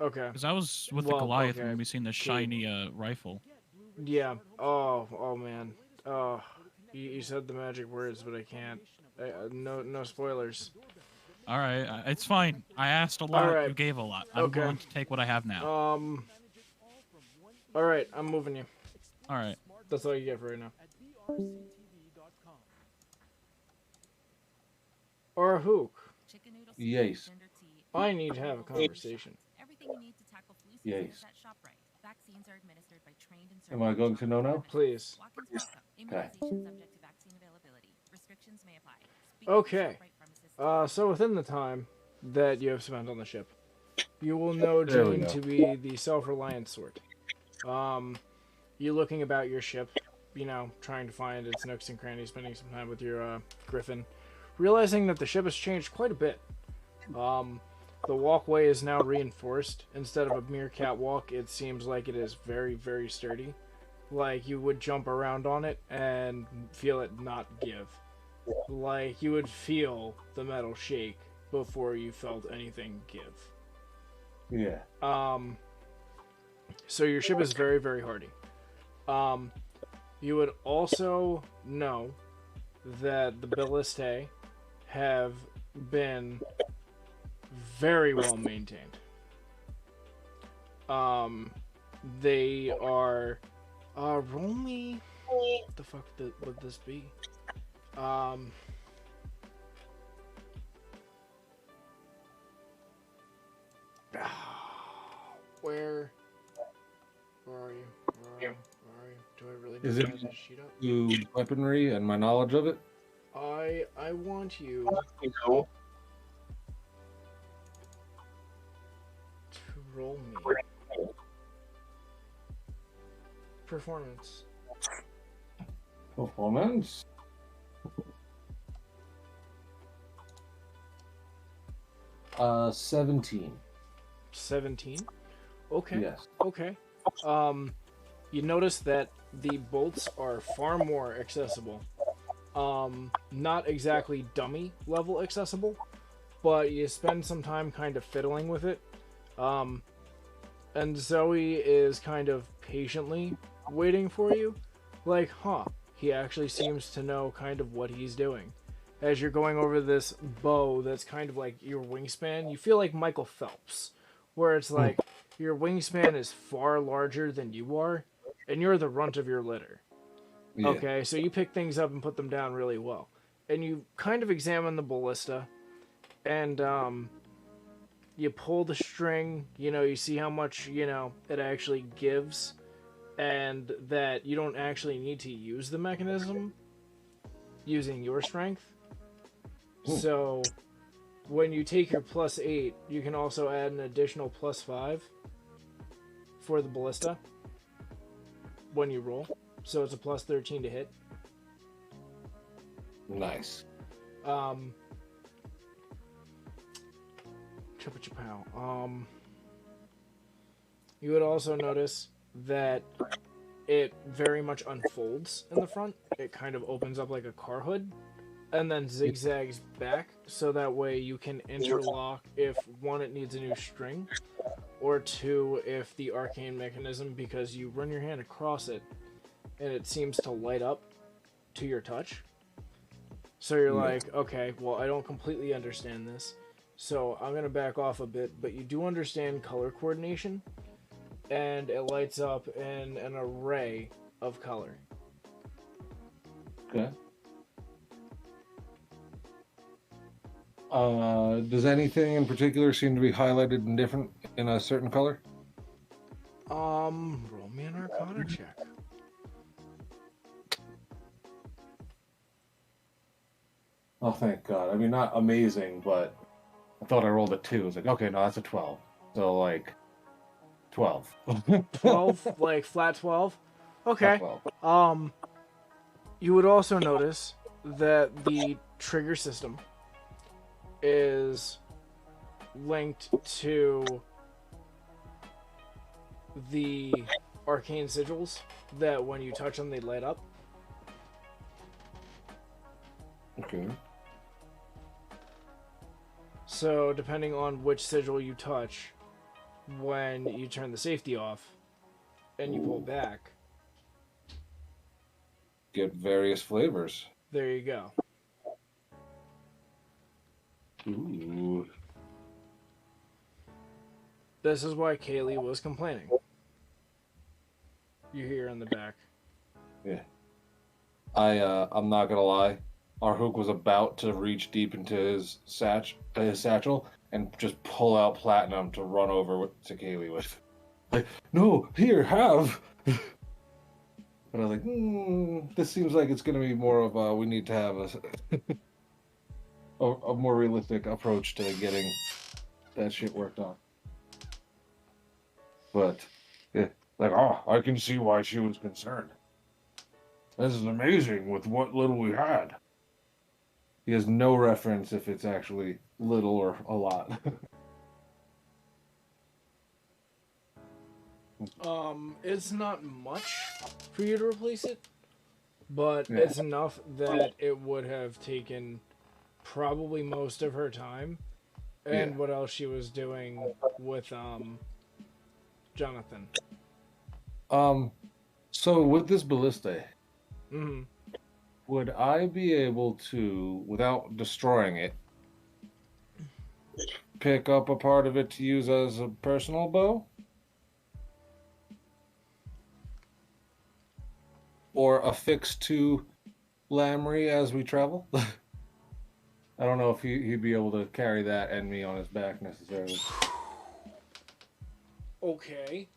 [SPEAKER 2] Okay.
[SPEAKER 4] Because I was with the Goliath when we seen the shiny rifle.
[SPEAKER 2] Yeah. Oh man. Oh, you said the magic words, but I can't. No spoilers.
[SPEAKER 4] All right, it's fine. I asked a lot.
[SPEAKER 2] All right.
[SPEAKER 4] You gave a lot. I'm going to take what I have now.
[SPEAKER 2] All right, I'm moving you.
[SPEAKER 4] All right.
[SPEAKER 2] That's all you get for right now. Arhook.
[SPEAKER 5] Yes.
[SPEAKER 2] I need to have a conversation.
[SPEAKER 5] Yes. Am I going to know now?
[SPEAKER 2] Please.
[SPEAKER 5] Okay.
[SPEAKER 2] Okay. So within the time that you have spent on the ship, you will know Jane to be the self-reliant sort. You looking about your ship, you know, trying to find its nooks and crannies, spending some time with your griffin, realizing that the ship has changed quite a bit. The walkway is now reinforced. Instead of a mere catwalk, it seems like it is very, very sturdy. Like you would jump around on it and feel it not give. Like you would feel the metal shake before you felt anything give.
[SPEAKER 5] Yeah.
[SPEAKER 2] So your ship is very, very hardy. You would also know that the ballistae have been very well maintained. They are. Roll me. What the fuck would this be? Um. Where? Where are you? Where are you? Where are you? Do I really
[SPEAKER 5] Is
[SPEAKER 2] need
[SPEAKER 5] it
[SPEAKER 2] to add this sheet up?
[SPEAKER 5] you weaponry and my knowledge of it?
[SPEAKER 2] I want you to roll me performance.
[SPEAKER 5] Performance? Uh, 17.
[SPEAKER 2] 17. Okay.
[SPEAKER 5] Yes.
[SPEAKER 2] Okay. You notice that the bolts are far more accessible. Not exactly dummy level accessible, but you spend some time kind of fiddling with it. And Zoe is kind of patiently waiting for you. Like, he actually seems to know kind of what he's doing. As you're going over this bow that's kind of like your wingspan, you feel like Michael Phelps, where it's like your wingspan is far larger than you are, and you're the runt of your litter.
[SPEAKER 5] Yeah.
[SPEAKER 2] Okay, so you pick things up and put them down really well. And you kind of examine the ballista, and you pull the string, you see how much, it actually gives, and that you don't actually need to use the mechanism using your strength. So when you take your +8, you can also add an additional +5 for the ballista when you roll. So it's a +13 to hit.
[SPEAKER 5] Nice.
[SPEAKER 2] Chippa-chapow. You would also notice that it very much unfolds in the front. It kind of opens up like a car hood and then zigzags back, so that way you can interlock if, one, it needs a new string, or two, if the arcane mechanism, because you run your hand across it and it seems to light up to your touch. So you're like, okay, well, I don't completely understand this, so I'm going to back off a bit, but you do understand color coordination, and it lights up in an array of color.
[SPEAKER 5] Okay. Does anything in particular seem to be highlighted in different in a certain color?
[SPEAKER 2] Roll me an Arcana check.
[SPEAKER 5] Oh, thank God. I mean, not amazing, but I thought I rolled a 2. I was like, okay, no, that's a 12. So, like, 12.
[SPEAKER 2] 12, like flat 12? Okay.
[SPEAKER 5] Flat 12.
[SPEAKER 2] You would also notice that the trigger system is linked to the arcane sigils that when you touch them, they light up.
[SPEAKER 5] Okay.
[SPEAKER 2] So, depending on which sigil you touch, when you turn the safety off and you pull back,
[SPEAKER 5] Get various flavors.
[SPEAKER 2] there you go.
[SPEAKER 5] Ooh.
[SPEAKER 2] This is why Kaylee was complaining. You hear in the back.
[SPEAKER 5] Yeah. I'm not gonna lie. Our hook was about to reach deep into his satchel and just pull out platinum to run over to Kaylee with. Like, no, here, have. But I was like, this seems like it's gonna be more of a, we need to have a more realistic approach to getting that shit worked on. But yeah, like, I can see why she was concerned. This is amazing with what little we had. He has no reference if it's actually little or a lot.
[SPEAKER 2] It's not much for you to replace it, but it's enough that it would have taken probably most of her time and what else she was doing with Jonathan.
[SPEAKER 5] So with this ballista,
[SPEAKER 2] Mm-hmm.
[SPEAKER 5] would I be able to, without destroying it, pick up a part of it to use as a personal bow? or affix to Lamry as we travel. I don't know if he'd be able to carry that and me on his back necessarily.
[SPEAKER 2] Okay.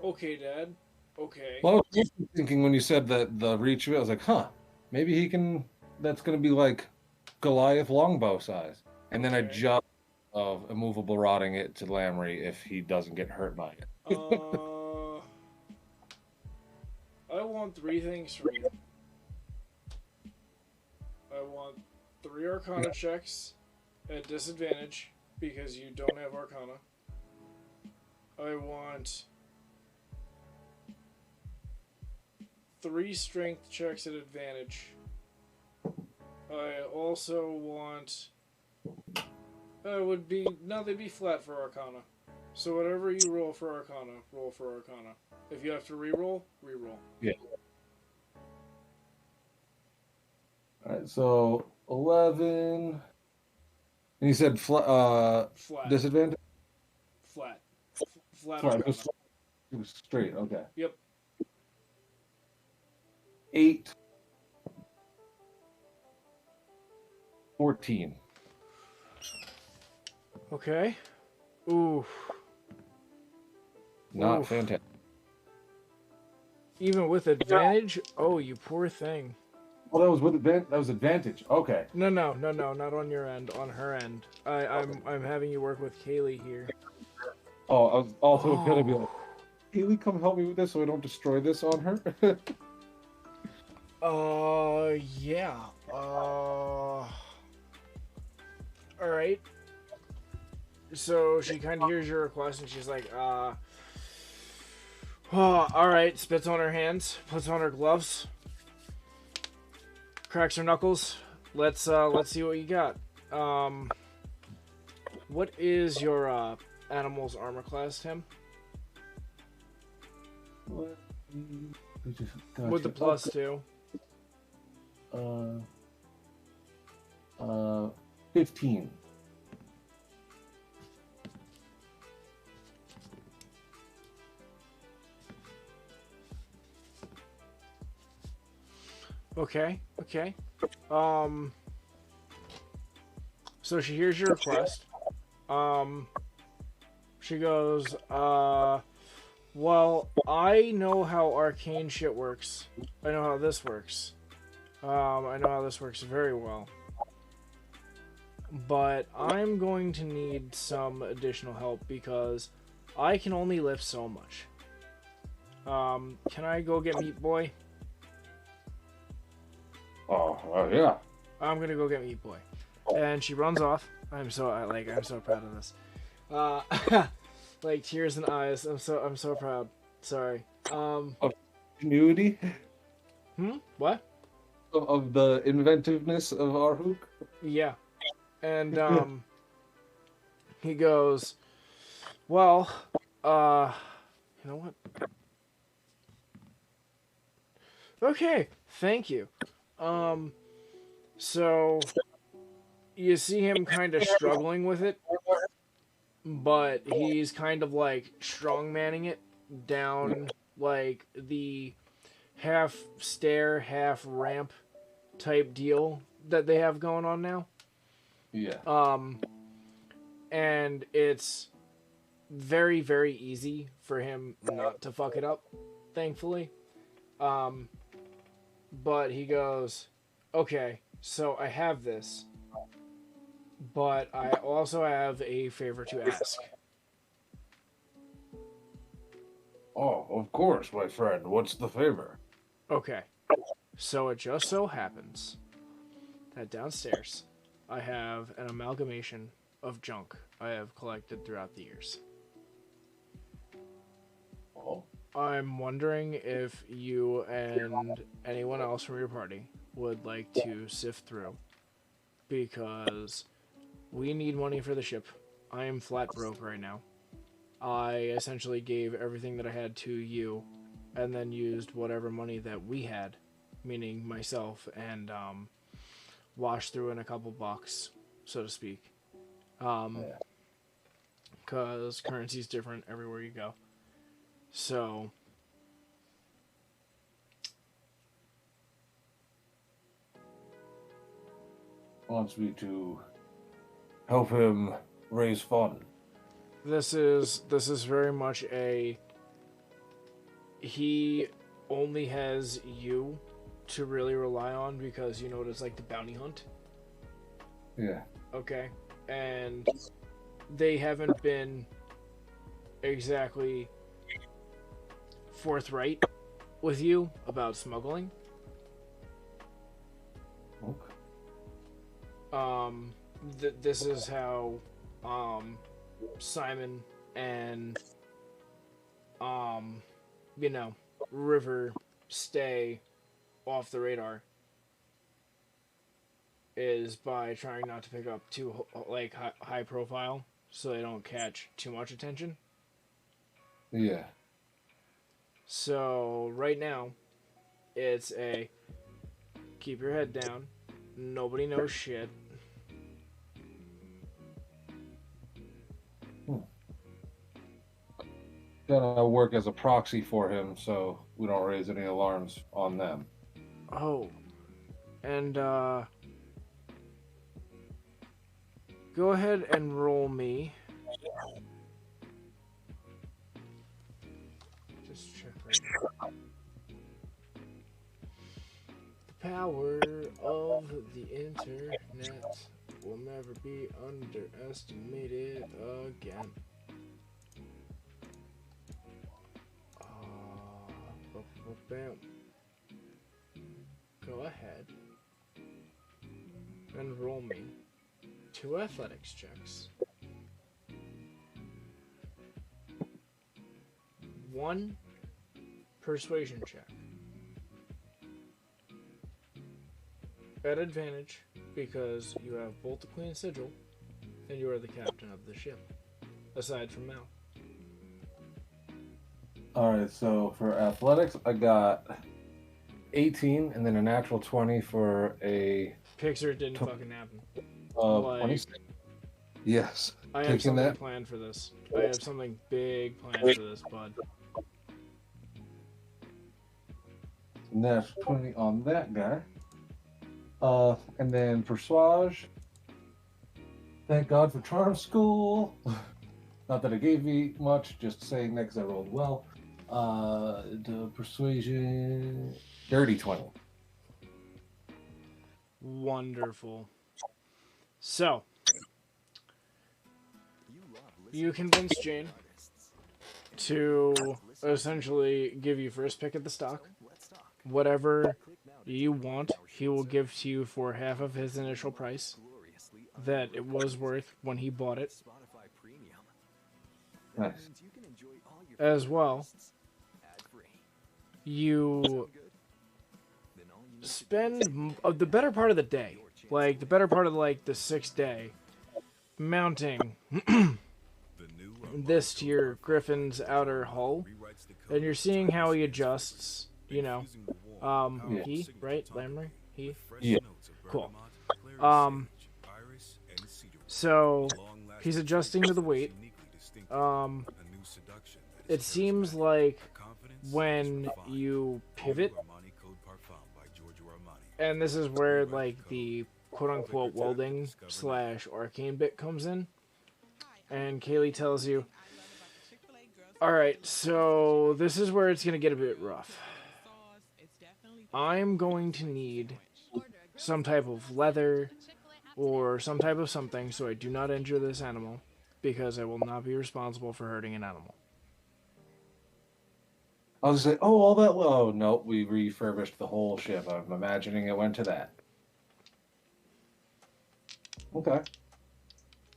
[SPEAKER 2] Okay, Dad. Okay.
[SPEAKER 5] Well, I was also thinking when you said that the reach of it, I was like, huh, maybe he can. That's going to be like Goliath longbow size, and then I
[SPEAKER 2] Okay.
[SPEAKER 5] just of immovable rotting it to Lamry if he doesn't get hurt by it.
[SPEAKER 2] I want 3 things from you. I want 3 Arcana checks at disadvantage because you don't have Arcana. I want 3 strength checks at advantage. I also want. They'd be flat for Arcana. So whatever you roll for Arcana, roll for Arcana. If you have to reroll, reroll.
[SPEAKER 5] Yeah. All right, so 11. And you said
[SPEAKER 2] Flat.
[SPEAKER 5] disadvantage?
[SPEAKER 2] Flat. Flat
[SPEAKER 5] Flat.
[SPEAKER 2] Arcana.
[SPEAKER 5] Just straight, okay.
[SPEAKER 2] Yep.
[SPEAKER 5] 8. 14.
[SPEAKER 2] Okay. Ooh.
[SPEAKER 5] Not
[SPEAKER 2] Oof.
[SPEAKER 5] fantastic.
[SPEAKER 2] Even with advantage? Oh, you poor thing.
[SPEAKER 5] Well, that was with that was advantage. Okay.
[SPEAKER 2] No, not on your end, on her end. I'm having you work with Kaylee here.
[SPEAKER 5] Oh, I was also gonna be like, Haley, come help me with this so I don't destroy this on her.
[SPEAKER 2] Yeah. Alright. So she kind of hears your request and she's like, oh, alright. Spits on her hands, puts on her gloves, cracks her knuckles. Let's see what you got. What is your, animal's armor class, Tim? With the plus 2.
[SPEAKER 5] 15.
[SPEAKER 2] Okay. So she hears your request. She goes, well, I know how arcane shit works. I know how this works. I know how this works very well. But I'm going to need some additional help because I can only lift so much. Can I go get Meat Boy?
[SPEAKER 5] Oh, yeah.
[SPEAKER 2] I'm gonna go get Meat Boy. And she runs off. I'm so proud of this. Like tears in eyes. I'm so proud. Sorry.
[SPEAKER 5] Of ingenuity?
[SPEAKER 2] What?
[SPEAKER 5] Of the inventiveness of Arhook?
[SPEAKER 2] Yeah. And he goes, well, you know what? Okay, thank you. So you see him kind of struggling with it, but he's kind of like strongmanning it down like the half stair, half ramp type deal that they have going on now.
[SPEAKER 5] Yeah.
[SPEAKER 2] And it's very, very easy for him not to fuck it up, thankfully. But he goes, okay, so I have this, but I also have a favor to ask.
[SPEAKER 5] Oh, of course, my friend. What's the favor?
[SPEAKER 2] Okay, so it just so happens that downstairs I have an amalgamation of junk I have collected throughout the years.
[SPEAKER 5] Oh.
[SPEAKER 2] I'm wondering if you and anyone else from your party would like to sift through, because we need money for the ship. I am flat broke right now. I essentially gave everything that I had to you, and then used whatever money that we had, meaning myself, and washed through in a couple bucks, so to speak. Because currency's different everywhere you go. So
[SPEAKER 5] wants me to help him raise funds.
[SPEAKER 2] This is very much a. He only has you to really rely on because you know what it's like to bounty hunt.
[SPEAKER 5] Yeah.
[SPEAKER 2] Okay, and they haven't been exactly forthright with you about smuggling.
[SPEAKER 5] Okay.
[SPEAKER 2] This is how Simon and River stay off the radar is by trying not to pick up too like high profile so they don't catch too much attention.
[SPEAKER 5] Yeah.
[SPEAKER 2] So right now it's a keep your head down, nobody knows shit.
[SPEAKER 5] Gonna work as a proxy for him so we don't raise any alarms on them.
[SPEAKER 2] Oh, and go ahead and roll me. Just check right now. The power of the internet will never be underestimated again. Bam. Go ahead and roll me 2 athletics checks. 1 persuasion check. At advantage because you have both the Queen's Sigil and you are the captain of the ship, aside from Mal.
[SPEAKER 5] Alright, so for athletics, I got 18 and then a natural 20 for a.
[SPEAKER 2] Pixar didn't fucking happen.
[SPEAKER 5] 26. Yes.
[SPEAKER 2] I have
[SPEAKER 5] Taking
[SPEAKER 2] something
[SPEAKER 5] that.
[SPEAKER 2] planned for this. I have something big planned for this, bud.
[SPEAKER 5] Natural 20 on that guy. And then persuage. Thank God for charm school. Not that it gave me much, just saying that because I rolled well. The persuasion, dirty 20.
[SPEAKER 2] Wonderful. So, you convince Jane to essentially give you first pick at the stock. Whatever you want, he will give to you for half of his initial price that it was worth when he bought it.
[SPEAKER 5] Nice.
[SPEAKER 2] As well, you spend the better part of the day, like the better part of like the 6th day, mounting this to your Griffin's outer hull, and you're seeing how he adjusts. You know, he right, Lamry, he.
[SPEAKER 5] Yeah.
[SPEAKER 2] Cool. So he's adjusting to the weight. It seems like when you pivot, and this is where like the quote-unquote welding / arcane bit comes in, and Kaylee tells you, alright, so this is where it's going to get a bit rough. I'm going to need some type of leather or some type of something so I do not injure this animal, because I will not be responsible for hurting an animal.
[SPEAKER 5] I was like, oh, all that. Oh, no, we refurbished the whole ship. I'm imagining it went to that. Okay.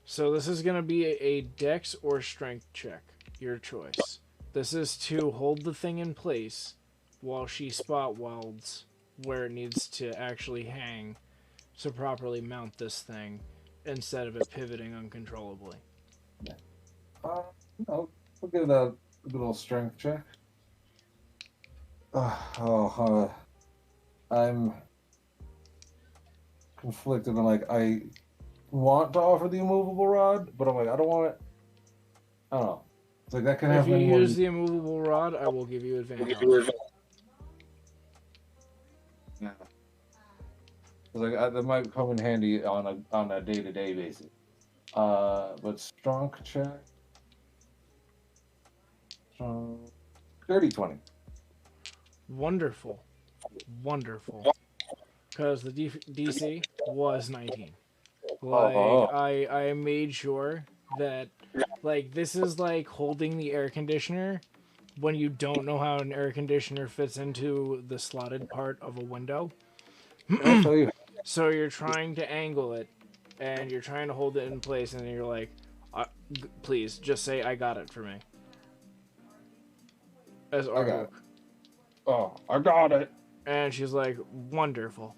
[SPEAKER 2] So this is going to be a dex or strength check, your choice. This is to hold the thing in place while she spot welds where it needs to actually hang to properly mount this thing instead of it pivoting uncontrollably.
[SPEAKER 5] I'll give that a good old strength check. I'm conflicted. I'm like, I want to offer the immovable rod, but I'm like, I don't want it. I don't know. It's like that can
[SPEAKER 2] If
[SPEAKER 5] happen.
[SPEAKER 2] you use the immovable rod, I will give you advantage.
[SPEAKER 5] Yeah. That might come in handy on a day-to-day basis. But strong check. Strong 30-20.
[SPEAKER 2] Wonderful. Wonderful. Because the DC was 19. Like, I made sure that, like, this is like holding the air conditioner when you don't know how an air conditioner fits into the slotted part of a window.
[SPEAKER 5] I'll tell you.
[SPEAKER 2] So you're trying to angle it, and you're trying to hold it in place, and then you're like, please, just say I got it for me. As Arhook.
[SPEAKER 5] Oh, I got it.
[SPEAKER 2] And she's like, wonderful.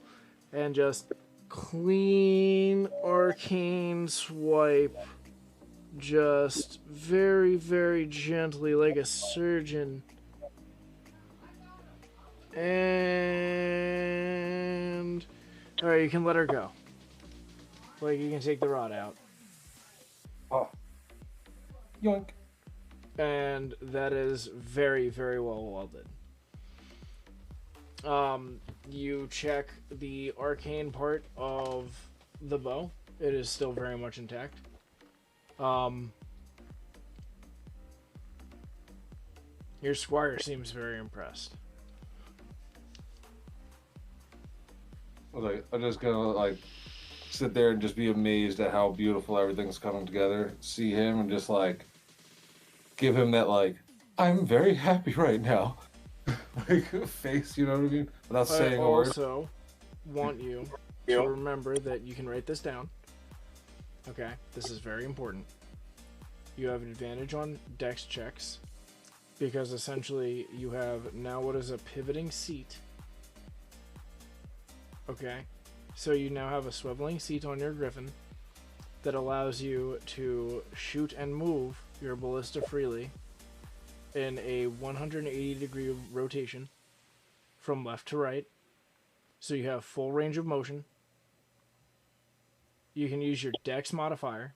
[SPEAKER 2] And just clean arcane swipe. Just very, very gently, like a surgeon. And... Alright, you can let her go. Like, you can take the rod out.
[SPEAKER 5] Oh. Yoink.
[SPEAKER 2] And that is very, very well welded. You check the arcane part of the bow. It is still very much intact. Your squire seems very impressed.
[SPEAKER 5] I'm just gonna sit there and just be amazed at how beautiful everything's coming together. See him and just give him that I'm very happy right now face. You know what I mean? Without saying a word.
[SPEAKER 2] I also want you to remember that you can write this down. Okay, this is very important. You have an advantage on dex checks because essentially you have now what is a pivoting seat. Okay, so you now have a swiveling seat on your griffin that allows you to shoot and move your ballista freely in a 180-degree rotation from left to right. So you have full range of motion. You can use your dex modifier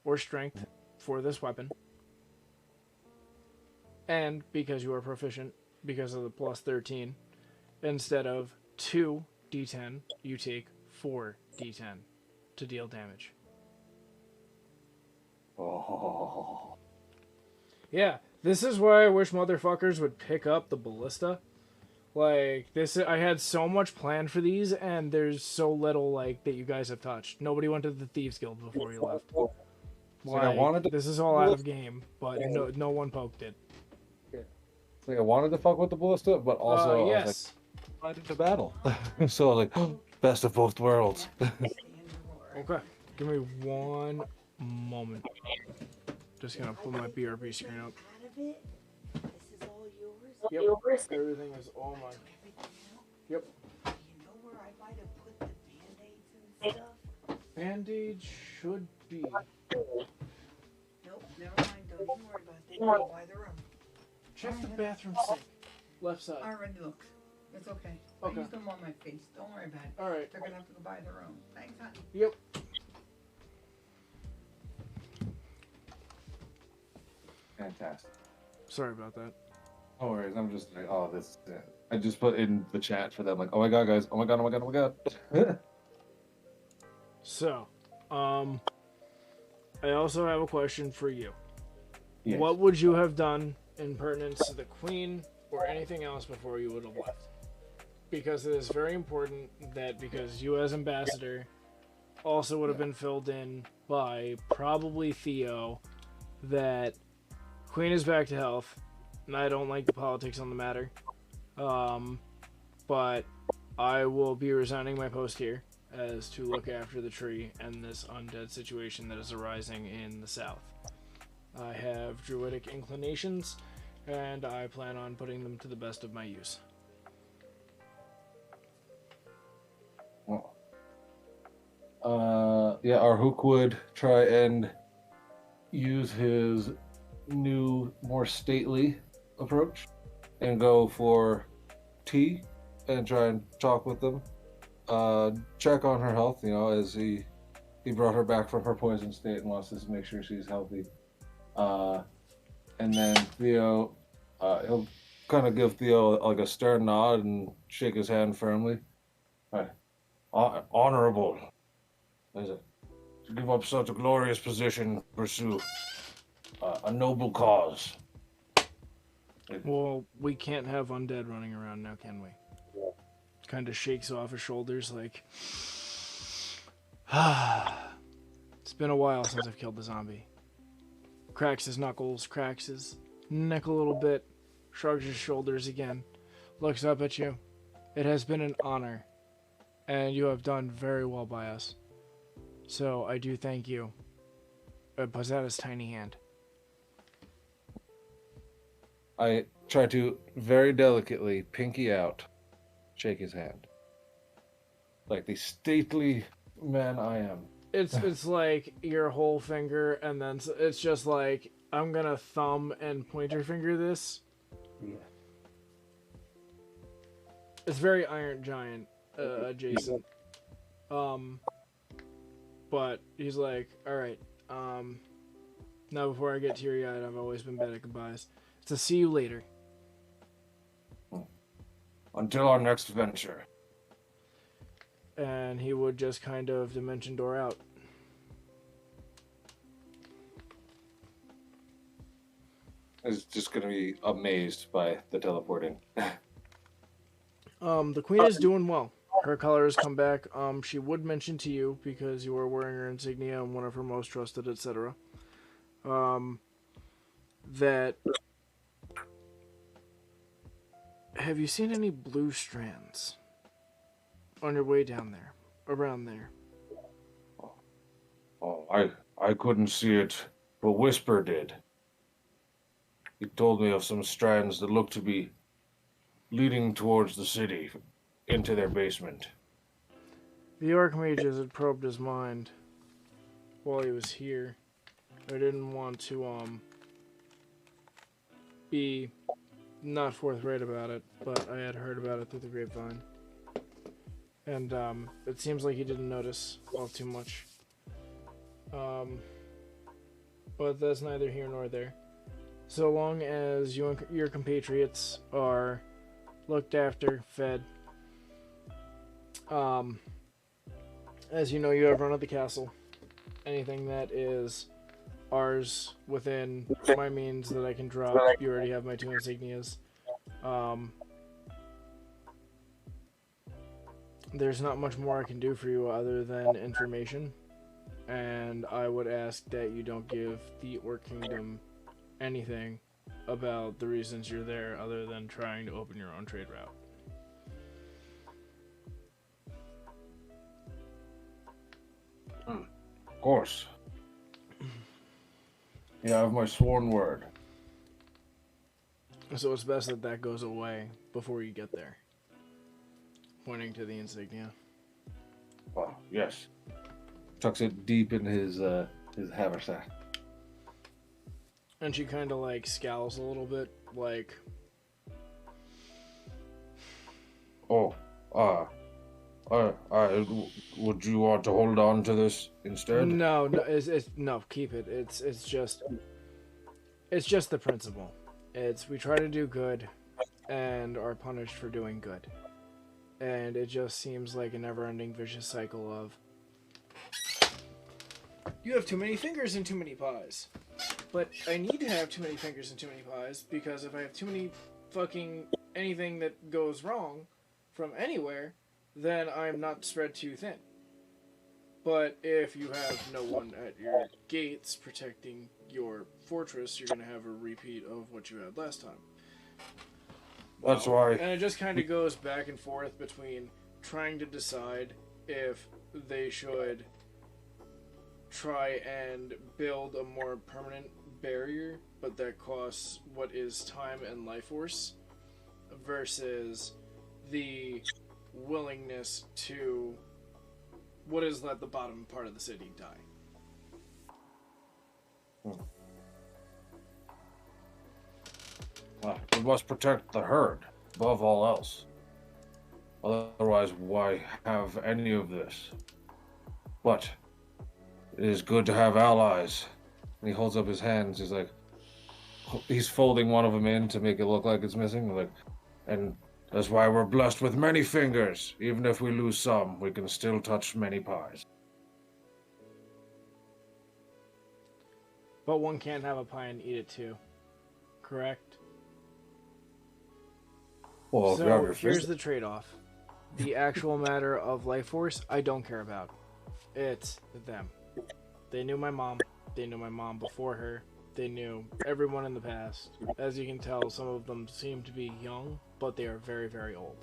[SPEAKER 2] or strength for this weapon. And because you are proficient, because of the plus 13, instead of 2d10, you take 4d10 to deal damage.
[SPEAKER 5] Oh.
[SPEAKER 2] Yeah, this is why I wish motherfuckers would pick up the ballista. I had so much planned for these, and there's so little, that you guys have touched. Nobody went to the Thieves Guild before you left. This is all out of game, but no one poked it.
[SPEAKER 5] I wanted to fuck with the ballista, but also
[SPEAKER 2] yes.
[SPEAKER 5] I was right into battle. So I was best of both worlds.
[SPEAKER 2] Okay, give me one moment. Just gonna put my BRB screen up. Yep, everything is all mine. Yep.
[SPEAKER 13] You know where I might have put the band-aids and stuff?
[SPEAKER 2] Band-aids should be.
[SPEAKER 13] Nope, never mind. Don't even worry about it. They go by their own.
[SPEAKER 2] Check the bathroom sink. Left side.
[SPEAKER 13] Alright, look. It's okay.
[SPEAKER 2] Okay.
[SPEAKER 13] I used them on my face. Don't worry about it.
[SPEAKER 2] Alright.
[SPEAKER 13] They're gonna have to go buy their own. Thanks, honey.
[SPEAKER 2] Yep.
[SPEAKER 5] Fantastic.
[SPEAKER 2] Sorry about that.
[SPEAKER 5] No worries. I'm just this is it. I just put in the chat for them oh my god, guys. Oh my god, oh my god, oh my god.
[SPEAKER 2] So, I also have a question for you.
[SPEAKER 5] Yes.
[SPEAKER 2] What would you have done in pertinence to the Queen or anything else before you would have left? Because it is very important that because you as ambassador also would have been filled in by probably Theo that Queen is back to health, and I don't like the politics on the matter. But I will be resigning my post here as to look after the tree and this undead situation that is arising in the south. I have druidic inclinations, and I plan on putting them to the best of my use.
[SPEAKER 5] Well, Arhook would try and use his new, more stately approach and go for tea and try and talk with them. Check on her health, as he brought her back from her poison state and wants to make sure she's healthy. And then Theo, he'll kind of give Theo like a stern nod and shake his hand firmly. Right. Honorable. Is it? To give up such a glorious position, pursue a noble cause.
[SPEAKER 2] Well, we can't have undead running around now, can we? Kind of shakes off his shoulders like, it's been a while since I've killed a zombie. Cracks his knuckles, cracks his neck a little bit, shrugs his shoulders again, looks up at you. It has been an honor, and you have done very well by us. So I do thank you. Puts out his tiny hand.
[SPEAKER 5] I try to very delicately, pinky out, shake his hand. Like the stately man I am.
[SPEAKER 2] It's like your whole finger, and then it's just like, I'm gonna thumb and pointer finger this.
[SPEAKER 5] Yeah.
[SPEAKER 2] It's very Iron Giant adjacent. But he's like, alright, now before I get teary-eyed, I've always been bad at goodbyes. To see you later.
[SPEAKER 5] Until our next venture.
[SPEAKER 2] And he would just kind of dimension door out.
[SPEAKER 5] Is just gonna be amazed by the teleporting.
[SPEAKER 2] The queen is doing well. Her color has come back. She would mention to you, because you are wearing her insignia and one of her most trusted, etc. That... Have you seen any blue strands on your way down there? Around there?
[SPEAKER 5] Oh, I couldn't see it, but Whisper did. He told me of some strands that looked to be leading towards the city, into their basement.
[SPEAKER 2] The Archmages had probed his mind while he was here. I didn't want to, be not forthright about it, but I had heard about it through the grapevine. And, it seems like he didn't notice all too much. But that's neither here nor there. So long as you and your compatriots are looked after, fed. As you know, you have run of the castle. Anything that is ours within my means that I can drop, you already have my 2 insignias. There's not much more I can do for you other than information. And I would ask that you don't give the Orc Kingdom anything about the reasons you're there other than trying to open your own trade route.
[SPEAKER 5] Of course. Yeah, I have my sworn word.
[SPEAKER 2] So it's best that that goes away before you get there. Pointing to the insignia.
[SPEAKER 5] Oh, yes. Tucks it deep in his haversack.
[SPEAKER 2] And she kind of like scowls a little bit, like...
[SPEAKER 5] Oh, would you want to hold on to this instead?
[SPEAKER 2] No, no, keep it. It's just the principle. We try to do good, and are punished for doing good. And it just seems like a never-ending vicious cycle of... You have too many fingers and too many pies. But I need to have too many fingers and too many pies, because if I have too many fucking anything that goes wrong from anywhere, then I'm not spread too thin. But if you have no one at your gates protecting your fortress, you're going to have a repeat of what you had last time.
[SPEAKER 5] That's why.
[SPEAKER 2] And it just kind of goes back and forth between trying to decide if they should try and build a more permanent barrier, but that costs what is time and life force, versus the willingness to what is let the bottom part of the city die.
[SPEAKER 5] Well, we must protect the herd above all else. Otherwise, why have any of this? But it is good to have allies. And he holds up his hands. He's like, he's folding one of them in to make it look like it's missing. Like, and that's why we're blessed with many fingers. Even if we lose some, we can still touch many pies.
[SPEAKER 2] But one can't have a pie and eat it too. Correct?
[SPEAKER 5] Well, if you have
[SPEAKER 2] So
[SPEAKER 5] your
[SPEAKER 2] here's
[SPEAKER 5] fist-
[SPEAKER 2] the trade-off. The actual matter of life force, I don't care about. It's them. They knew my mom. They knew my mom before her. They knew everyone in the past. As you can tell, some of them seem to be young, but they are very, very old.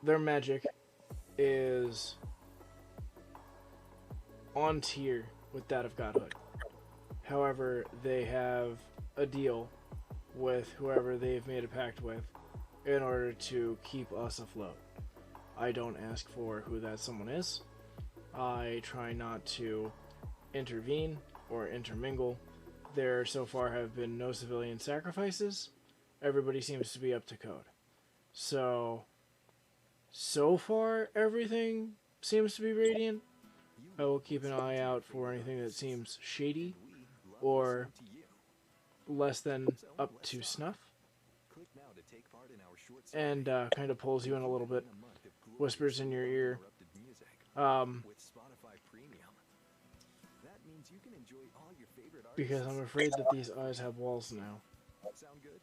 [SPEAKER 2] Their magic is on tier with that of godhood. However, they have a deal with whoever they've made a pact with in order to keep us afloat. I don't ask for who that someone is. I try not to intervene or intermingle. There so far have been no civilian sacrifices. Everybody seems to be up to code. So far, everything seems to be radiant. I will keep an eye out for anything that seems shady or less than up to snuff. And kind of pulls you in a little bit, whispers in your ear. Because I'm afraid that these eyes have walls now.
[SPEAKER 8] Sound good?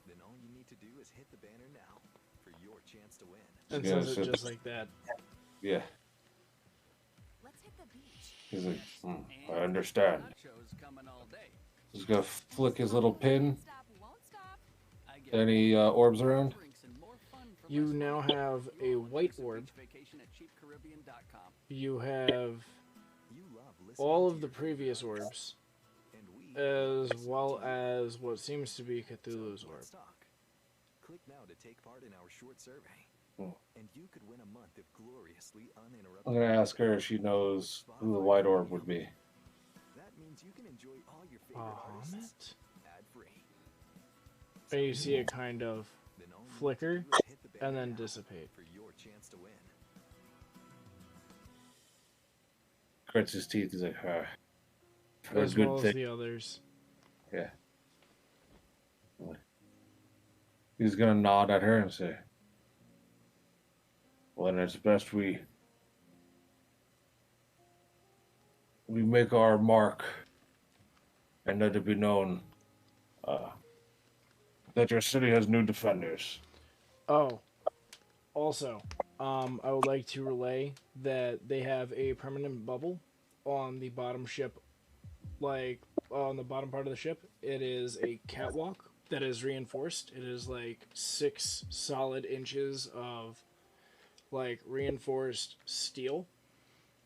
[SPEAKER 8] Then all you need to do is hit the banner now for your chance to win.
[SPEAKER 2] And
[SPEAKER 5] Yeah,
[SPEAKER 2] says it
[SPEAKER 5] so-
[SPEAKER 2] just like that.
[SPEAKER 5] Yeah.
[SPEAKER 9] Let's hit the beach.
[SPEAKER 5] He's like, I understand. He's gonna flick his little pin. Any orbs around?
[SPEAKER 2] You now have a white orb. You have all of the previous orbs, as well as what seems to be Cthulhu's orb.
[SPEAKER 8] Click now to take part in our short survey. And you could win a month of gloriously uninterrupted.
[SPEAKER 5] I'm gonna ask her if she knows who the white orb would be.
[SPEAKER 8] That means you can enjoy all your favorite artists ad-free.
[SPEAKER 2] And you see it kind of flicker and then dissipate.
[SPEAKER 8] For your chance to win.
[SPEAKER 5] Grits his teeth. He's like, for a
[SPEAKER 2] As
[SPEAKER 5] good
[SPEAKER 2] well as
[SPEAKER 5] thing.
[SPEAKER 2] the others.
[SPEAKER 5] Yeah. He's gonna nod at her and say, well, then it's best we make our mark and let it be known that your city has new defenders.
[SPEAKER 2] Oh, also, I would like to relay that they have a permanent bubble on the bottom ship, like on the bottom part of the ship. It is a catwalk that is reinforced. It is like 6 solid inches of like reinforced steel.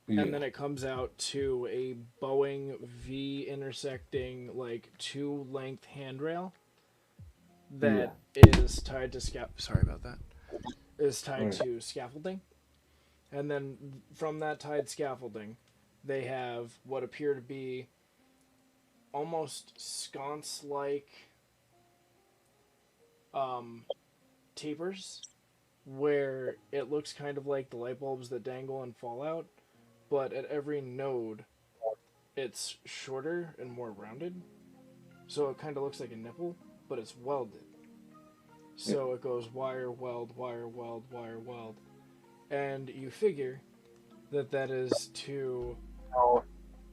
[SPEAKER 5] Yeah.
[SPEAKER 2] And then it comes out to a Boeing V intersecting like 2 length handrail that is tied to sorry about that. Is tied to scaffolding. And then from that tied scaffolding, they have what appear to be almost sconce like tapers where it looks kind of like the light bulbs that dangle in Fallout, but at every node it's shorter and more rounded. So it kind of looks like a nipple, but it's welded. So it goes wire, weld, wire, weld, wire, weld. And you figure that that is to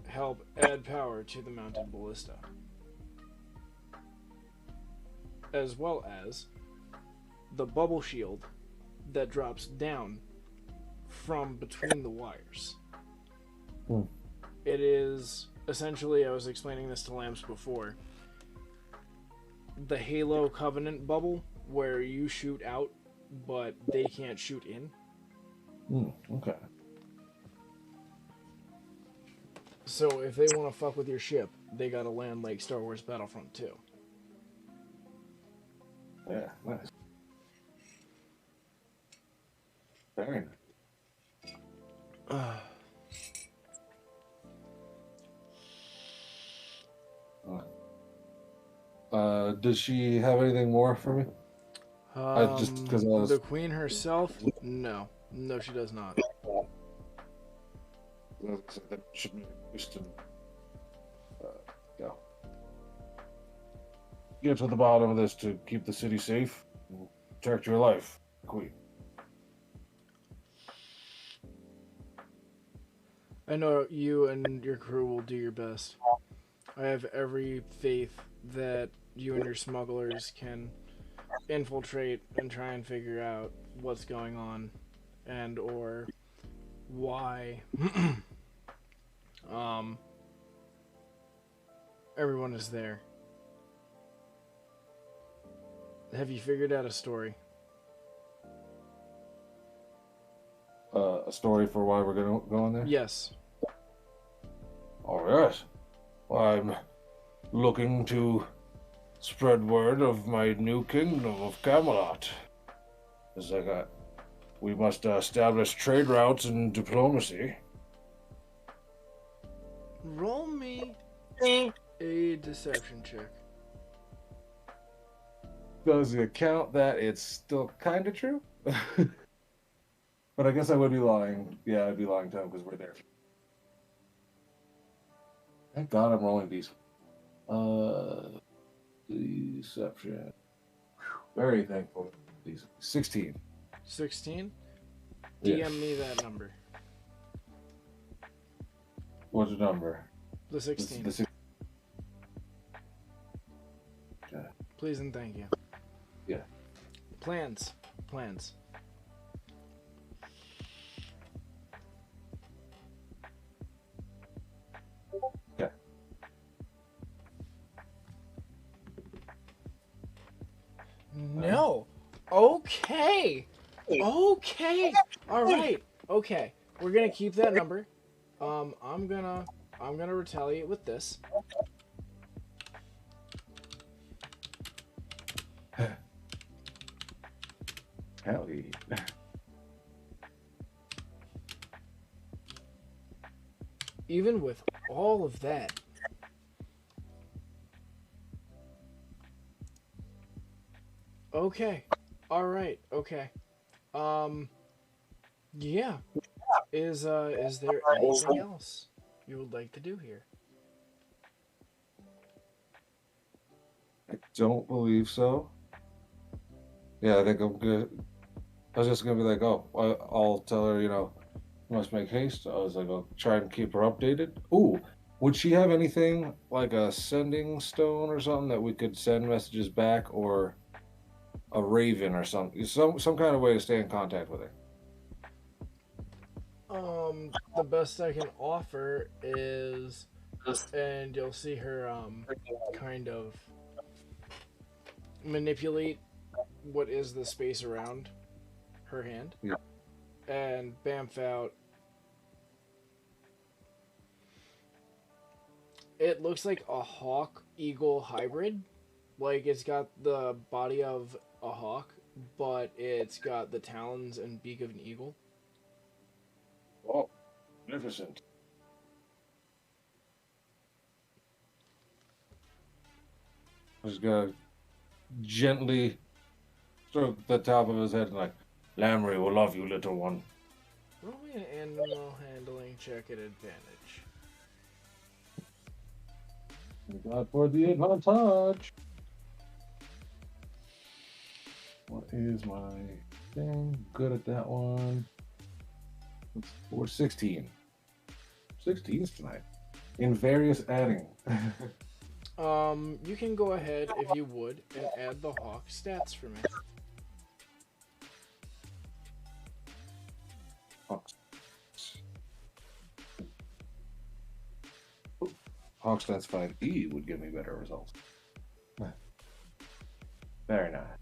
[SPEAKER 2] help add power to the mounted ballista. As well as the bubble shield that drops down from between the wires. It is essentially, I was explaining this to Lamps before, the Halo Covenant bubble where you shoot out but they can't shoot in.
[SPEAKER 5] Okay.
[SPEAKER 2] So if they want to fuck with your ship, they gotta land like Star Wars Battlefront 2.
[SPEAKER 5] Yeah, nice. Very nice. Does she have anything more for me? Just because I was...
[SPEAKER 2] The queen herself? No. No, she does not.
[SPEAKER 5] That should be used to, yeah. Get to the bottom of this to keep the city safe and protect your life, Queen.
[SPEAKER 2] I know you and your crew will do your best. I have every faith that you and your smugglers can infiltrate and try and figure out what's going on and or why um everyone is there. Have you figured out a story?
[SPEAKER 5] A story for why we're gonna go in there?
[SPEAKER 2] Yes.
[SPEAKER 5] Oh, yes. Well, I'm looking to spread word of my new kingdom of Camelot. It's like we must establish trade routes and diplomacy.
[SPEAKER 2] Roll me a deception check.
[SPEAKER 5] Does it count that it's still kind of true? But I guess I would be lying. Yeah, I'd be lying to him because we're there. Thank God I'm rolling these. Deception. Very thankful. These 16.
[SPEAKER 2] 16?
[SPEAKER 5] Yeah.
[SPEAKER 2] DM me that number.
[SPEAKER 5] What's the number?
[SPEAKER 2] The 16.
[SPEAKER 5] Okay.
[SPEAKER 2] Please and thank you.
[SPEAKER 5] Yeah.
[SPEAKER 2] Plans.
[SPEAKER 5] Okay.
[SPEAKER 2] No. Okay. All right. Okay. We're gonna keep that number. I'm gonna retaliate with this.
[SPEAKER 5] Hell yeah.
[SPEAKER 2] Even with all of that. Okay. All right. Okay. Yeah. Is there anything else you would like to do here?
[SPEAKER 5] I don't believe so. Yeah, I think I'm good. I was just gonna be like, oh, I'll tell her, must make haste. I was like, I'll try and keep her updated. Ooh, would she have anything like a sending stone or something that we could send messages back, or a raven or something, some kind of way to stay in contact with her?
[SPEAKER 2] The best I can offer is, and you'll see her kind of manipulate what is the space around her hand.
[SPEAKER 5] Yeah.
[SPEAKER 2] And bamf out. It looks like a hawk eagle hybrid. Like it's got the body of a hawk, but it's got the talons and beak of an eagle.
[SPEAKER 5] Oh, magnificent. I was gonna gently stroke the top of his head and like, Lamry will love you, little one.
[SPEAKER 2] Roll me an animal handling check at advantage.
[SPEAKER 5] Thank God for the advantage. What is my thing? Good at that one. We're 16. 16s tonight. In various adding.
[SPEAKER 2] You can go ahead, if you would, and add the hawk stats for me.
[SPEAKER 5] Hawk stats 5E would give me better results. Very nice.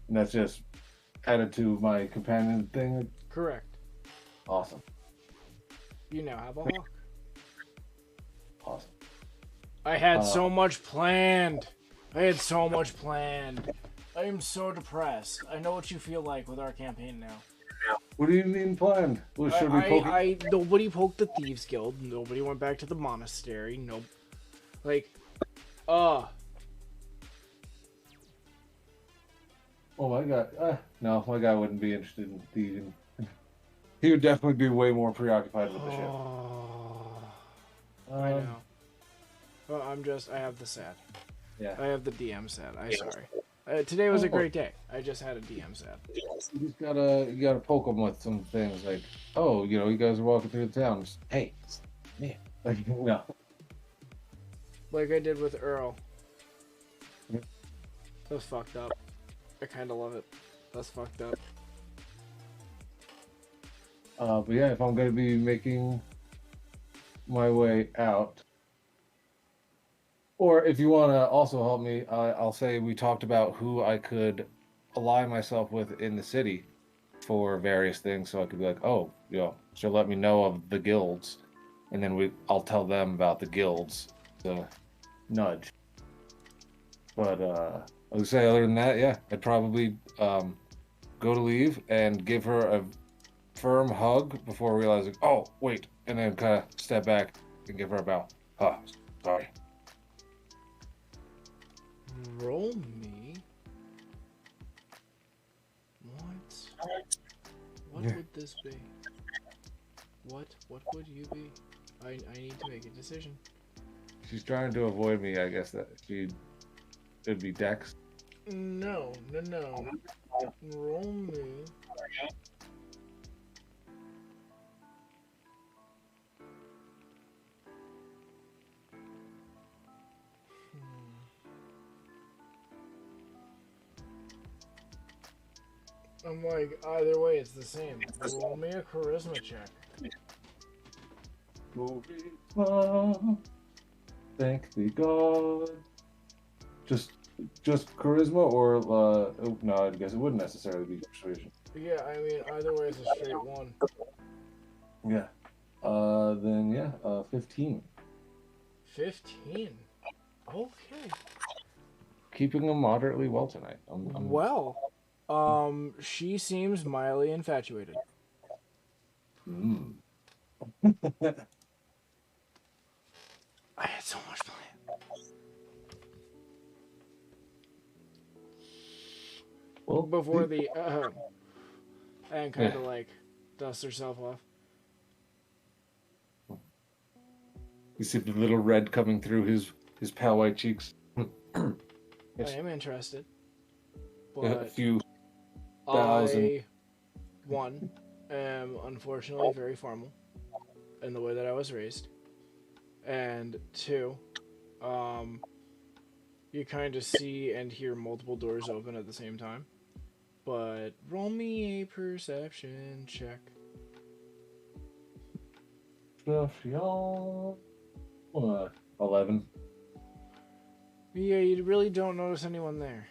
[SPEAKER 5] And that's just added to my companion thing?
[SPEAKER 2] Correct.
[SPEAKER 5] Awesome.
[SPEAKER 2] You now have a hawk.
[SPEAKER 5] Awesome.
[SPEAKER 2] I had so much planned. I am so depressed. I know what you feel like with our campaign now.
[SPEAKER 5] What do you mean planned? Well, should we poke
[SPEAKER 2] nobody poked the Thieves Guild. Nobody went back to the monastery. Nope.
[SPEAKER 5] Oh my god. No, my guy wouldn't be interested in thieving. He would definitely be way more preoccupied with the ship.
[SPEAKER 2] I know. Well, I have the sad.
[SPEAKER 5] Yeah.
[SPEAKER 2] I have the DM sad. I'm sorry. Today was a great day. I just had a DM sad.
[SPEAKER 5] You just gotta poke them with some things like, oh, you guys are walking through the town. Just, hey, man, like, no.
[SPEAKER 2] Like I did with Earl.
[SPEAKER 5] Yep.
[SPEAKER 2] That was fucked up. I kind of love it. That's fucked up.
[SPEAKER 5] But yeah, if I'm gonna be making my way out, or if you want to also help me, I'll say we talked about who I could ally myself with in the city for various things, so I could be like, oh, she'll let me know of the guilds, and then I'll tell them about the guilds to nudge. But I would say other than that, yeah, I'd probably go to leave and give her a firm hug before realizing, oh, wait, and then kind of step back and give her a bow. Oh, sorry.
[SPEAKER 2] Roll me. What would this be? What would you be? I need to make a decision.
[SPEAKER 5] She's trying to avoid me, I guess that it'd be Dex.
[SPEAKER 2] No. Roll me. I'm like, either way, it's the same. Roll me a charisma check.
[SPEAKER 5] Thank the God. Just charisma, or no, I guess it wouldn't necessarily be persuasion.
[SPEAKER 2] Yeah, I mean, either way, it's a straight one.
[SPEAKER 5] Yeah. Then yeah, 15.
[SPEAKER 2] 15. Okay.
[SPEAKER 5] Keeping them moderately well tonight.
[SPEAKER 2] Well, she seems mildly infatuated. I had so much planned. Well, before the and kind of like dust herself off.
[SPEAKER 5] You see the little red coming through his pale white cheeks.
[SPEAKER 2] I am interested, but
[SPEAKER 5] a few thousand.
[SPEAKER 2] One, am unfortunately very formal in the way that I was raised, and two, you kind of see and hear multiple doors open at the same time. But roll me a perception check.
[SPEAKER 5] 11.
[SPEAKER 2] Yeah, you really don't notice anyone there.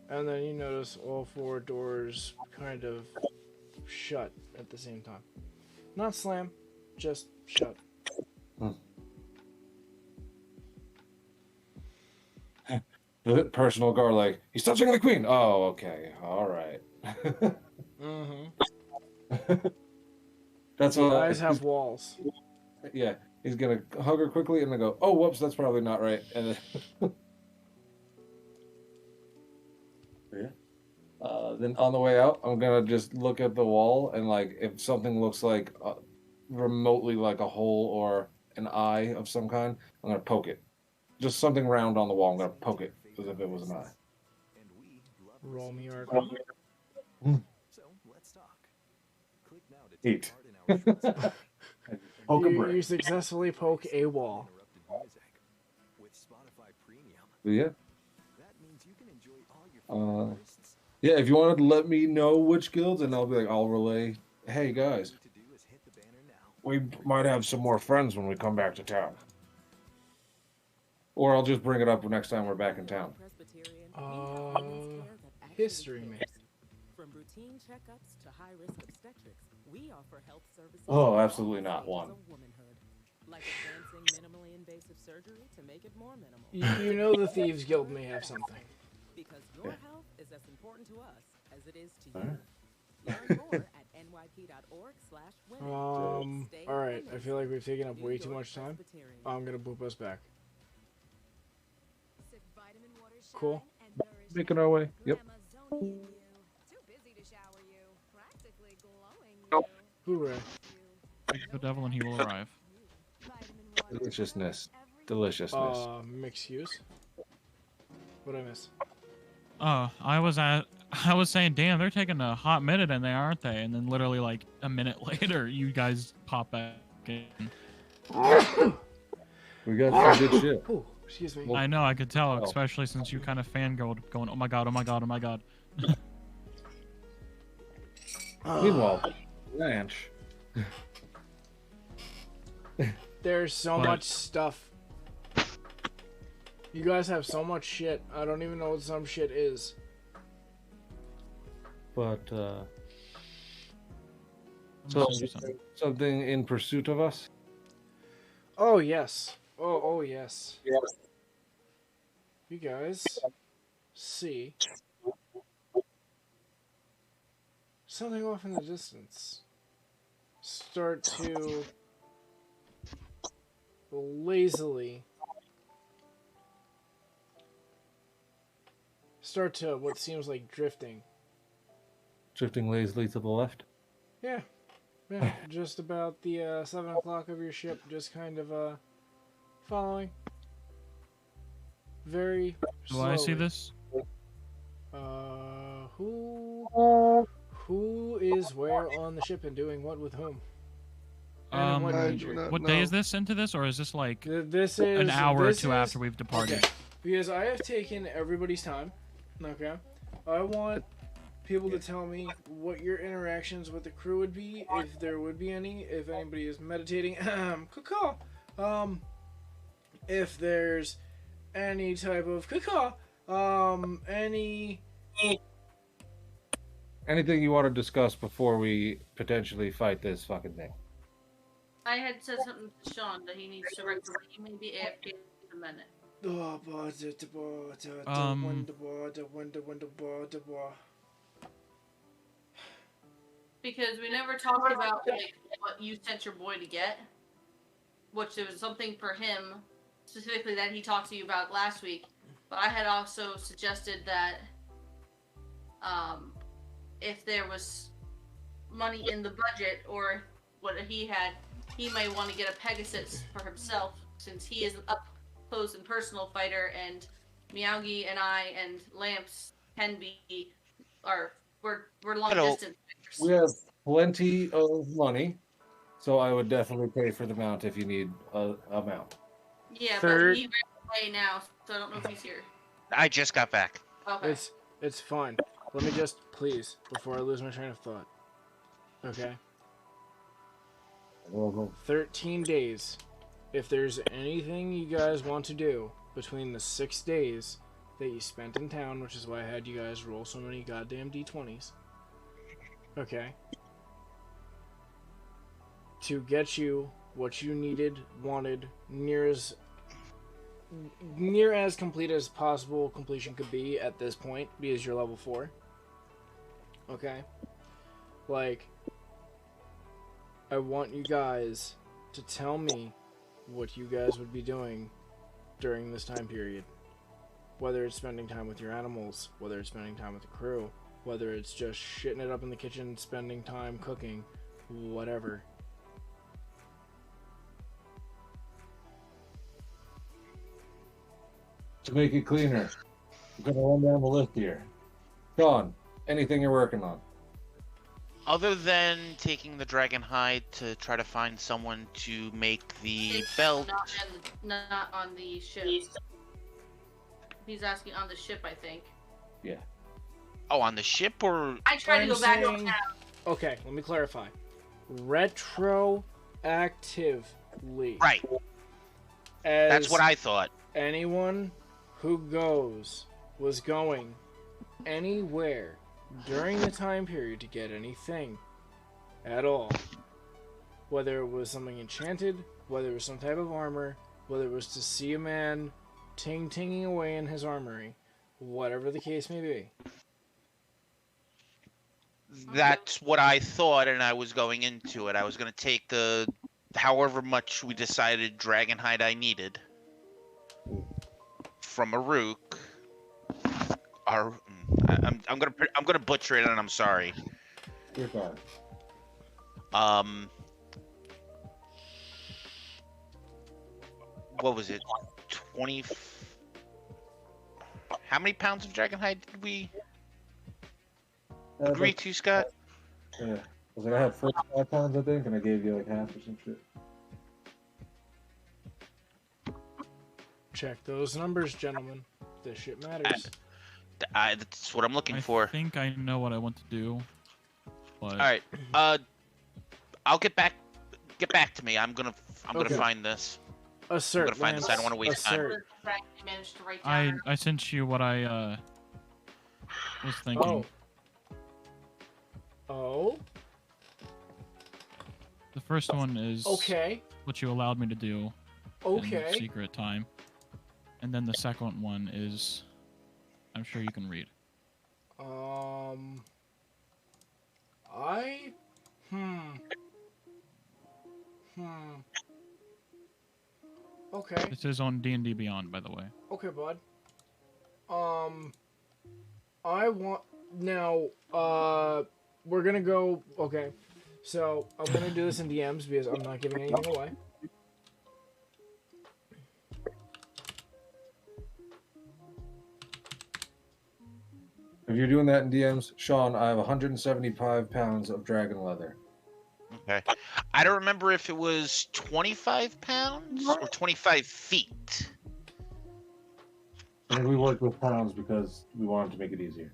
[SPEAKER 2] And then you notice all four doors kind of shut at the same time. Not slam, just shut.
[SPEAKER 5] The personal guard, like, he's touching the queen. Oh, okay. All right. That's
[SPEAKER 2] all. Eyes have walls.
[SPEAKER 5] Yeah, he's gonna hug her quickly and then go, oh, whoops, that's probably not right. And then, then on the way out, I'm gonna just look at the wall and like, if something looks like remotely like a hole or an eye of some kind, I'm gonna poke it. Just something round on the wall. I'm gonna poke it as if it was an eye.
[SPEAKER 2] Roll me Arkham.
[SPEAKER 8] So let's talk. Click now to
[SPEAKER 5] 8.
[SPEAKER 8] Poke
[SPEAKER 5] a brick.
[SPEAKER 2] You successfully poke a wall.
[SPEAKER 8] With Spotify Premium.
[SPEAKER 5] Yeah.
[SPEAKER 8] That means you can enjoy all your
[SPEAKER 5] Yeah, if you want to let me know which guilds, and I'll be like, I'll relay. Hey guys, we might have some more friends when we come back to town. Or I'll just bring it up next time we're back in town.
[SPEAKER 2] History, man.
[SPEAKER 14] From routine checkups to high-risk obstetrics, we offer health services.
[SPEAKER 5] Oh, absolutely not one.
[SPEAKER 14] Like advancing minimally invasive surgery to make it more minimal.
[SPEAKER 2] You know the Thieves Guild may have something.
[SPEAKER 14] Because your health is as important to us as it is to you. Learn more at nyp.org/women.
[SPEAKER 2] Alright, I feel like we've taken up way too much time. I'm gonna boop us back. Cool.
[SPEAKER 5] Making our way. Yep.
[SPEAKER 9] Too busy to shower you. Practically glowing you.
[SPEAKER 2] Hooray.
[SPEAKER 4] The devil and he will arrive.
[SPEAKER 5] Deliciousness. Deliciousness.
[SPEAKER 2] Mixed use. What'd I miss?
[SPEAKER 4] I was saying, damn, they're taking a hot minute in there, aren't they? And then literally like a minute later, you guys pop back in.
[SPEAKER 5] We got some good shit.
[SPEAKER 2] Ooh, excuse me.
[SPEAKER 4] I know, I could tell, especially since you kind of fangirled, going, "Oh my god, oh my god, oh my god."
[SPEAKER 5] Meanwhile, ranch.
[SPEAKER 2] There's so much stuff. You guys have so much shit. I don't even know what some shit is.
[SPEAKER 5] But so something in pursuit of us?
[SPEAKER 2] Oh yes. Oh yes.
[SPEAKER 5] Yes.
[SPEAKER 2] You guys see something off in the distance start to lazily start to what seems like drifting.
[SPEAKER 5] Drifting lazily to the left?
[SPEAKER 2] Yeah. Yeah, just about the 7 o'clock of your ship, just kind of following. Very
[SPEAKER 4] Do
[SPEAKER 2] slowly.
[SPEAKER 4] I see this?
[SPEAKER 2] Who is where on the ship and doing what with whom? And in what nature?
[SPEAKER 4] What day is this into this, or is this like
[SPEAKER 2] This is
[SPEAKER 4] an hour or
[SPEAKER 2] this
[SPEAKER 4] two
[SPEAKER 2] is-
[SPEAKER 4] after we've departed?
[SPEAKER 2] Okay. Because I have taken everybody's time. Okay. I want people to tell me what your interactions with the crew would be, if there would be any, if anybody is meditating. Caw. If there's any type of
[SPEAKER 5] Anything you want to discuss before we potentially fight this fucking thing?
[SPEAKER 3] I had said something to Sean that he needs to record. He may be AFK in a minute. Because we never talked about like what you sent your boy to get, which there was something for him specifically that he talked to you about last week. But I had also suggested that if there was money in the budget or what he had, he might want to get a Pegasus for himself since he is an up close and personal fighter, and Miyagi and I and Lamps can be we're long distance fighters.
[SPEAKER 5] We have plenty of money, so I would definitely pay for the mount if you need a mount.
[SPEAKER 3] Yeah,
[SPEAKER 2] Third-
[SPEAKER 3] but he ran away now, so I don't know if he's here.
[SPEAKER 1] I just got back.
[SPEAKER 3] Okay.
[SPEAKER 2] It's fine. Let me just, please, before I lose my train of thought. Okay? 13 days. If there's anything you guys want to do between the 6 days that you spent in town, which is why I had you guys roll so many goddamn d20s. Okay? To get you what you needed, wanted, near as complete as possible completion could be at this point, because you're level 4. Okay? Like, I want you guys to tell me what you guys would be doing during this time period. Whether it's spending time with your animals, whether it's spending time with the crew, whether it's just shitting it up in the kitchen, spending time cooking, whatever.
[SPEAKER 5] To make it cleaner, I'm going to run down the list here. Sean, anything you're working on?
[SPEAKER 1] Other than taking the dragon hide to try to find someone to make the belt.
[SPEAKER 3] Not on the ship. He's asking on the ship, I think.
[SPEAKER 5] Yeah.
[SPEAKER 1] Oh, on the ship or?
[SPEAKER 3] I tried to go back
[SPEAKER 2] saying-
[SPEAKER 3] to town.
[SPEAKER 2] Okay, let me clarify. Retroactively.
[SPEAKER 1] Right. That's what I thought.
[SPEAKER 2] Anyone who was going anywhere during the time period to get anything at all, whether it was something enchanted, whether it was some type of armor, whether it was to see a man ting-tinging away in his armory, whatever the case may be.
[SPEAKER 1] That's what I thought, and I was going into it. I was going to take the however much we decided dragon hide I needed from Aruk. I'm gonna butcher it, and I'm sorry.
[SPEAKER 5] You're fine.
[SPEAKER 1] Um, what was it? 20. How many pounds of dragon hide did we agree
[SPEAKER 5] Like,
[SPEAKER 1] to, Scott?
[SPEAKER 5] yeah. I was like, I had 45 pounds, I think, and I gave you like half or some shit.
[SPEAKER 2] Check those numbers, gentlemen. This shit matters.
[SPEAKER 1] That's what I'm looking for.
[SPEAKER 4] I think I know what I want to do. But...
[SPEAKER 1] All right. I'll get back to me. I'm gonna
[SPEAKER 2] Okay.
[SPEAKER 1] find this.
[SPEAKER 2] Assert,
[SPEAKER 1] I'm gonna find this. I don't want to waste time.
[SPEAKER 2] Assert.
[SPEAKER 3] Managed to write down
[SPEAKER 4] I sent you what I was thinking.
[SPEAKER 2] Oh.
[SPEAKER 4] The first one is
[SPEAKER 2] Okay.
[SPEAKER 4] what you allowed me to do.
[SPEAKER 2] Okay.
[SPEAKER 4] In secret time. And then the second one is, I'm sure you can read.
[SPEAKER 2] Okay.
[SPEAKER 4] This is on D&D Beyond, by the way.
[SPEAKER 2] Okay, bud. I want now. We're gonna go. Okay, so I'm gonna do this in DMs because I'm not giving anything away.
[SPEAKER 5] If you're doing that in DMs, Sean, I have 175 pounds of dragon leather.
[SPEAKER 1] Okay. I don't remember if it was 25 pounds or 25 feet.
[SPEAKER 5] I think we worked with pounds because we wanted to make it easier.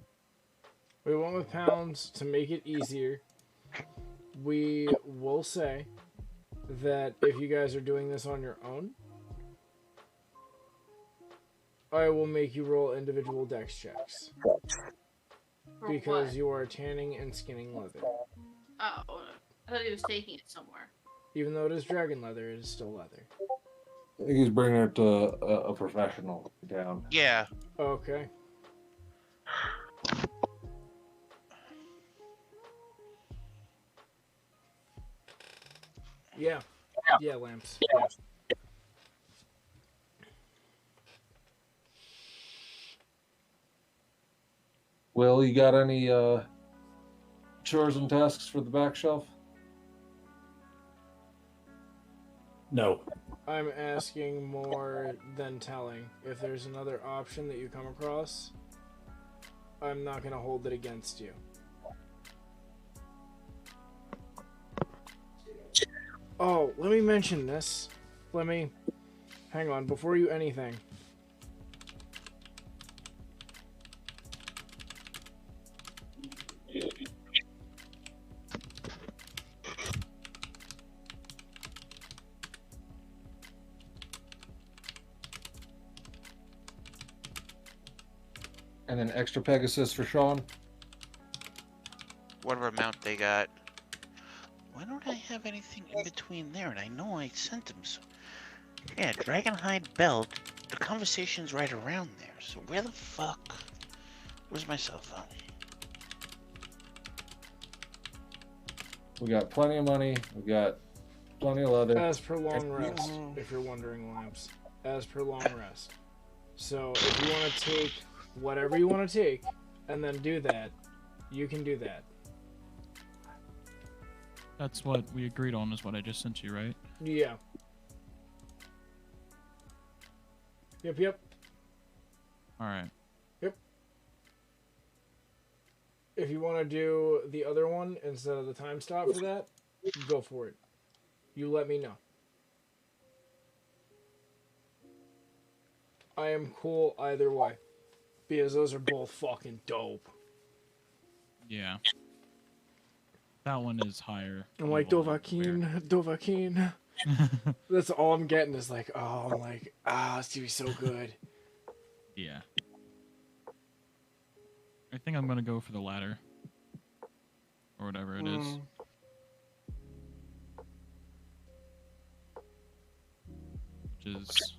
[SPEAKER 2] We went with pounds to make it easier. We will say that if you guys are doing this on your own, I will make you roll individual dex checks. Because you are tanning and skinning leather.
[SPEAKER 3] Oh, I thought he was taking it somewhere.
[SPEAKER 2] Even though it is dragon leather, it is still leather.
[SPEAKER 5] I think he's bringing it to a professional down.
[SPEAKER 1] Yeah.
[SPEAKER 2] Okay. Yeah. Yeah, lamps. Yeah.
[SPEAKER 5] Will, you got any chores and tasks for the back shelf?
[SPEAKER 6] No.
[SPEAKER 2] I'm asking more than telling. If there's another option that you come across, I'm not going to hold it against you. Oh, let me mention this. Hang on, before you anything.
[SPEAKER 5] And then extra Pegasus for Sean.
[SPEAKER 1] Whatever amount they got. Why don't I have anything in between there? And I know I sent them some. Yeah, Dragonhide belt. The conversation's right around there. So where the fuck? Where's my cell phone?
[SPEAKER 5] We got plenty of money. We got plenty of leather.
[SPEAKER 2] As per long rest, if you're wondering, lamps. As per long rest. So if you want to take whatever you want to take and then do that, you can do that.
[SPEAKER 4] That's what we agreed on, is what I just sent you, right?
[SPEAKER 2] Yeah. Yep.
[SPEAKER 4] Alright.
[SPEAKER 2] Yep. If you want to do the other one instead of the time stop for that, go for it. You let me know. I am cool either way. Because those are both fucking dope.
[SPEAKER 4] Yeah. That one is higher.
[SPEAKER 2] I'm like, Dovahkiin. That's all I'm getting is like, oh, I'm like, it's gonna be so good.
[SPEAKER 4] Yeah. I think I'm gonna go for the latter. Or whatever it is. Which is...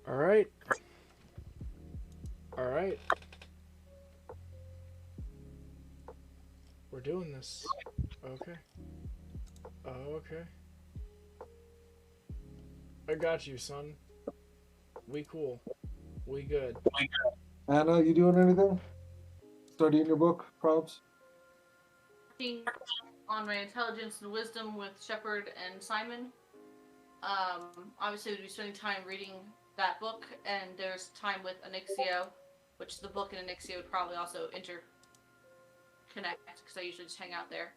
[SPEAKER 2] Alright. We're doing this. Okay. I got you, son. We cool. We good.
[SPEAKER 5] Anna, you doing anything? Studying your book, props?
[SPEAKER 3] working on my intelligence and wisdom with Shepard and Simon. Obviously, we'd be spending time reading that book, and there's time with Anixio, which the book and Anixio would probably also interconnect because I usually just hang out there.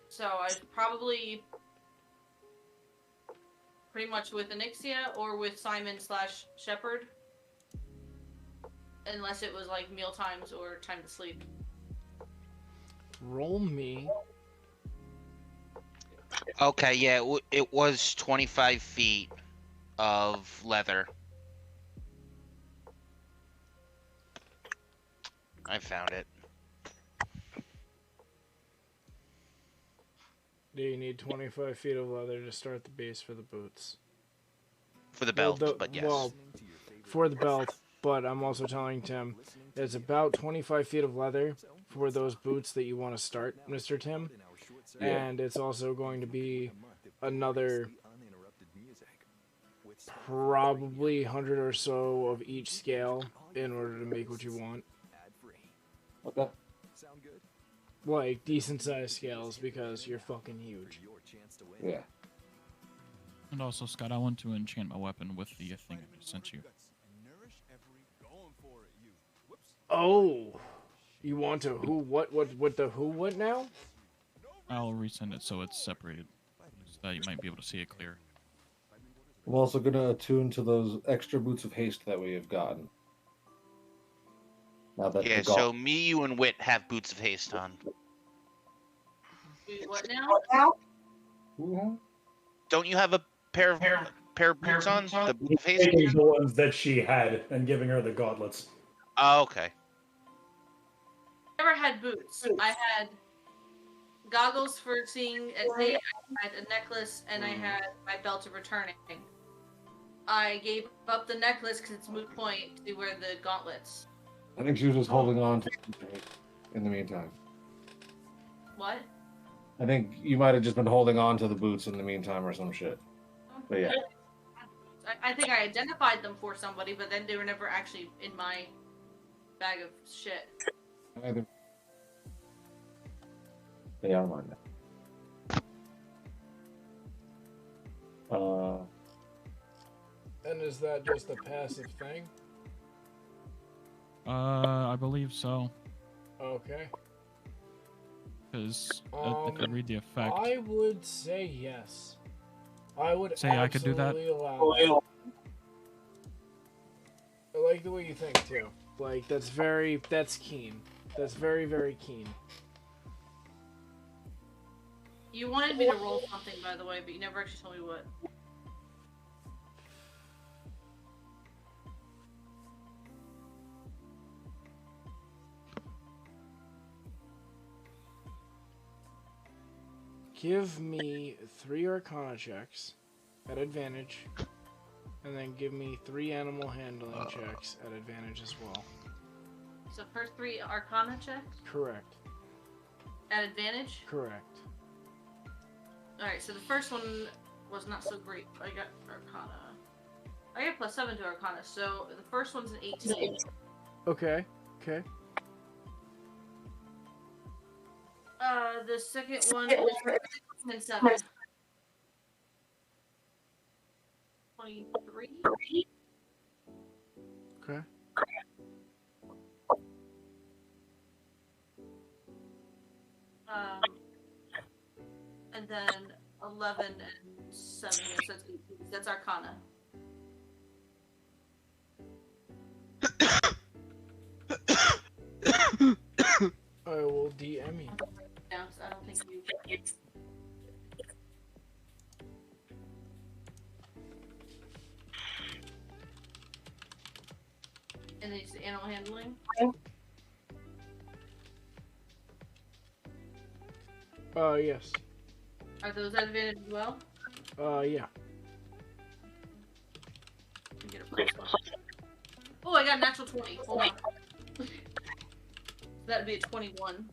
[SPEAKER 3] So I'd probably pretty much with Anixia or with Simon / Shepard, unless it was like meal times or time to sleep.
[SPEAKER 2] Roll me.
[SPEAKER 1] Okay, yeah, it was 25 feet of leather. I found it.
[SPEAKER 2] Do you need 25 feet of leather to start the base for the boots?
[SPEAKER 1] For the belt, but yes.
[SPEAKER 2] Well, for the belt, but I'm also telling Tim, it's about 25 feet of leather for those boots that you want to start, Mr. Tim.
[SPEAKER 5] Yeah.
[SPEAKER 2] And it's also going to be another probably 100 or so of each scale in order to make what you want.
[SPEAKER 5] Okay.
[SPEAKER 2] Like, decent sized scales because you're fucking huge.
[SPEAKER 5] Yeah.
[SPEAKER 4] And also, Scott, I want to enchant my weapon with the thing I just sent you.
[SPEAKER 2] Oh, you want to who, what the who, what now?
[SPEAKER 4] I'll resend it so it's separated, so that you might be able to see it clear.
[SPEAKER 5] I'm also going to attune to those extra boots of haste that we have gotten. Now that
[SPEAKER 1] Yeah,
[SPEAKER 5] the
[SPEAKER 1] so me, you, and Wit have boots of haste on.
[SPEAKER 3] What now?
[SPEAKER 5] Mm-hmm.
[SPEAKER 1] Don't you have a pair of boots on? The boot of haste?
[SPEAKER 6] Taking the ones that she had and giving her the gauntlets.
[SPEAKER 1] Oh, okay.
[SPEAKER 3] I never had boots. I had goggles for seeing at night, I had a necklace, and I had my belt of returning. I gave up the necklace because it's moot point to wear the gauntlets.
[SPEAKER 5] I think she was just holding on to it in the meantime.
[SPEAKER 3] What?
[SPEAKER 5] I think you might have just been holding on to the boots in the meantime or some shit. But yeah.
[SPEAKER 3] I think I identified them for somebody, but then they were never actually in my bag of shit.
[SPEAKER 5] Either. They are mine now.
[SPEAKER 2] And is that just a passive thing?
[SPEAKER 4] I believe so.
[SPEAKER 2] Okay.
[SPEAKER 4] Because I could read the effect.
[SPEAKER 2] I would say yes. I would
[SPEAKER 4] say I could do that.
[SPEAKER 2] Allow that. I like the way you think too. Like that's keen. That's very, very keen.
[SPEAKER 3] You wanted me to roll something, by the way, but you never actually told me what.
[SPEAKER 2] Give me 3 Arcana checks at advantage, and then give me 3 animal handling checks at advantage as well.
[SPEAKER 3] So first 3 Arcana checks
[SPEAKER 2] Correct.
[SPEAKER 3] at advantage.
[SPEAKER 2] Correct.
[SPEAKER 3] All right, so the first one was not so great. I got Arcana. I got +7 to Arcana, so the first one's an 18.
[SPEAKER 2] Okay. Okay.
[SPEAKER 3] The second one was 7. 23.
[SPEAKER 2] Okay.
[SPEAKER 3] And then 11 and 7, so that's 18. That's Arcana.
[SPEAKER 2] I will DM you.
[SPEAKER 3] Yeah, so I don't think you. And then it's the animal handling.
[SPEAKER 2] Yes.
[SPEAKER 3] Are those at advantage as well?
[SPEAKER 2] Yeah.
[SPEAKER 3] Let me get a +1. Oh, I got a natural 20. Hold on. So that'd be a 21.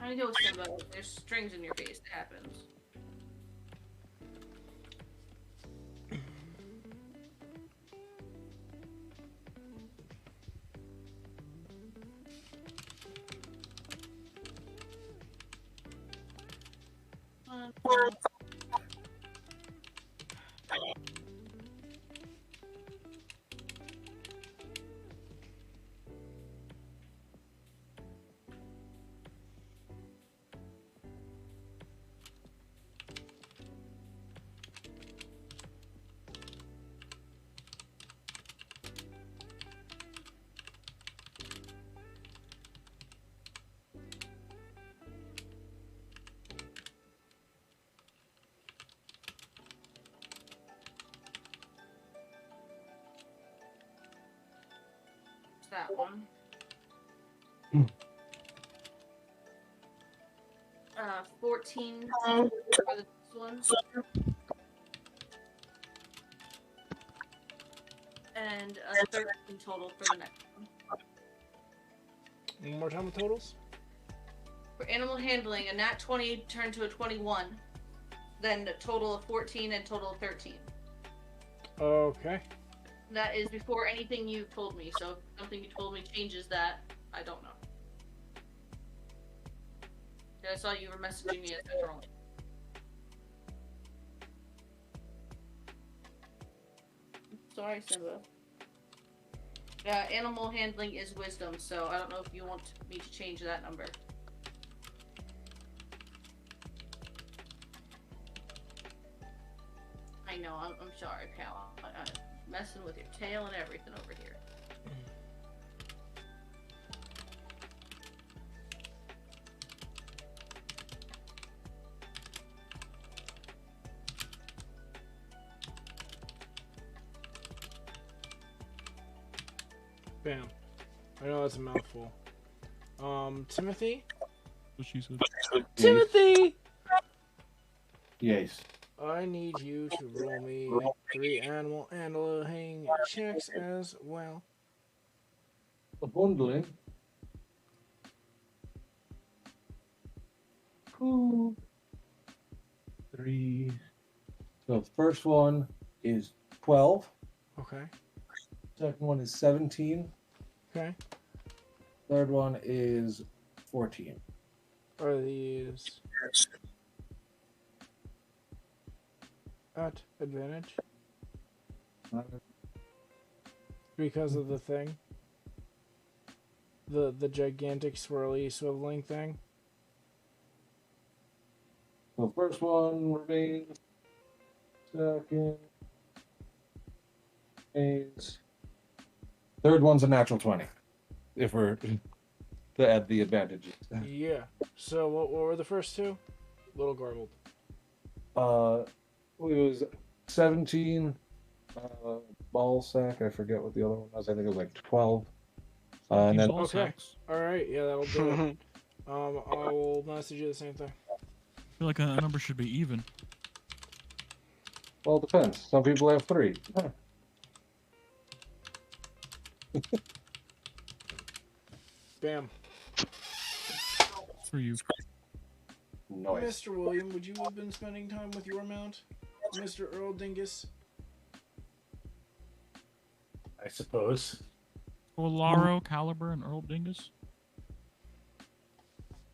[SPEAKER 3] I know Simba. There's strings in your face. It happens. that one. 14 for the next one. And 13 total for the next one.
[SPEAKER 2] One more time with totals.
[SPEAKER 3] For animal handling, a nat 20 turned to a 21. Then a total of 14 and total of 13.
[SPEAKER 2] Okay.
[SPEAKER 3] That is before anything you told me, so if something you told me changes that, I don't know. I saw you were messaging me as I wrong. Sorry, Simba. Animal handling is wisdom, so I don't know if you want me to change that number. I know, I'm sorry, pal. I'm messing with your tail and everything over here.
[SPEAKER 2] Bam. I know that's a mouthful. Timothy?
[SPEAKER 4] What she said.
[SPEAKER 2] Timothy!
[SPEAKER 5] Yes.
[SPEAKER 2] I need you to roll me 3 animal handling checks as well.
[SPEAKER 5] The bundling. 2, 3. So the first one is 12.
[SPEAKER 2] Okay.
[SPEAKER 5] Second one is 17.
[SPEAKER 2] Okay.
[SPEAKER 5] Third one is 14.
[SPEAKER 2] Are these at advantage? Because of the thing? The gigantic swirly swiveling thing?
[SPEAKER 5] The first one remains. Second is. Third one's a natural 20. If we're to add the advantages.
[SPEAKER 2] Yeah. So what were the first two? Little garbled.
[SPEAKER 5] It was 17 ball sack. I forget what the other one was. I think it was like 12. And then
[SPEAKER 2] okay. All right. Yeah, that'll do it. I will message you the same thing.
[SPEAKER 4] I feel like a number should be even.
[SPEAKER 5] Well, it depends. Some people have 3.
[SPEAKER 2] Bam.
[SPEAKER 4] For you.
[SPEAKER 5] Nice.
[SPEAKER 2] Mr. William, would you have been spending time with your mount? Mr. Earl Dingus?
[SPEAKER 6] I suppose.
[SPEAKER 4] Olaro, Caliber, and Earl Dingus.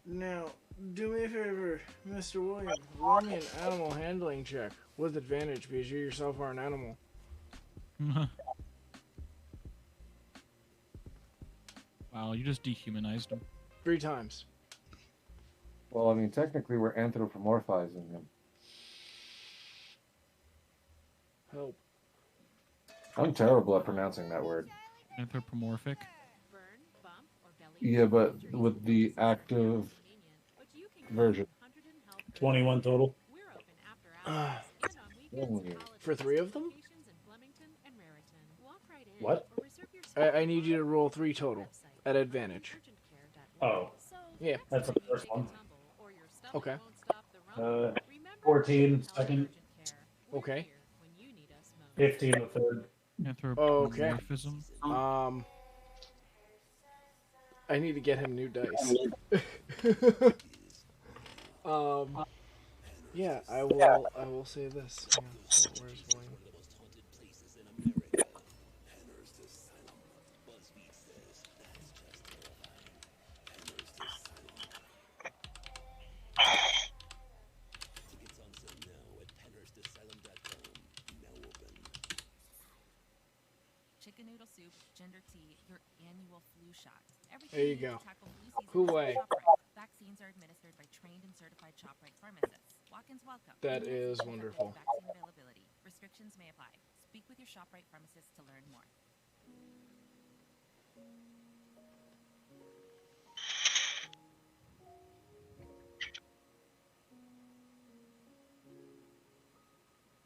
[SPEAKER 2] Now, do me a favor, Mr. William. Roll me an animal handling check with advantage because you yourself are an animal.
[SPEAKER 4] Wow, you just dehumanized him.
[SPEAKER 2] 3 times.
[SPEAKER 5] Well, I mean, technically, we're anthropomorphizing him.
[SPEAKER 2] Help.
[SPEAKER 5] I'm terrible at pronouncing that word.
[SPEAKER 4] Anthropomorphic.
[SPEAKER 5] Yeah, but with the active version.
[SPEAKER 6] 21 total.
[SPEAKER 2] For 3 of them?
[SPEAKER 6] What?
[SPEAKER 2] I need you to roll 3 total at advantage.
[SPEAKER 6] Oh.
[SPEAKER 2] Yeah.
[SPEAKER 6] That's the first one.
[SPEAKER 2] Okay.
[SPEAKER 6] 14 second.
[SPEAKER 2] Okay.
[SPEAKER 6] 15 the third.
[SPEAKER 4] Anthropomorphism.
[SPEAKER 2] I need to get him new dice. Yeah, I will say this. Yeah, where's William?
[SPEAKER 9] Chicken noodle soup, ginger tea, your annual flu shot.
[SPEAKER 2] There you go. Hooray.
[SPEAKER 9] Vaccines are administered by trained and certified ShopRite pharmacists. Walk-ins welcome.
[SPEAKER 2] That is wonderful.
[SPEAKER 9] Vaccine availability. Restrictions may apply. Speak with your ShopRite pharmacist to learn more.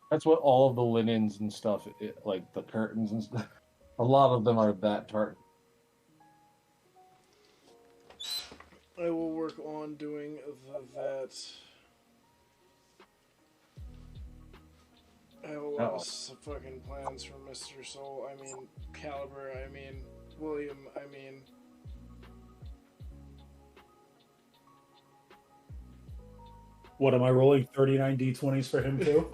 [SPEAKER 5] That's what all of the linens and stuff, like the curtains and stuff, a lot of them are that
[SPEAKER 2] I will work on doing that. I have a lot of fucking plans for Mr. Soul. I mean, Caliber. I mean, William. I mean.
[SPEAKER 15] What am I rolling? 39 d20s for him too?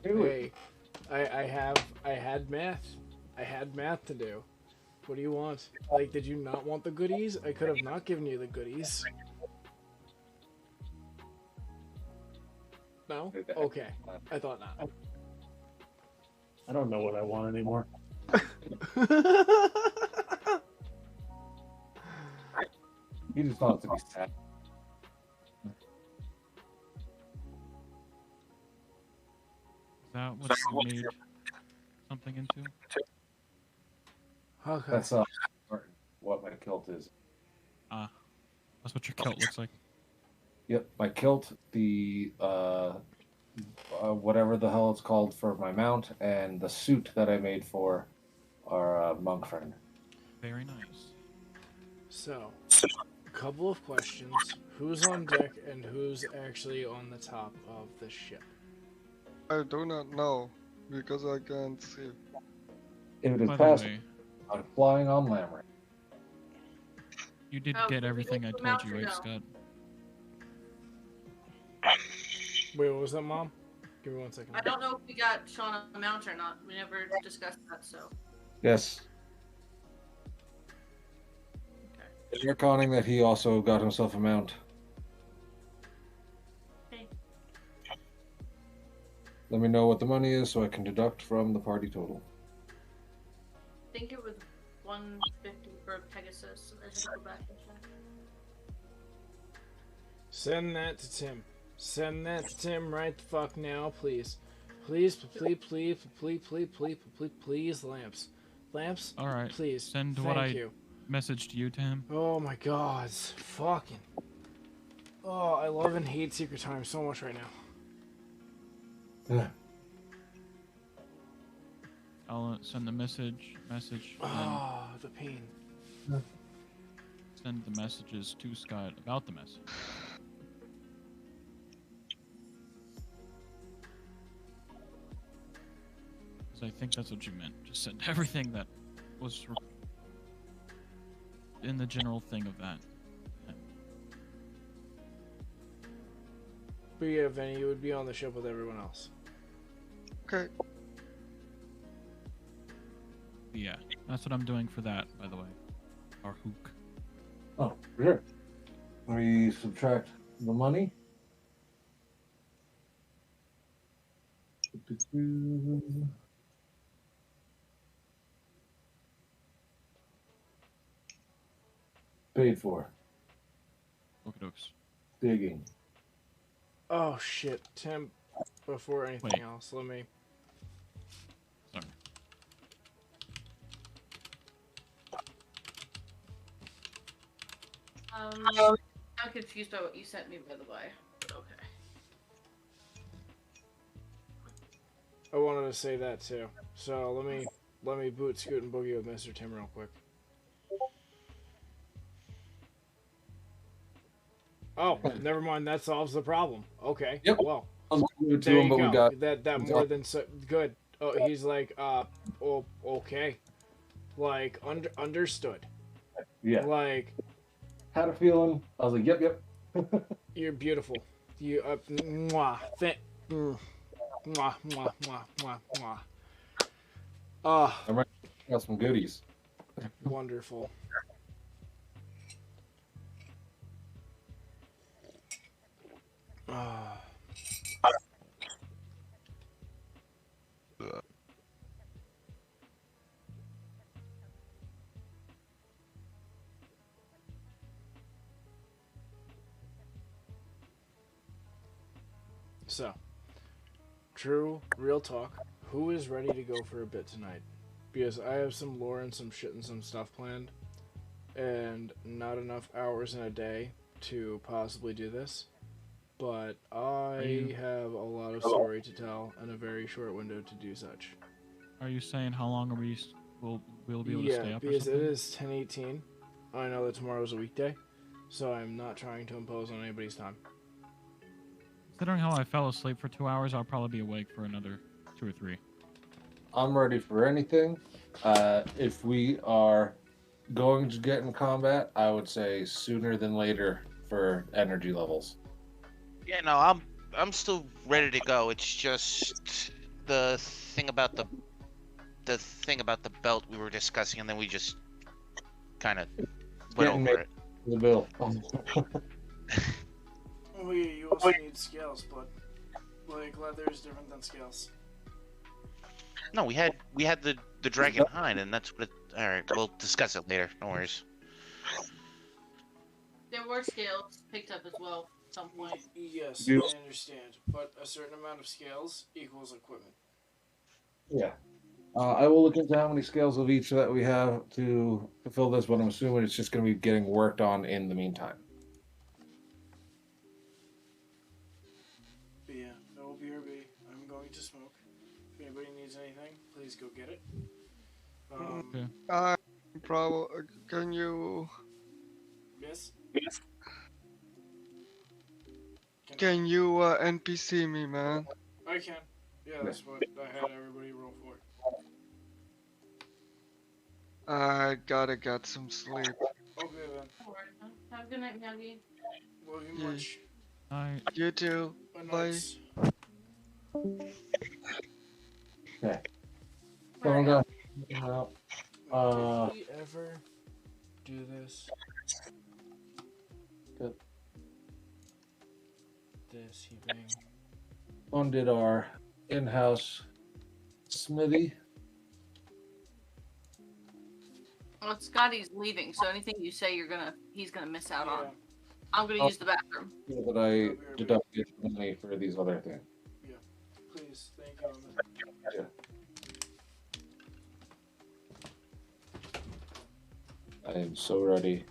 [SPEAKER 2] Hey, I had math. I had math to do. What do you want? Like, did you not want the goodies? I could have not given you the goodies. No? Okay. I thought not.
[SPEAKER 15] I don't know what I want anymore.
[SPEAKER 5] He just wants to be sad.
[SPEAKER 4] Is that what you made something into?
[SPEAKER 2] Okay.
[SPEAKER 5] That's what my kilt is.
[SPEAKER 4] Ah, that's what your kilt looks like.
[SPEAKER 5] Yep, my kilt, the whatever the hell it's called for my mount, and the suit that I made for our monk friend.
[SPEAKER 4] Very nice.
[SPEAKER 2] So, a couple of questions. Who's on deck and who's actually on the top of the ship?
[SPEAKER 10] I do not know because I can't see.
[SPEAKER 5] It is
[SPEAKER 4] By the
[SPEAKER 5] past.
[SPEAKER 4] way,
[SPEAKER 5] I'm flying on Lamray.
[SPEAKER 4] you did
[SPEAKER 3] Oh,
[SPEAKER 4] get
[SPEAKER 3] did we
[SPEAKER 4] everything
[SPEAKER 3] go
[SPEAKER 4] I
[SPEAKER 3] to
[SPEAKER 4] told
[SPEAKER 3] Mount
[SPEAKER 4] you,
[SPEAKER 3] or
[SPEAKER 4] right,
[SPEAKER 3] no?
[SPEAKER 4] Scott?
[SPEAKER 2] Wait, what was that, Mom? Give me 1 second.
[SPEAKER 3] I don't know if we got Sean a mount or not. We never discussed that, so.
[SPEAKER 5] Yes. You're counting that he also got himself a mount.
[SPEAKER 3] Okay.
[SPEAKER 5] Let me know what the money is so I can deduct from the party total.
[SPEAKER 3] I think it was 150 for Pegasus. I should go back and check.
[SPEAKER 2] Send that to Tim. Send that to Tim right the fuck now, please. Please, please, please, please, please, please, please, please, lamps. Lamps?
[SPEAKER 4] All right.
[SPEAKER 2] Please.
[SPEAKER 4] Send
[SPEAKER 2] Thank
[SPEAKER 4] what I
[SPEAKER 2] you.
[SPEAKER 4] messaged you to him.
[SPEAKER 2] Oh my god. Fucking. Oh, I love and hate Secret Time so much right now.
[SPEAKER 5] Yeah.
[SPEAKER 4] I'll send the message, and
[SPEAKER 2] Ah, the pain.
[SPEAKER 4] send the messages to Scott about the message. Because I think that's what you meant. Just send everything that was in the general thing of that.
[SPEAKER 2] But yeah, Vinny, you would be on the ship with everyone else.
[SPEAKER 10] Okay.
[SPEAKER 4] Yeah, that's what I'm doing for that, by the way. Our hook.
[SPEAKER 5] Oh, sure. We subtract the money. Paid for.
[SPEAKER 4] Okey-dokes.
[SPEAKER 5] Digging.
[SPEAKER 2] Oh shit, Tim. Before anything
[SPEAKER 4] Wait.
[SPEAKER 2] else, let me.
[SPEAKER 4] Sorry.
[SPEAKER 3] I'm confused by what you sent me, by the way. But okay.
[SPEAKER 2] I wanted to say that too. So let me boot, scoot, and boogie with Mr. Tim real quick. Oh, never mind. That solves the problem. Okay.
[SPEAKER 5] Yep.
[SPEAKER 2] Well,
[SPEAKER 5] I'll give it to
[SPEAKER 2] there
[SPEAKER 5] him,
[SPEAKER 2] you
[SPEAKER 5] but
[SPEAKER 2] go.
[SPEAKER 5] we got
[SPEAKER 2] that more than so good. Oh, he's like, oh, okay, like understood.
[SPEAKER 5] Yeah.
[SPEAKER 2] Like,
[SPEAKER 5] had a feeling. I was like, yep.
[SPEAKER 2] you're beautiful. You mwah, mwah, mwah, mwah, mwah, mwah.
[SPEAKER 5] I might got some goodies.
[SPEAKER 2] Wonderful. Ah. So, true, real talk. Who is ready to go for a bit tonight? Because I have some lore and some shit and some stuff planned, and not enough hours in a day to possibly do this. But I have a lot of story to tell and a very short window to do such.
[SPEAKER 4] Are you saying how long are we'll be able to stay
[SPEAKER 2] Yeah,
[SPEAKER 4] up or
[SPEAKER 2] because it
[SPEAKER 4] something?
[SPEAKER 2] is 10:18, I know that tomorrow's a weekday, so I'm not trying to impose on anybody's time.
[SPEAKER 4] Considering how I fell asleep for 2 hours, I'll probably be awake for another 2 or 3.
[SPEAKER 5] I'm ready for anything. If we are going to get in combat, I would say sooner than later for energy levels.
[SPEAKER 1] Yeah, no, I'm still ready to go. It's just the thing about the belt we were discussing, and then we just kind of went
[SPEAKER 5] Getting
[SPEAKER 1] over it.
[SPEAKER 5] the bill.
[SPEAKER 2] You also need scales, but like leather is different than scales.
[SPEAKER 1] No, we had the dragon hide, and that's what. All right, we'll discuss it later. No worries.
[SPEAKER 3] There were scales picked up as well at some point.
[SPEAKER 2] Yes,
[SPEAKER 5] You-
[SPEAKER 2] I understand, but a certain amount of scales equals equipment.
[SPEAKER 5] Yeah. I will look into how many scales of each that we have to fulfill this, but I'm assuming it's just going to be getting worked on in the meantime.
[SPEAKER 2] But yeah, no BRB. I'm going to smoke. If anybody needs anything, please go get it.
[SPEAKER 10] Can you
[SPEAKER 2] Yes?
[SPEAKER 10] can you NPC me, man?
[SPEAKER 2] I can. Yeah, that's what I had everybody roll for.
[SPEAKER 10] I gotta get some sleep.
[SPEAKER 2] Okay then.
[SPEAKER 3] Have a good night, Maggie.
[SPEAKER 2] Love you
[SPEAKER 10] Yeah.
[SPEAKER 2] much.
[SPEAKER 10] You too.
[SPEAKER 2] Good
[SPEAKER 10] Bye.
[SPEAKER 2] nights.
[SPEAKER 5] Okay. So I'm gonna,
[SPEAKER 2] Did we ever do this?
[SPEAKER 5] Good.
[SPEAKER 2] This heaping.
[SPEAKER 5] funded our in-house smithy.
[SPEAKER 3] Well, Scotty's leaving, so anything you say, he's gonna miss out on.
[SPEAKER 2] Yeah.
[SPEAKER 3] I'm gonna use the bathroom.
[SPEAKER 5] So that I deducted money for these other things.
[SPEAKER 2] Yeah. Please, thank you.
[SPEAKER 5] Yeah. I am so ready.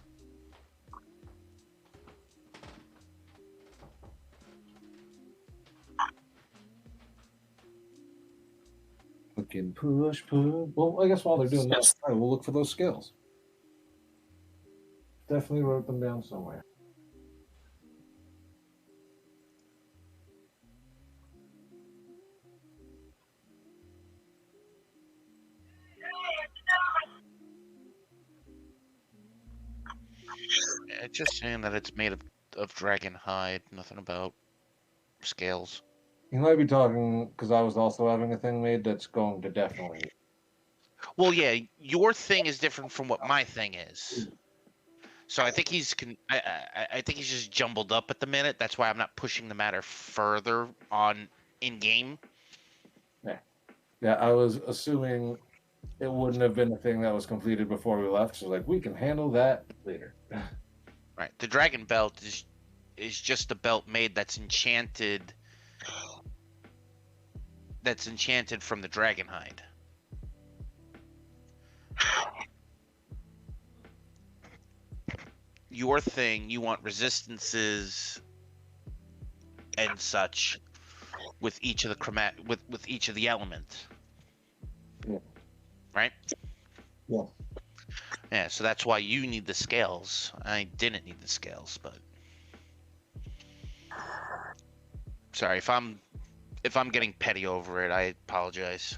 [SPEAKER 5] We can push. Well, I guess while they're doing that, we'll look for those skills. Definitely wrote them down somewhere.
[SPEAKER 1] It's just saying that it's made of dragon hide. Nothing about scales.
[SPEAKER 5] You might be talking because I was also having a thing made that's going to definitely.
[SPEAKER 1] Well, yeah, your thing is different from what my thing is. So I think I think he's just jumbled up at the minute. That's why I'm not pushing the matter further on in game.
[SPEAKER 5] Yeah, I was assuming it wouldn't have been a thing that was completed before we left. So like we can handle that later.
[SPEAKER 1] Right. The dragon belt is just a belt made that's enchanted. That's enchanted from the dragon hide. Your thing, you want resistances and such with each of the with each of the elements.
[SPEAKER 5] Yeah.
[SPEAKER 1] Right?
[SPEAKER 5] Yeah.
[SPEAKER 1] Yeah, so that's why you need the scales. I didn't need the scales, but sorry if I'm getting petty over it, I apologize.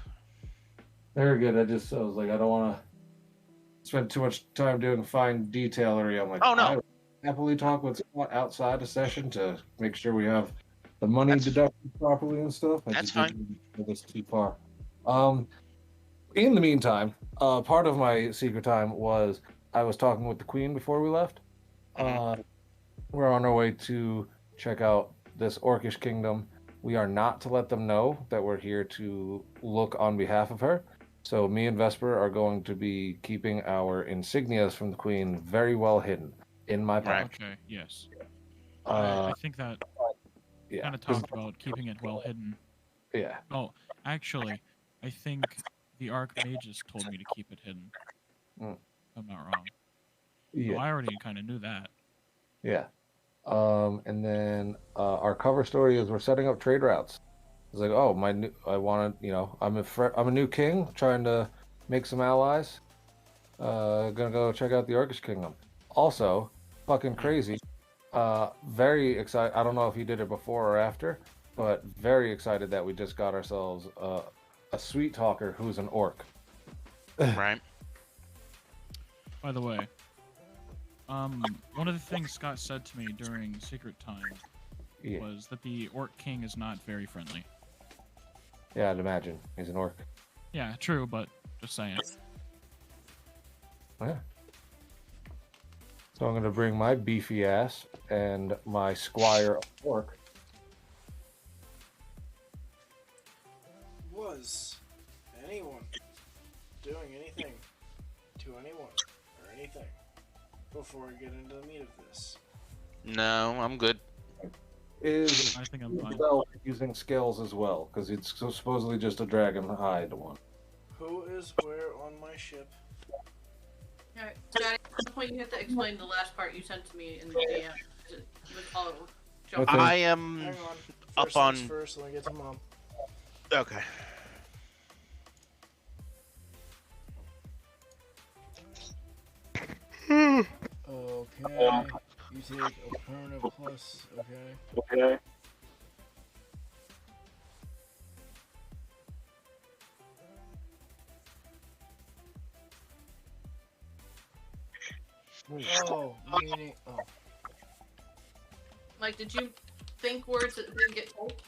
[SPEAKER 5] Very good. I was like, I don't want to spend too much time doing fine detailery. I'm like,
[SPEAKER 1] oh no.
[SPEAKER 5] I happily talk with Scott outside a session to make sure we have the money deducted properly and stuff.
[SPEAKER 1] That's fine.
[SPEAKER 5] This too far. In the meantime, part of my secret time was I was talking with the Queen before we left. We're on our way to check out this Orcish kingdom. We are not to let them know that we're here to look on behalf of her. So me and Vesper are going to be keeping our insignias from the Queen very well hidden in my pouch.
[SPEAKER 4] Okay, yes.
[SPEAKER 5] Uh,
[SPEAKER 4] I think that
[SPEAKER 5] yeah,
[SPEAKER 4] kind of talked about keeping it well hidden.
[SPEAKER 5] Yeah.
[SPEAKER 4] Oh, actually, I think the Archmages told me to keep it hidden. If I'm not wrong.
[SPEAKER 5] Yeah.
[SPEAKER 4] So I already kind of knew that.
[SPEAKER 5] Yeah. And then our cover story is we're setting up trade routes. It's like, oh, I'm a new king trying to make some allies. Gonna go check out the Orcish kingdom. Also, fucking crazy. Very excited. I don't know if he did it before or after, but very excited that we just got ourselves a sweet talker who's an orc.
[SPEAKER 1] Right.
[SPEAKER 4] By the way, one of the things Scott said to me during Secret Time was that the Orc King is not very friendly.
[SPEAKER 5] Yeah, I'd imagine. He's an orc.
[SPEAKER 4] Yeah, true, but just saying.
[SPEAKER 5] Yeah. So I'm going to bring my beefy ass and my squire orc.
[SPEAKER 2] Was anyone doing anything to anyone or anything before we get into the meat of this?
[SPEAKER 1] No, I'm good.
[SPEAKER 5] Is
[SPEAKER 4] I think I'm fine.
[SPEAKER 5] Using scales as well, because it's supposedly just a dragon hide one.
[SPEAKER 2] Who is where on my ship?
[SPEAKER 3] Alright, Scotty, at some point you have to explain the last part you sent to me in the DM. It was all jump.
[SPEAKER 1] I am
[SPEAKER 2] Hang on.
[SPEAKER 1] up
[SPEAKER 2] First
[SPEAKER 1] on.
[SPEAKER 2] things first, let me get to mom.
[SPEAKER 1] Okay.
[SPEAKER 2] Okay. You take a permanent plus. Okay.
[SPEAKER 5] Okay.
[SPEAKER 2] Oh, meaning. Oh.
[SPEAKER 3] Like, did you think words that didn't get told?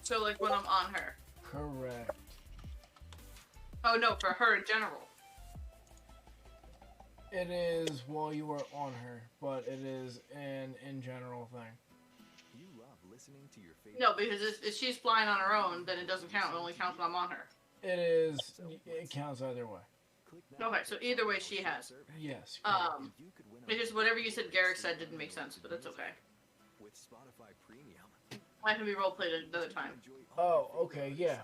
[SPEAKER 3] So, like, when I'm on her.
[SPEAKER 2] Correct.
[SPEAKER 3] Oh, no, for her in general.
[SPEAKER 2] It is while you are on her, but it is an in general thing.
[SPEAKER 8] You love listening to your favorite.
[SPEAKER 3] No, because if she's flying on her own, then it doesn't count. It only counts when I'm on her.
[SPEAKER 2] It is. It counts either way.
[SPEAKER 3] Okay, so either way she has.
[SPEAKER 2] Yes.
[SPEAKER 3] Because whatever you said Garrick said didn't make sense, but that's okay.
[SPEAKER 8] With Spotify Premium.
[SPEAKER 3] I can be roleplayed another time.
[SPEAKER 2] Oh, okay, yeah.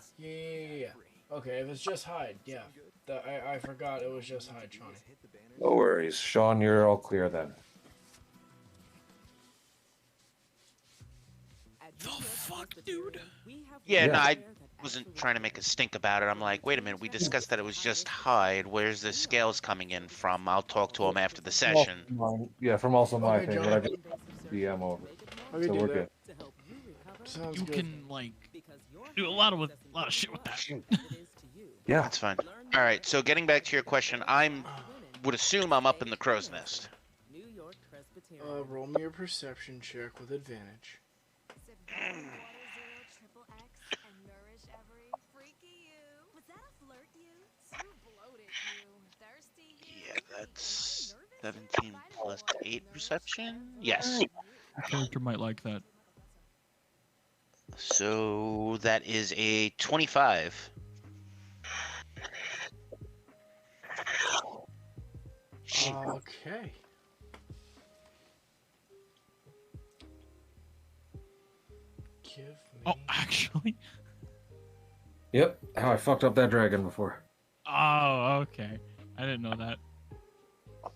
[SPEAKER 2] Okay, if it's just hide, yeah. I forgot it was just hide, Shawnee.
[SPEAKER 5] No worries. Sean, you're all clear then.
[SPEAKER 4] The fuck, dude?
[SPEAKER 1] Yeah, no, I wasn't trying to make a stink about it. I'm like, wait a minute, we discussed that it was just hide. Where's the scales coming in from? I'll talk to him after the session.
[SPEAKER 5] Yeah, from also my
[SPEAKER 2] Okay,
[SPEAKER 5] thing,
[SPEAKER 2] John.
[SPEAKER 5] but I just DM over.
[SPEAKER 2] Okay,
[SPEAKER 5] So
[SPEAKER 2] do
[SPEAKER 5] we're
[SPEAKER 2] that.
[SPEAKER 5] good.
[SPEAKER 2] Sounds
[SPEAKER 4] You
[SPEAKER 2] good.
[SPEAKER 4] can like do a lot of shit with that.
[SPEAKER 5] Yeah,
[SPEAKER 1] that's fine. All right, so getting back to your question, would assume I'm up in the crow's nest.
[SPEAKER 2] Roll me your perception check with advantage.
[SPEAKER 1] Yeah, that's 17 plus 8 perception. Yes.
[SPEAKER 4] Character might like that.
[SPEAKER 1] So that is a 25.
[SPEAKER 2] Okay. Give me.
[SPEAKER 4] Oh, actually.
[SPEAKER 5] Yep, how I fucked up that dragon before.
[SPEAKER 4] Oh, okay. I didn't know that.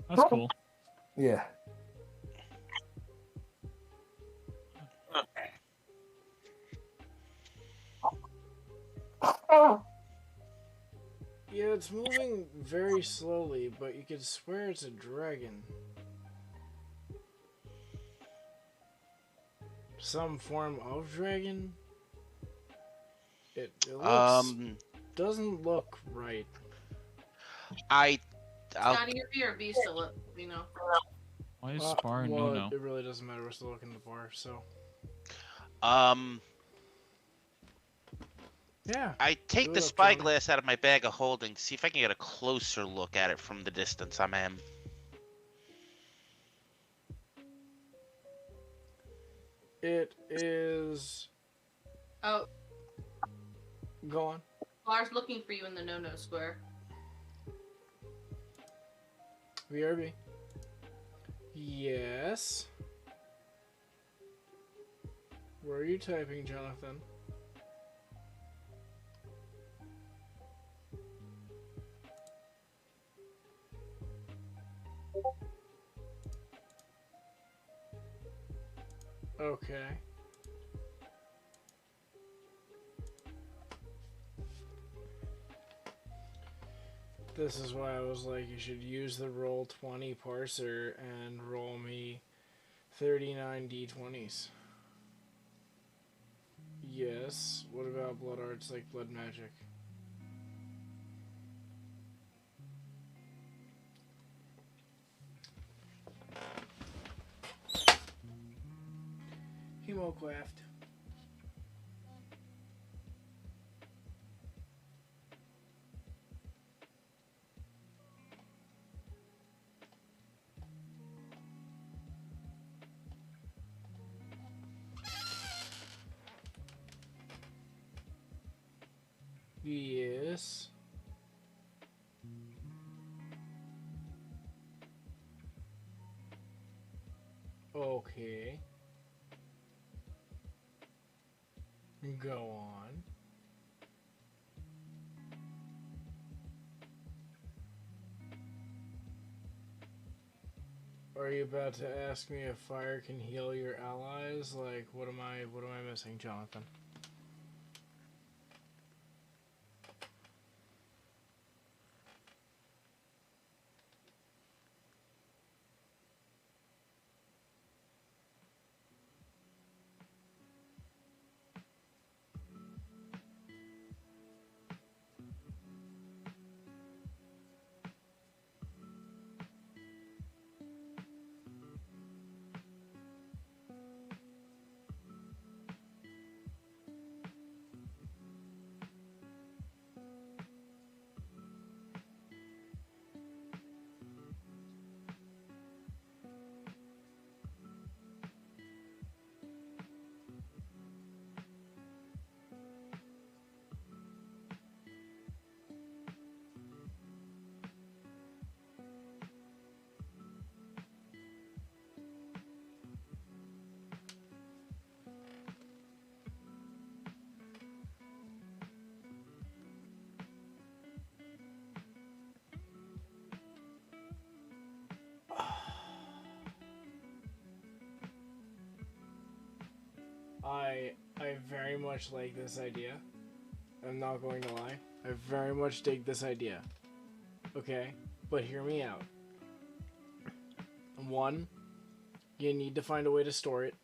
[SPEAKER 4] That's cool.
[SPEAKER 5] Yeah.
[SPEAKER 2] Yeah, it's moving very slowly, but you could swear it's a dragon. Some form of dragon. It looks doesn't look right.
[SPEAKER 1] I'll
[SPEAKER 3] Scotty, your BRB still up, you know.
[SPEAKER 4] Why is Spar a
[SPEAKER 2] well,
[SPEAKER 4] no-no?
[SPEAKER 2] it really doesn't matter. We're still looking at the bar, so. Yeah.
[SPEAKER 1] I take
[SPEAKER 2] do
[SPEAKER 1] the
[SPEAKER 2] it up, Johnny.
[SPEAKER 1] spyglass out of my bag of holding, see if I can get a closer look at it from the distance I'm in.
[SPEAKER 2] It is.
[SPEAKER 3] Oh,
[SPEAKER 2] Go on.
[SPEAKER 3] Lars looking for you in the no-no square.
[SPEAKER 2] VRB. Yes. Where are you typing, Jonathan? Okay. This is why I was like, you should use the roll 20 parser and roll me 39 d20s. Yes. What about blood arts like blood magic? Hemocraft. Yes. Okay. Go on. Are you about to ask me if fire can heal your allies? Like, what am I missing, Jonathan? I very much like this idea. I'm not going to lie. I very much dig this idea. Okay, but hear me out. One, you need to find a way to store it.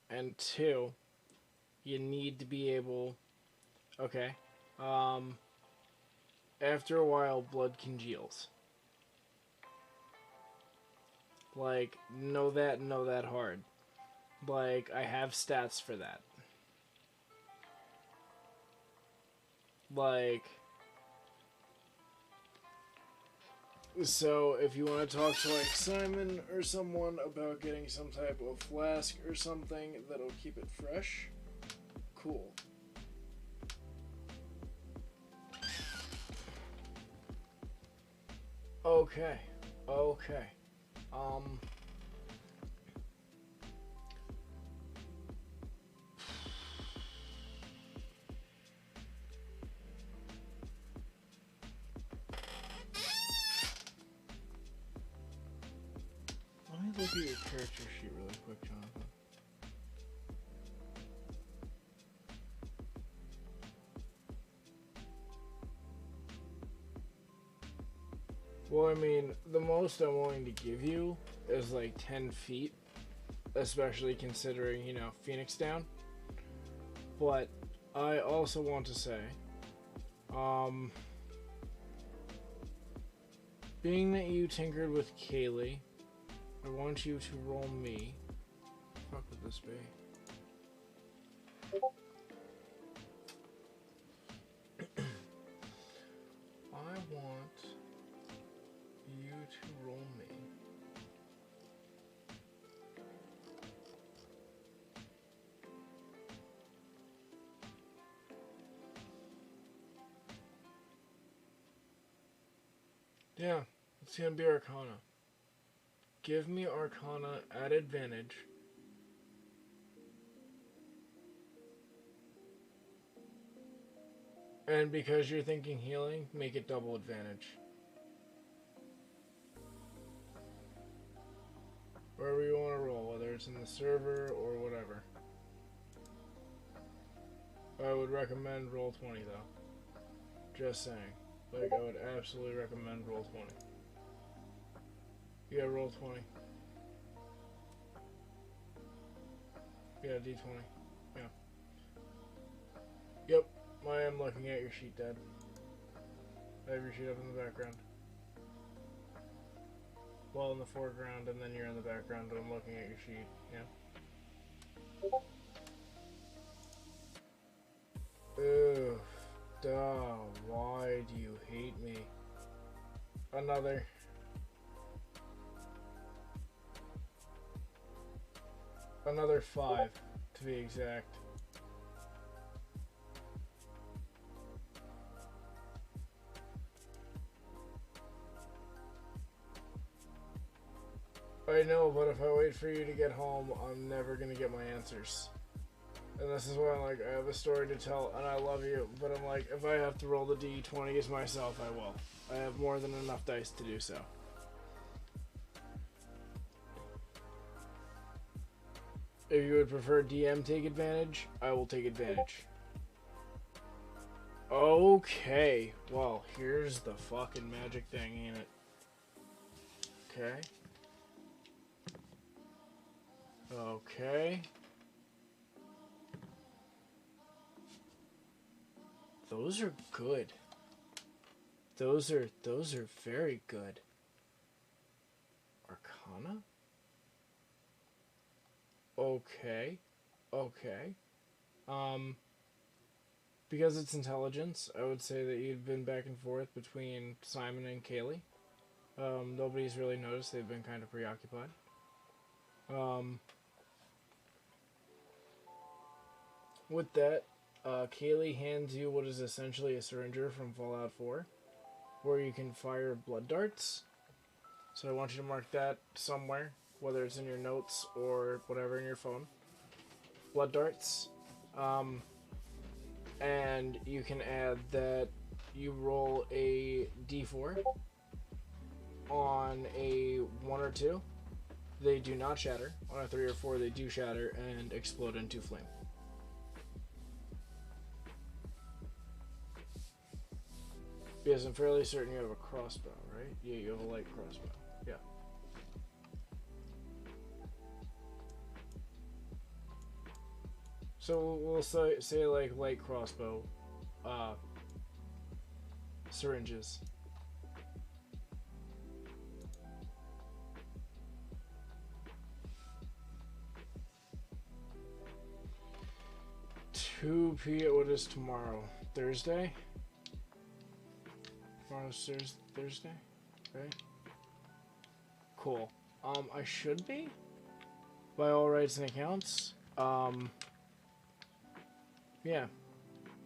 [SPEAKER 2] And two, you need to be able... Okay. After a while, blood congeals. Like, know that hard. Like, I have stats for that. Like... So, if you want to talk to, like, Simon or someone about getting some type of flask or something that'll keep it fresh, cool. Okay. Okay. Let me look at your character sheet really quick, Jonathan. Well, I mean, the most I'm willing to give you is like 10 feet, especially considering, you know, Phoenix down. But I also want to say, being that you tinkered with Kaylee, I want you to roll me. Fuck would this be? I want you to roll me. Yeah, it's gonna be Arcana. Give me Arcana at advantage. And because you're thinking healing, make it double advantage. Wherever you want to roll, whether it's in the server or whatever. I would recommend roll 20 though. Just saying. Like, I would absolutely recommend roll 20. Yeah, roll 20. Yeah, D20. Yeah. Yep, I am looking at your sheet, Dad. I have your sheet up in the background. Well, in the foreground, and then you're in the background, but I'm looking at your sheet, yeah. Ugh. Duh, why do you hate me? Another. Another 5, to be exact. I know, but if I wait for you to get home, I'm never gonna get my answers. And this is why I'm like, I have a story to tell, and I love you, but I'm like, if I have to roll the D20s myself, I will. I have more than enough dice to do so. If you would prefer DM take advantage, I will take advantage. Okay, well, here's the fucking magic thing, ain't it? Okay. Okay. Those are good. Those are very good. Arcana? Okay. Okay. Because it's intelligence, I would say that you've been back and forth between Simon and Kaylee. Nobody's really noticed. They've been kind of preoccupied. With that, Kaylee hands you what is essentially a syringer from Fallout 4, where you can fire blood darts. So I want you to mark that somewhere, whether it's in your notes or whatever in your phone. Blood darts. And you can add that you roll a d4 on a 1 or 2. They do not shatter. On a 3 or 4, they do shatter and explode into flame. Yes, I'm fairly certain you have a crossbow, right? Yeah, you have a light crossbow. Yeah. So we'll say like light crossbow, syringes. What is tomorrow? Thursday? Tomorrow's Thursday? Okay. Cool. I should be? By all rights and accounts. Yeah.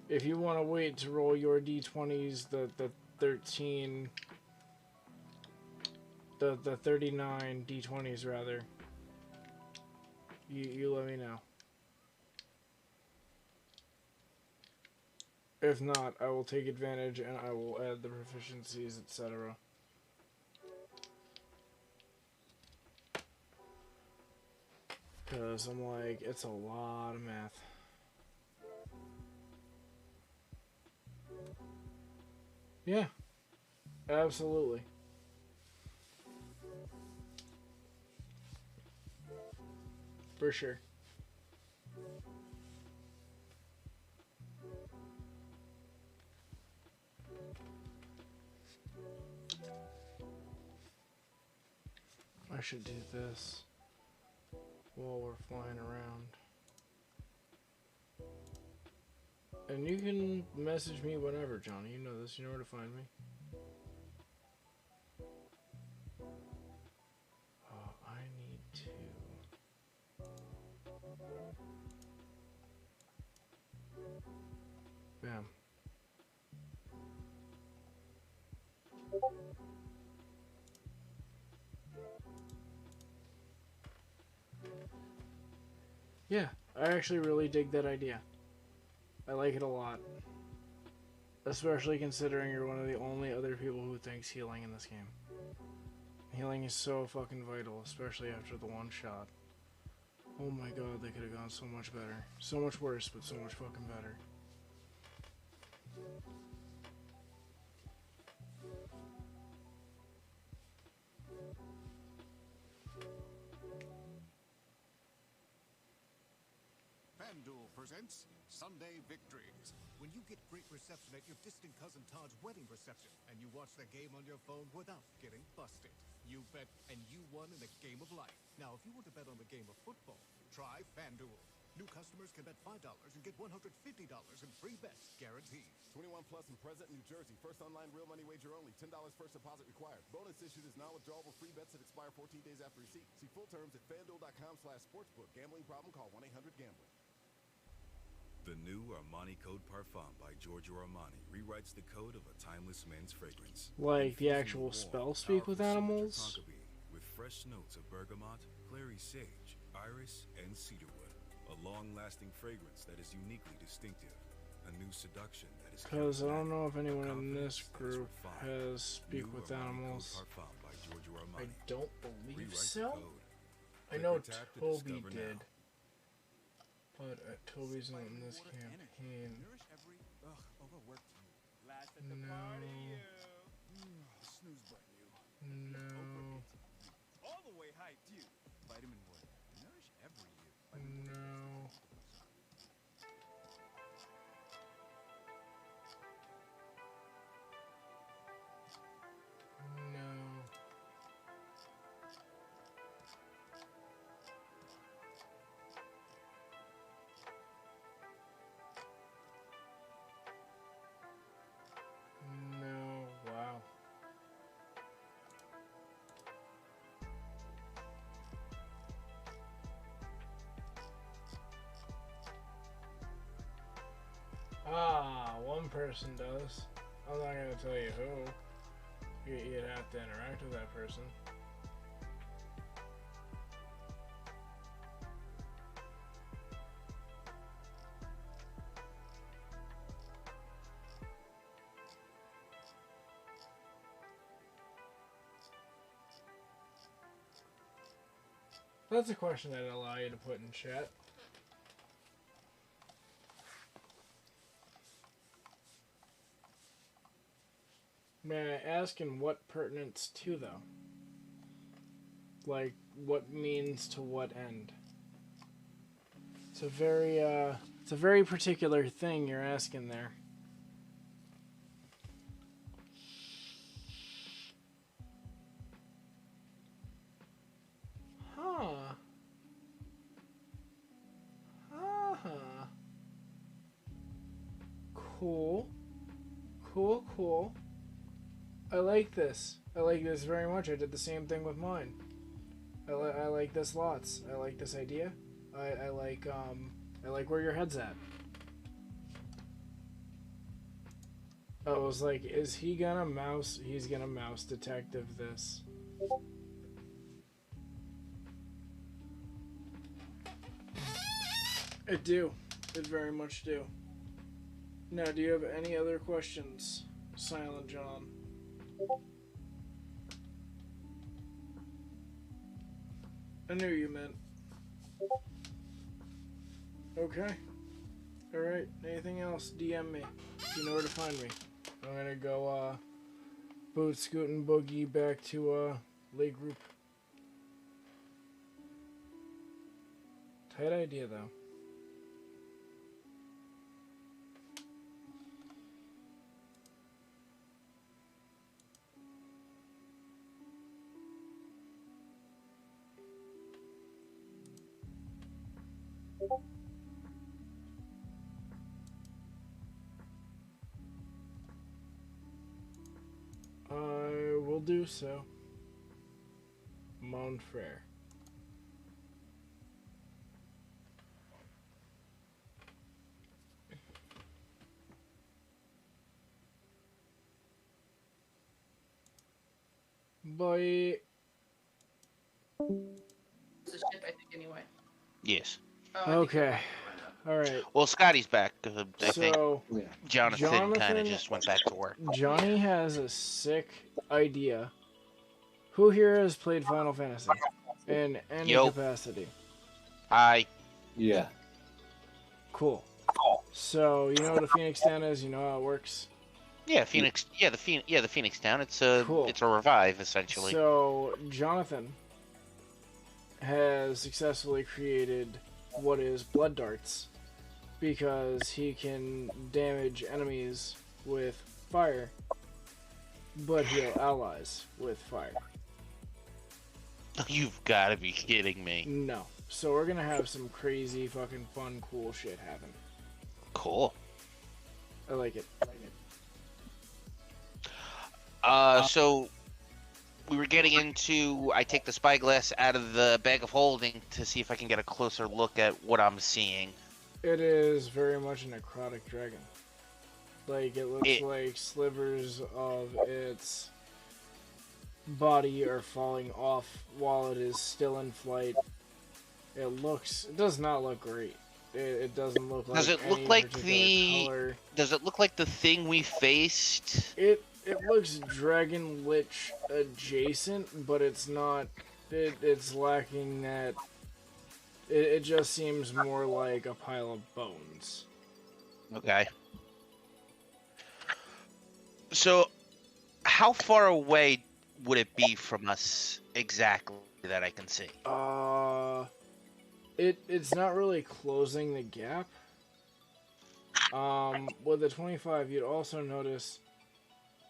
[SPEAKER 2] If you want to wait to roll your d20s, the 13... The 39 d20s, rather. You let me know. If not, I will take advantage and I will add the proficiencies, etc. Because I'm like, it's a lot of math. Yeah, absolutely. For sure. I should do this while we're flying around. And you can message me whenever, Johnny. You know this. You know where to find me. Oh, I need to... Bam. Yeah, I actually really dig that idea. I like it a lot. Especially considering you're one of the only other people who thinks healing in this game. Healing is so fucking vital, especially after the one shot. Oh my god, they could have gone so much better. So much worse, but so much fucking better.
[SPEAKER 16] FanDuel presents Sunday Victories. When you get great reception at your distant cousin Todd's wedding reception, and you watch the game on your phone without getting busted. You bet, and you won in a game of life. Now, if you want to bet on the game of football, try FanDuel. New customers can bet $5 and get $150 in free bets guaranteed.
[SPEAKER 17] 21 plus and present in New Jersey. First online real money wager only. $10 first deposit required. Bonus issued is non-withdrawable free bets that expire 14 days after receipt. See full terms at fanduel.com/sportsbook. Gambling problem? Call 1-800-GAMBLER.
[SPEAKER 7] The new Armani Code Parfum by Giorgio Armani rewrites the code of a timeless men's fragrance.
[SPEAKER 2] Like the actual spell speak with animals?
[SPEAKER 7] With fresh notes of bergamot, clary sage, iris, and cedarwood. A long-lasting fragrance that is uniquely distinctive. A new seduction that is...
[SPEAKER 2] Because I don't know if anyone in this group has speak with animals. I don't believe so. I know Toby did. But Toby's not in this campaign. No. No.
[SPEAKER 16] All the way hyped you. Vitamin Wood. Nourish every you.
[SPEAKER 2] No. No, wow. One person does. I'm not gonna tell you who. You'd have to interact with that person. That's a question I'd allow you to put in chat. May I ask in what pertinence to, though? Like, what means to what end? It's a very particular thing you're asking there. Huh. Uh-huh. Cool. Cool. I like this. I like this very much. I did the same thing with mine. I like this lots. I like this idea. I like where your head's at. I was like, is he gonna mouse? He's gonna mouse detective this. I do. I very much do. Now, do you have any other questions, Silent John? I knew you meant. Okay. Alright, anything else, DM me. You know where to find me. I'm gonna go, boot, scoot, and boogie back to, League Group. Tight idea, though. I will do so. Mon frere. Bye.
[SPEAKER 3] It's a ship, I think, anyway.
[SPEAKER 1] Yes.
[SPEAKER 2] Okay. All right.
[SPEAKER 1] Well, Scotty's back. I think
[SPEAKER 2] So,
[SPEAKER 1] Jonathan kind of just went back to work.
[SPEAKER 2] Johnny has a sick idea. Who here has played Final Fantasy in any
[SPEAKER 1] Yo.
[SPEAKER 2] capacity?
[SPEAKER 5] Yeah.
[SPEAKER 2] Cool. So you know what a Phoenix Down is? You know how it works?
[SPEAKER 1] Yeah, Phoenix. Yeah, the Phoenix Down. It's a
[SPEAKER 2] Cool.
[SPEAKER 1] it's a revive essentially.
[SPEAKER 2] So Jonathan has successfully created what is blood darts because he can damage enemies with fire, but heal allies with fire.
[SPEAKER 1] You've got to be kidding me.
[SPEAKER 2] No. So we're gonna have some crazy fucking fun cool shit happen.
[SPEAKER 1] Cool.
[SPEAKER 2] I like it.
[SPEAKER 1] So we were getting into. I take the spyglass out of the bag of holding to see if I can get a closer look at what I'm seeing.
[SPEAKER 2] It is very much a necrotic dragon. Like, it looks like slivers of its body are falling off while it is still in flight. It does not look great. It doesn't look like
[SPEAKER 1] Does it look
[SPEAKER 2] any
[SPEAKER 1] like
[SPEAKER 2] particular color.
[SPEAKER 1] Does it look like the thing we faced?
[SPEAKER 2] It looks Dragon Lich adjacent, but it's not. It's lacking that. It just seems more like a pile of bones.
[SPEAKER 1] Okay. So, how far away would it be from us exactly that I can see?
[SPEAKER 2] It's not really closing the gap. With the 25, you'd also notice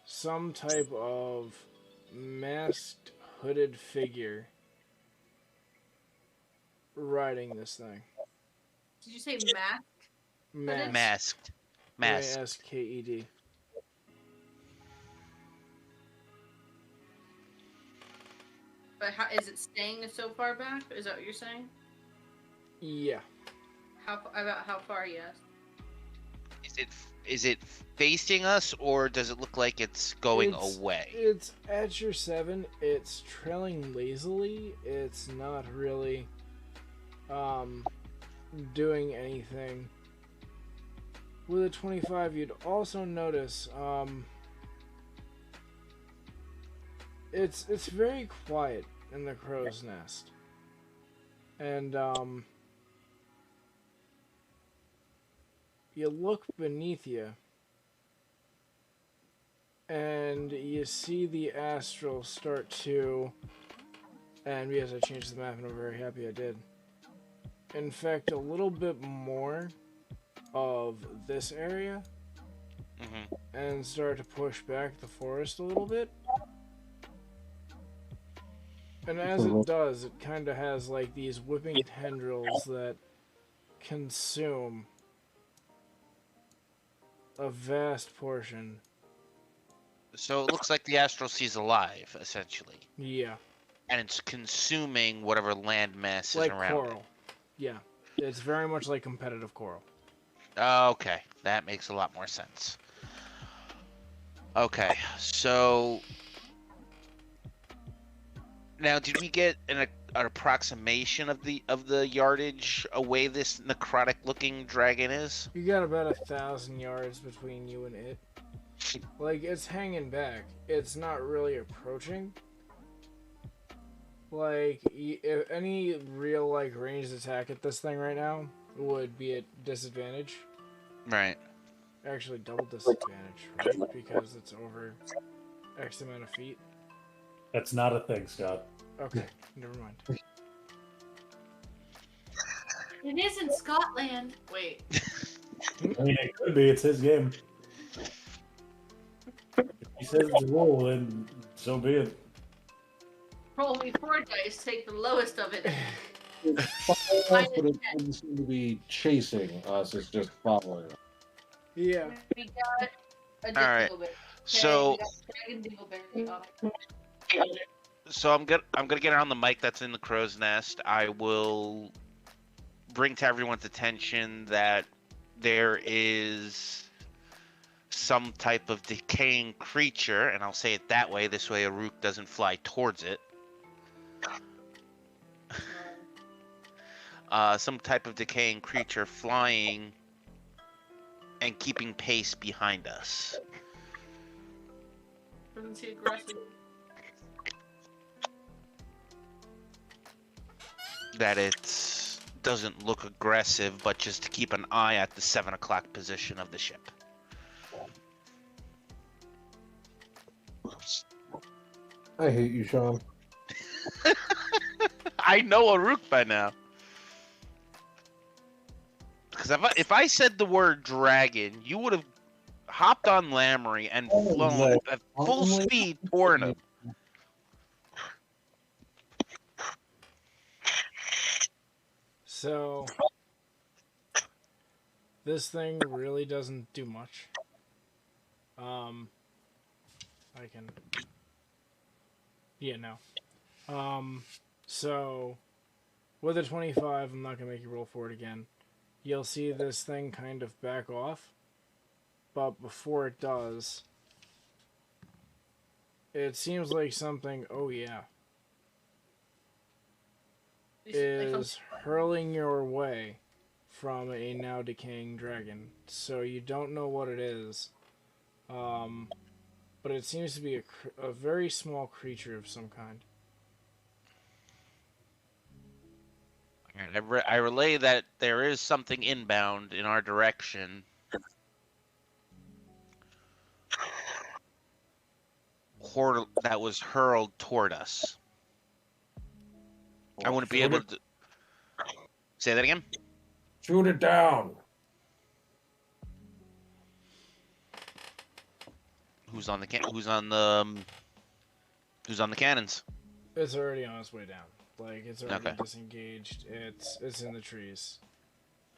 [SPEAKER 2] some type of masked, hooded figure riding this thing.
[SPEAKER 3] Did you say masked?
[SPEAKER 1] Masked. Masked.
[SPEAKER 2] M-A-S-K-E-D.
[SPEAKER 3] But how is it staying so far back? Is that what you're saying?
[SPEAKER 2] Yeah.
[SPEAKER 3] About how far? Yes.
[SPEAKER 1] Is it facing us, or does it look like it's going away?
[SPEAKER 2] It's at your 7. It's trailing lazily. It's not really doing anything. With a 25, you'd also notice it's very quiet in the crow's nest. And you look beneath you, and you see the astral start to, and yes, I changed the map and I'm very happy I did. In fact, a little bit more of this area, and start to push back the forest a little bit. And as it does, it kind of has like these whipping tendrils that consume a vast portion.
[SPEAKER 1] So it looks like the astral sea's alive, essentially.
[SPEAKER 2] Yeah.
[SPEAKER 1] And it's consuming whatever land mass is
[SPEAKER 2] Like
[SPEAKER 1] around
[SPEAKER 2] coral. Yeah. It's very much like competitive coral.
[SPEAKER 1] Okay, that makes a lot more sense. Okay, so now did we get an approximation of the yardage away this necrotic looking dragon is?
[SPEAKER 2] You got about 1,000 yards between you and it. Like, it's hanging back. It's not really approaching. Like, if any real, like, ranged attack at this thing right now would be at disadvantage.
[SPEAKER 1] Right.
[SPEAKER 2] Actually, double disadvantage, right? Because it's over X amount of feet.
[SPEAKER 15] That's not a thing, Scott.
[SPEAKER 2] Okay, never mind.
[SPEAKER 3] It is in Scotland. Wait.
[SPEAKER 15] I mean, it could be. It's his game. If he says it's a rule, then so be it.
[SPEAKER 3] Roll me 4 dice. Take the lowest of it.
[SPEAKER 5] But it doesn't seem to be chasing us, it's just following us.
[SPEAKER 2] Yeah.
[SPEAKER 3] We got a
[SPEAKER 1] Alright,
[SPEAKER 3] dingleberry.
[SPEAKER 1] so-
[SPEAKER 3] we got dragon dingleberry.
[SPEAKER 1] So I'm gonna get on the mic that's in the crow's nest. I will bring to everyone's attention that there is some type of decaying creature, and I'll say it that way. This way, Aruk doesn't fly towards it. Some type of decaying creature flying and keeping pace behind us.
[SPEAKER 3] Doesn't seem aggressive.
[SPEAKER 1] that it doesn't look aggressive, but just to keep an eye at the 7 o'clock position of the ship.
[SPEAKER 5] I hate you, Sean.
[SPEAKER 1] I know Aruk by now. Because if I said the word dragon, you would have hopped on Lamry and flown at full speed toward him.
[SPEAKER 2] So, this thing really doesn't do much. I can... Yeah, no. So, with a 25, I'm not going to make you roll for it again. You'll see this thing kind of back off. But before it does, it seems like something, oh yeah, is hurling your way from a now decaying dragon. So you don't know what it is. But it seems to be a very small creature of some kind.
[SPEAKER 1] I relay that there is something inbound in our direction. That was hurled toward us. I wouldn't be able to... Say that again?
[SPEAKER 5] Shoot it down.
[SPEAKER 1] Who's on the cannons?
[SPEAKER 2] It's already on its way down. Like, it's already disengaged. It's in the trees.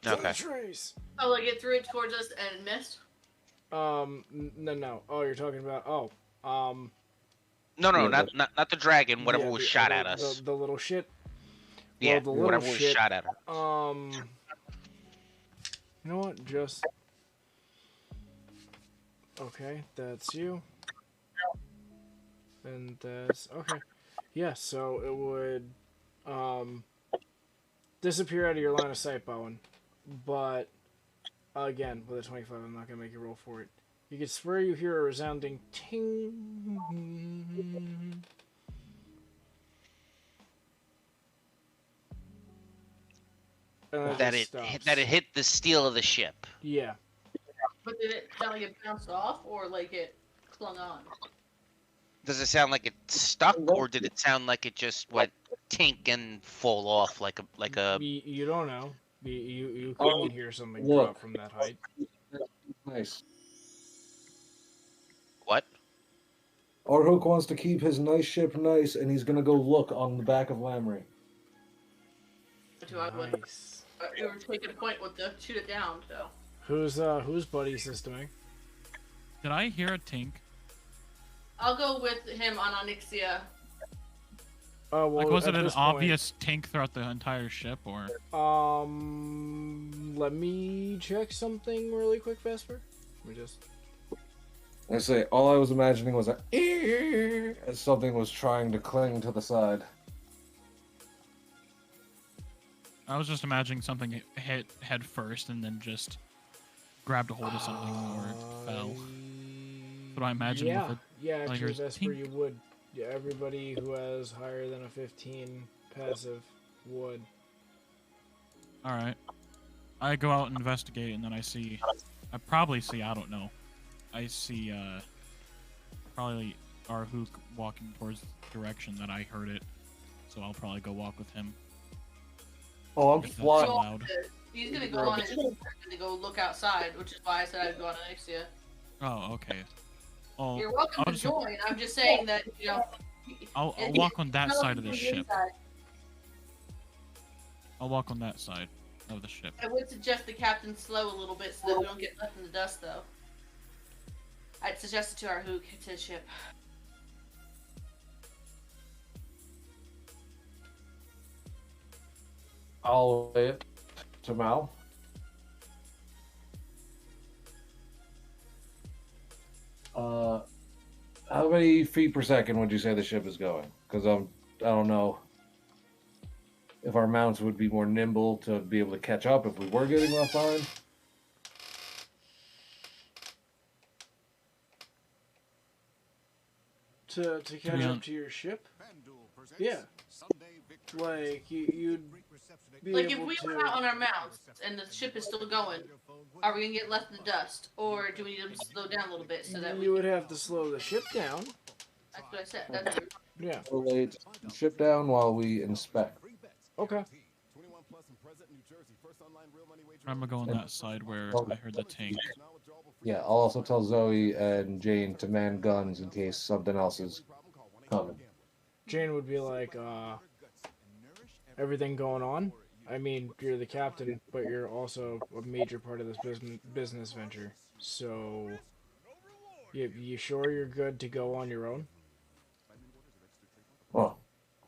[SPEAKER 2] It's in the trees.
[SPEAKER 3] Oh, like it threw it towards us and missed?
[SPEAKER 2] No. Oh, you're talking about...
[SPEAKER 1] No, not the dragon. Whatever was shot at us.
[SPEAKER 2] The little shit.
[SPEAKER 1] Yeah,
[SPEAKER 2] well, the little
[SPEAKER 1] whatever
[SPEAKER 2] shit,
[SPEAKER 1] was shot at us.
[SPEAKER 2] You know what? Just... Okay, that's you. And that's... Okay. Yeah, so it would... disappear out of your line of sight, Bowen. But, again, with a 25, I'm not going to make you roll for it. You could swear you hear a resounding ting.
[SPEAKER 1] That it hit the steel of the ship.
[SPEAKER 2] Yeah.
[SPEAKER 3] But did it sound like it bounced off or like it clung on?
[SPEAKER 1] Does it sound like it stuck, or did it sound like it just went tink and fall off like a?
[SPEAKER 2] You don't know. You couldn't hear something drop from that height.
[SPEAKER 5] Nice.
[SPEAKER 1] What?
[SPEAKER 5] Arhook wants to keep his nice ship nice, and he's gonna go look on the back of Lamry.
[SPEAKER 2] Nice.
[SPEAKER 3] We were taking a point with the shoot it down, so.
[SPEAKER 2] Who's buddy systeming?
[SPEAKER 4] Did I hear a tink?
[SPEAKER 3] I'll go with him on Onyxia.
[SPEAKER 2] Well,
[SPEAKER 4] like, was it an obvious tink throughout the entire ship, or?
[SPEAKER 2] Let me check something really quick, Vesper. Let me just...
[SPEAKER 5] I say, all I was imagining was as something was trying to cling to the side.
[SPEAKER 4] I was just imagining something hit head first and then just grabbed a hold of something or it fell. That's what I imagine.
[SPEAKER 2] Yeah,
[SPEAKER 4] with
[SPEAKER 2] yeah, actually, Vesper,
[SPEAKER 4] tink.
[SPEAKER 2] you would. Yeah, everybody who has higher than a 15 passive would.
[SPEAKER 4] Alright. I go out and investigate, and then I probably see, I don't know. I see, probably Arhook walking towards the direction that I heard it. So I'll probably go walk with him.
[SPEAKER 5] Oh, I'm
[SPEAKER 4] flying.
[SPEAKER 3] He's gonna go on his to go look outside, which is why I said I'd go on Onyxia.
[SPEAKER 4] Oh, okay. Well,
[SPEAKER 3] You're welcome to join. I'm just saying that, you know...
[SPEAKER 4] I'll walk on that side of the ship. I'll walk on that side of the ship.
[SPEAKER 3] I would suggest the captain slow a little bit so that we don't get left in the dust, though. I'd suggest it to our hook, to his ship.
[SPEAKER 5] I'll lay it to Mal. How many feet per second would you say the ship is going? Because I don't know if our mounts would be more nimble to be able to catch up if we were getting left behind.
[SPEAKER 2] to catch up to your ship. Yeah. Like you'd be
[SPEAKER 3] Like if
[SPEAKER 2] able
[SPEAKER 3] we
[SPEAKER 2] to.
[SPEAKER 3] were out on our mounts and the ship is still going, are we gonna get left in the dust, or do we need them to slow down a little bit so that we?
[SPEAKER 2] You would have to slow the ship down.
[SPEAKER 3] That's what I said. That's what
[SPEAKER 2] Yeah.
[SPEAKER 5] Relate ship down while we inspect.
[SPEAKER 2] Okay.
[SPEAKER 4] I'm gonna go on that side where I heard the tank.
[SPEAKER 5] Yeah, I'll also tell Zoe and Jane to man guns in case something else is coming.
[SPEAKER 2] Jane would be like, everything going on? I mean, you're the captain, but you're also a major part of this business venture. So, you sure you're good to go on your own?
[SPEAKER 5] Well,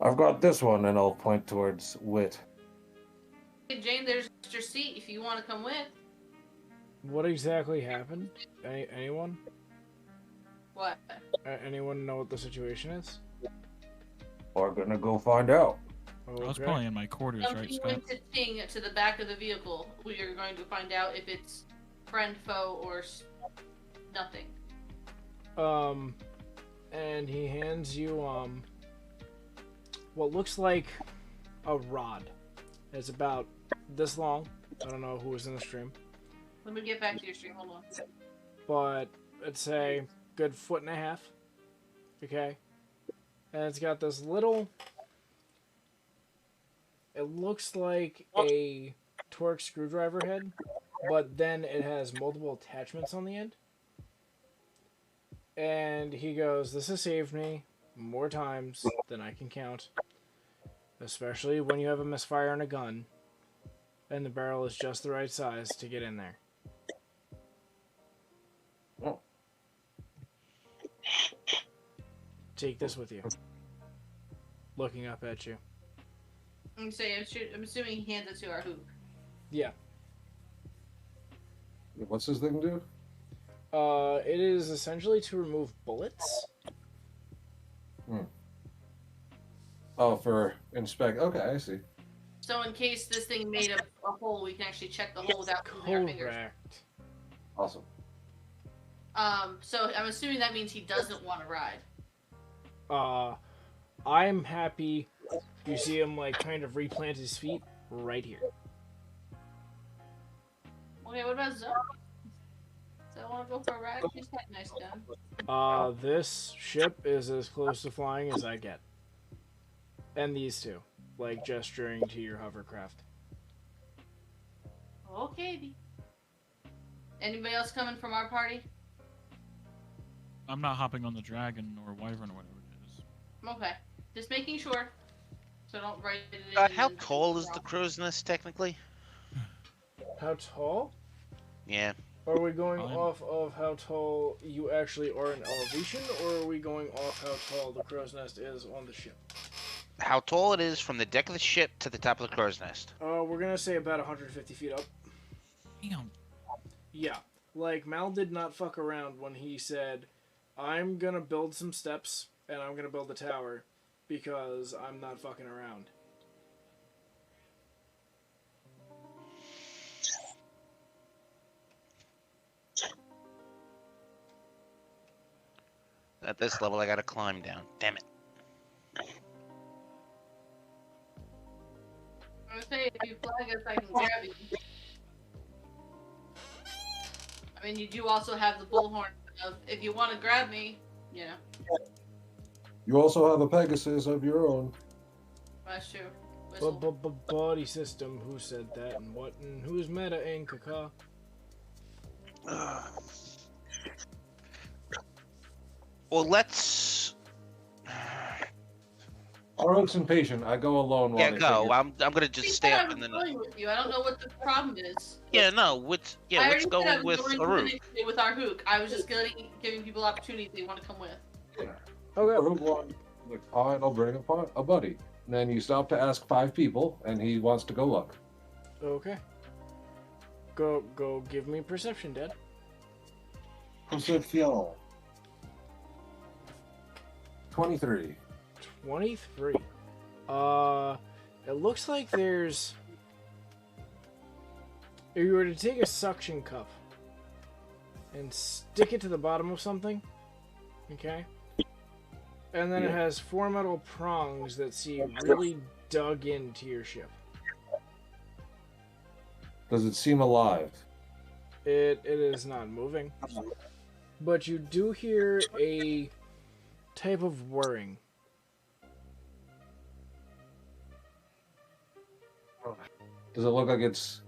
[SPEAKER 5] I've got this one, and I'll point towards Wit.
[SPEAKER 3] Hey, Jane, there's your seat if you want to come with.
[SPEAKER 2] What exactly happened? Anyone?
[SPEAKER 3] What?
[SPEAKER 2] Anyone know what the situation is?
[SPEAKER 5] We're gonna go find out.
[SPEAKER 2] Okay.
[SPEAKER 4] I was probably in my quarters, right,
[SPEAKER 3] Something
[SPEAKER 4] Scott?
[SPEAKER 3] went to ting to the back of the vehicle. We are going to find out if it's friend, foe, or nothing.
[SPEAKER 2] And he hands you, what looks like a rod. It's about this long. I don't know who was in the stream.
[SPEAKER 3] Let me get back to your stream. Hold on.
[SPEAKER 2] But it's say good 1.5 feet. Okay. And it's got this little. It looks like a Torx screwdriver head, but then it has multiple attachments on the end. And he goes, "This has saved me more times than I can count. Especially when you have a misfire on a gun, and the barrel is just the right size to get in there." Take this with you. Looking up at you.
[SPEAKER 3] I'm assuming he hands it to our hoop.
[SPEAKER 2] Yeah.
[SPEAKER 5] What's this thing do?
[SPEAKER 2] It is essentially to remove bullets.
[SPEAKER 5] Oh, for inspect. Okay, I see.
[SPEAKER 3] So in case this thing made a hole, we can actually check the hole without moving our fingers.
[SPEAKER 2] Correct.
[SPEAKER 5] Awesome.
[SPEAKER 3] So I'm assuming that means he doesn't want to ride.
[SPEAKER 2] I'm happy. You see him like kind of replant his feet right here.
[SPEAKER 3] Okay, what about Zoe? Does I want to go for a ride? She's got a nice gun.
[SPEAKER 2] This ship is as close to flying as I get. And these two, like gesturing to your hovercraft.
[SPEAKER 3] Okay. Anybody else coming from our party?
[SPEAKER 4] I'm not hopping on the dragon or wyvern or whatever it is.
[SPEAKER 3] Okay. Just making sure. So don't write it in.
[SPEAKER 1] How tall is the crow's nest technically?
[SPEAKER 2] How tall?
[SPEAKER 1] Yeah.
[SPEAKER 2] Are we going off of how tall you actually are in elevation, or are we going off how tall the crow's nest is on the ship?
[SPEAKER 1] How tall it is from the deck of the ship to the top of the crow's nest.
[SPEAKER 2] We're gonna say about 150 feet up.
[SPEAKER 4] Damn.
[SPEAKER 2] Yeah. Like, Mal did not fuck around when he said, "I'm gonna build some steps, and I'm gonna build a tower, because I'm not fucking around."
[SPEAKER 1] At this level, I gotta climb down. Damn it.
[SPEAKER 3] I would say if you flag us, I can grab you. I mean, you do also have the bullhorn of if you want to grab me, you know.
[SPEAKER 5] You also have a Pegasus of your own.
[SPEAKER 3] That's true.
[SPEAKER 2] Body system, who said that, and what, and who's meta in Kaka?
[SPEAKER 1] Well, let's.
[SPEAKER 5] Oro's impatient. I go alone while
[SPEAKER 1] Yeah,
[SPEAKER 5] they
[SPEAKER 1] go.
[SPEAKER 5] figure-
[SPEAKER 1] I'm gonna just stay up in the.
[SPEAKER 3] Going with you. I don't know what the problem is.
[SPEAKER 1] Yeah, no. Let's
[SPEAKER 3] I
[SPEAKER 1] go
[SPEAKER 3] already said I was
[SPEAKER 1] with
[SPEAKER 3] going to
[SPEAKER 1] Aru.
[SPEAKER 3] initiate with our hook. I was just giving people opportunity if they want to come with.
[SPEAKER 5] Okay. Fine, I'll bring a buddy. And then you stop to ask 5 people, and he wants to go look.
[SPEAKER 2] Okay. Go give me perception, Dad.
[SPEAKER 5] Perception. 23.
[SPEAKER 2] 23. It looks like there's... If you were to take a suction cup and stick it to the bottom of something, okay? And then it
[SPEAKER 5] Yeah.
[SPEAKER 2] has 4 metal prongs that see really dug into your ship.
[SPEAKER 5] Does it seem alive?
[SPEAKER 2] It is not moving. But you do hear a type of whirring.
[SPEAKER 5] Does it look like it's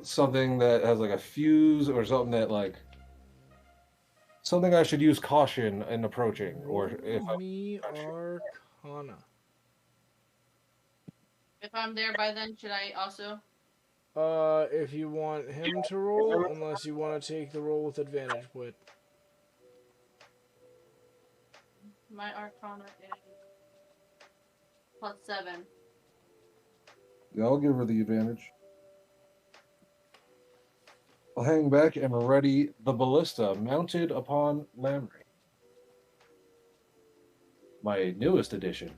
[SPEAKER 5] something that has like a fuse or something that like something I should use caution in approaching, or if
[SPEAKER 2] Roll me Arcana.
[SPEAKER 3] If I'm there by then, should I also?
[SPEAKER 2] If you want him to roll, unless you want to take the roll with advantage, but
[SPEAKER 3] My Arcana is +7.
[SPEAKER 5] yeah, I'll give her the advantage. I'll hang back and ready the ballista mounted upon Lamry. My newest addition.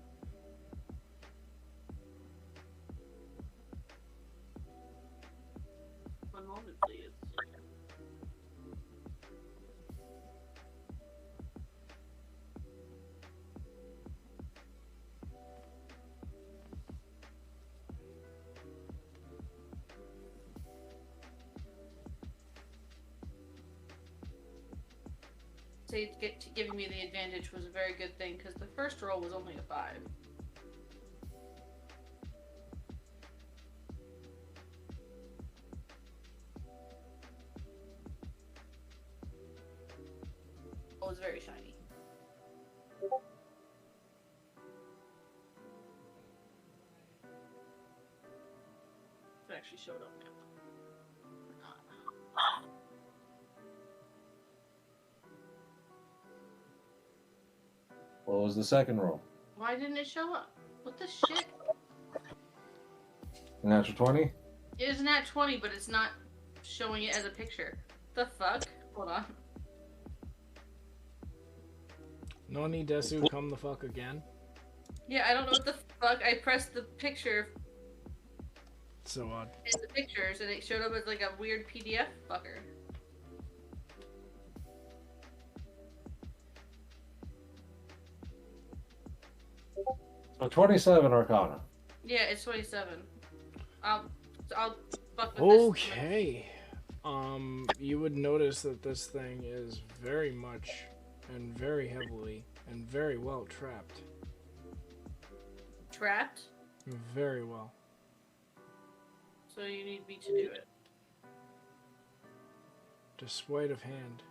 [SPEAKER 3] One moment, please. Say giving me the advantage was a very good thing because the first roll was only a 5. It was very shiny. It actually showed up now.
[SPEAKER 5] What was the second roll?
[SPEAKER 3] Why didn't it show up? What the shit?
[SPEAKER 5] Natural 20?
[SPEAKER 3] It is nat 20, but it's not showing it as a picture. The fuck? Hold on.
[SPEAKER 2] Noni Desu come the fuck again.
[SPEAKER 3] Yeah, I don't know what the fuck. I pressed the picture
[SPEAKER 2] So odd.
[SPEAKER 3] in the pictures, and it showed up as like a weird PDF fucker.
[SPEAKER 5] So 27 Arcana.
[SPEAKER 3] Yeah, it's 27. I'll fuck with this.
[SPEAKER 2] Okay. You would notice that this thing is very much and very heavily and very well trapped.
[SPEAKER 3] Trapped?
[SPEAKER 2] Very well.
[SPEAKER 3] So you need me to do it.
[SPEAKER 2] Just sleight of hand.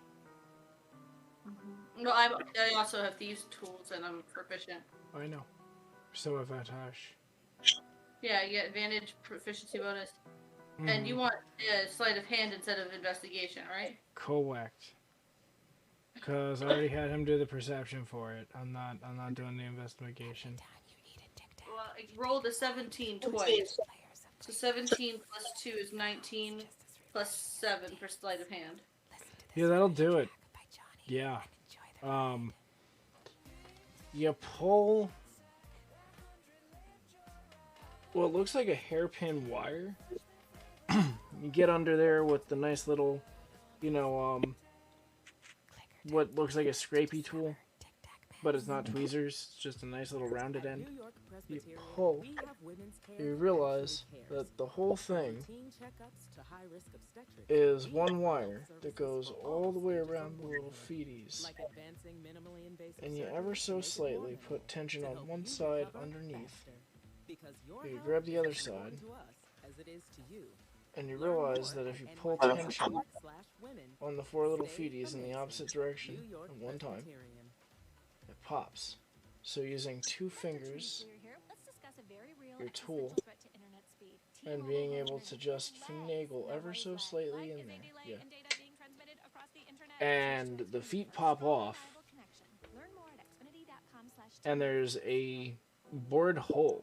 [SPEAKER 3] No, I also have thieves' tools, and I'm proficient.
[SPEAKER 2] I know. So avantage.
[SPEAKER 3] Yeah, you get advantage, proficiency bonus. And you want sleight of hand instead of investigation, right?
[SPEAKER 2] Correct. Because I already had him do the perception for it. I'm not doing the investigation.
[SPEAKER 3] Well, I rolled a 17 twice. So 17 plus 2 is 19, plus 7 for sleight of hand.
[SPEAKER 2] Yeah, that'll do it. Yeah. You pull what looks like a hairpin wire. You get under there with the nice little, what looks like a scrapey tool, but it's not tweezers. It's just a nice little rounded end. You pull. You realize that the whole thing is one wire that goes all the way around the little feeties, and you ever so slightly put tension on one side underneath. You grab the other side, and you realize that if you pull tension on the 4 little feeties in the opposite direction at one time, it pops. So using 2 fingers, your tool, and being able to just finagle ever so slightly in there. Yeah. And the feet pop off, and there's a bored hole.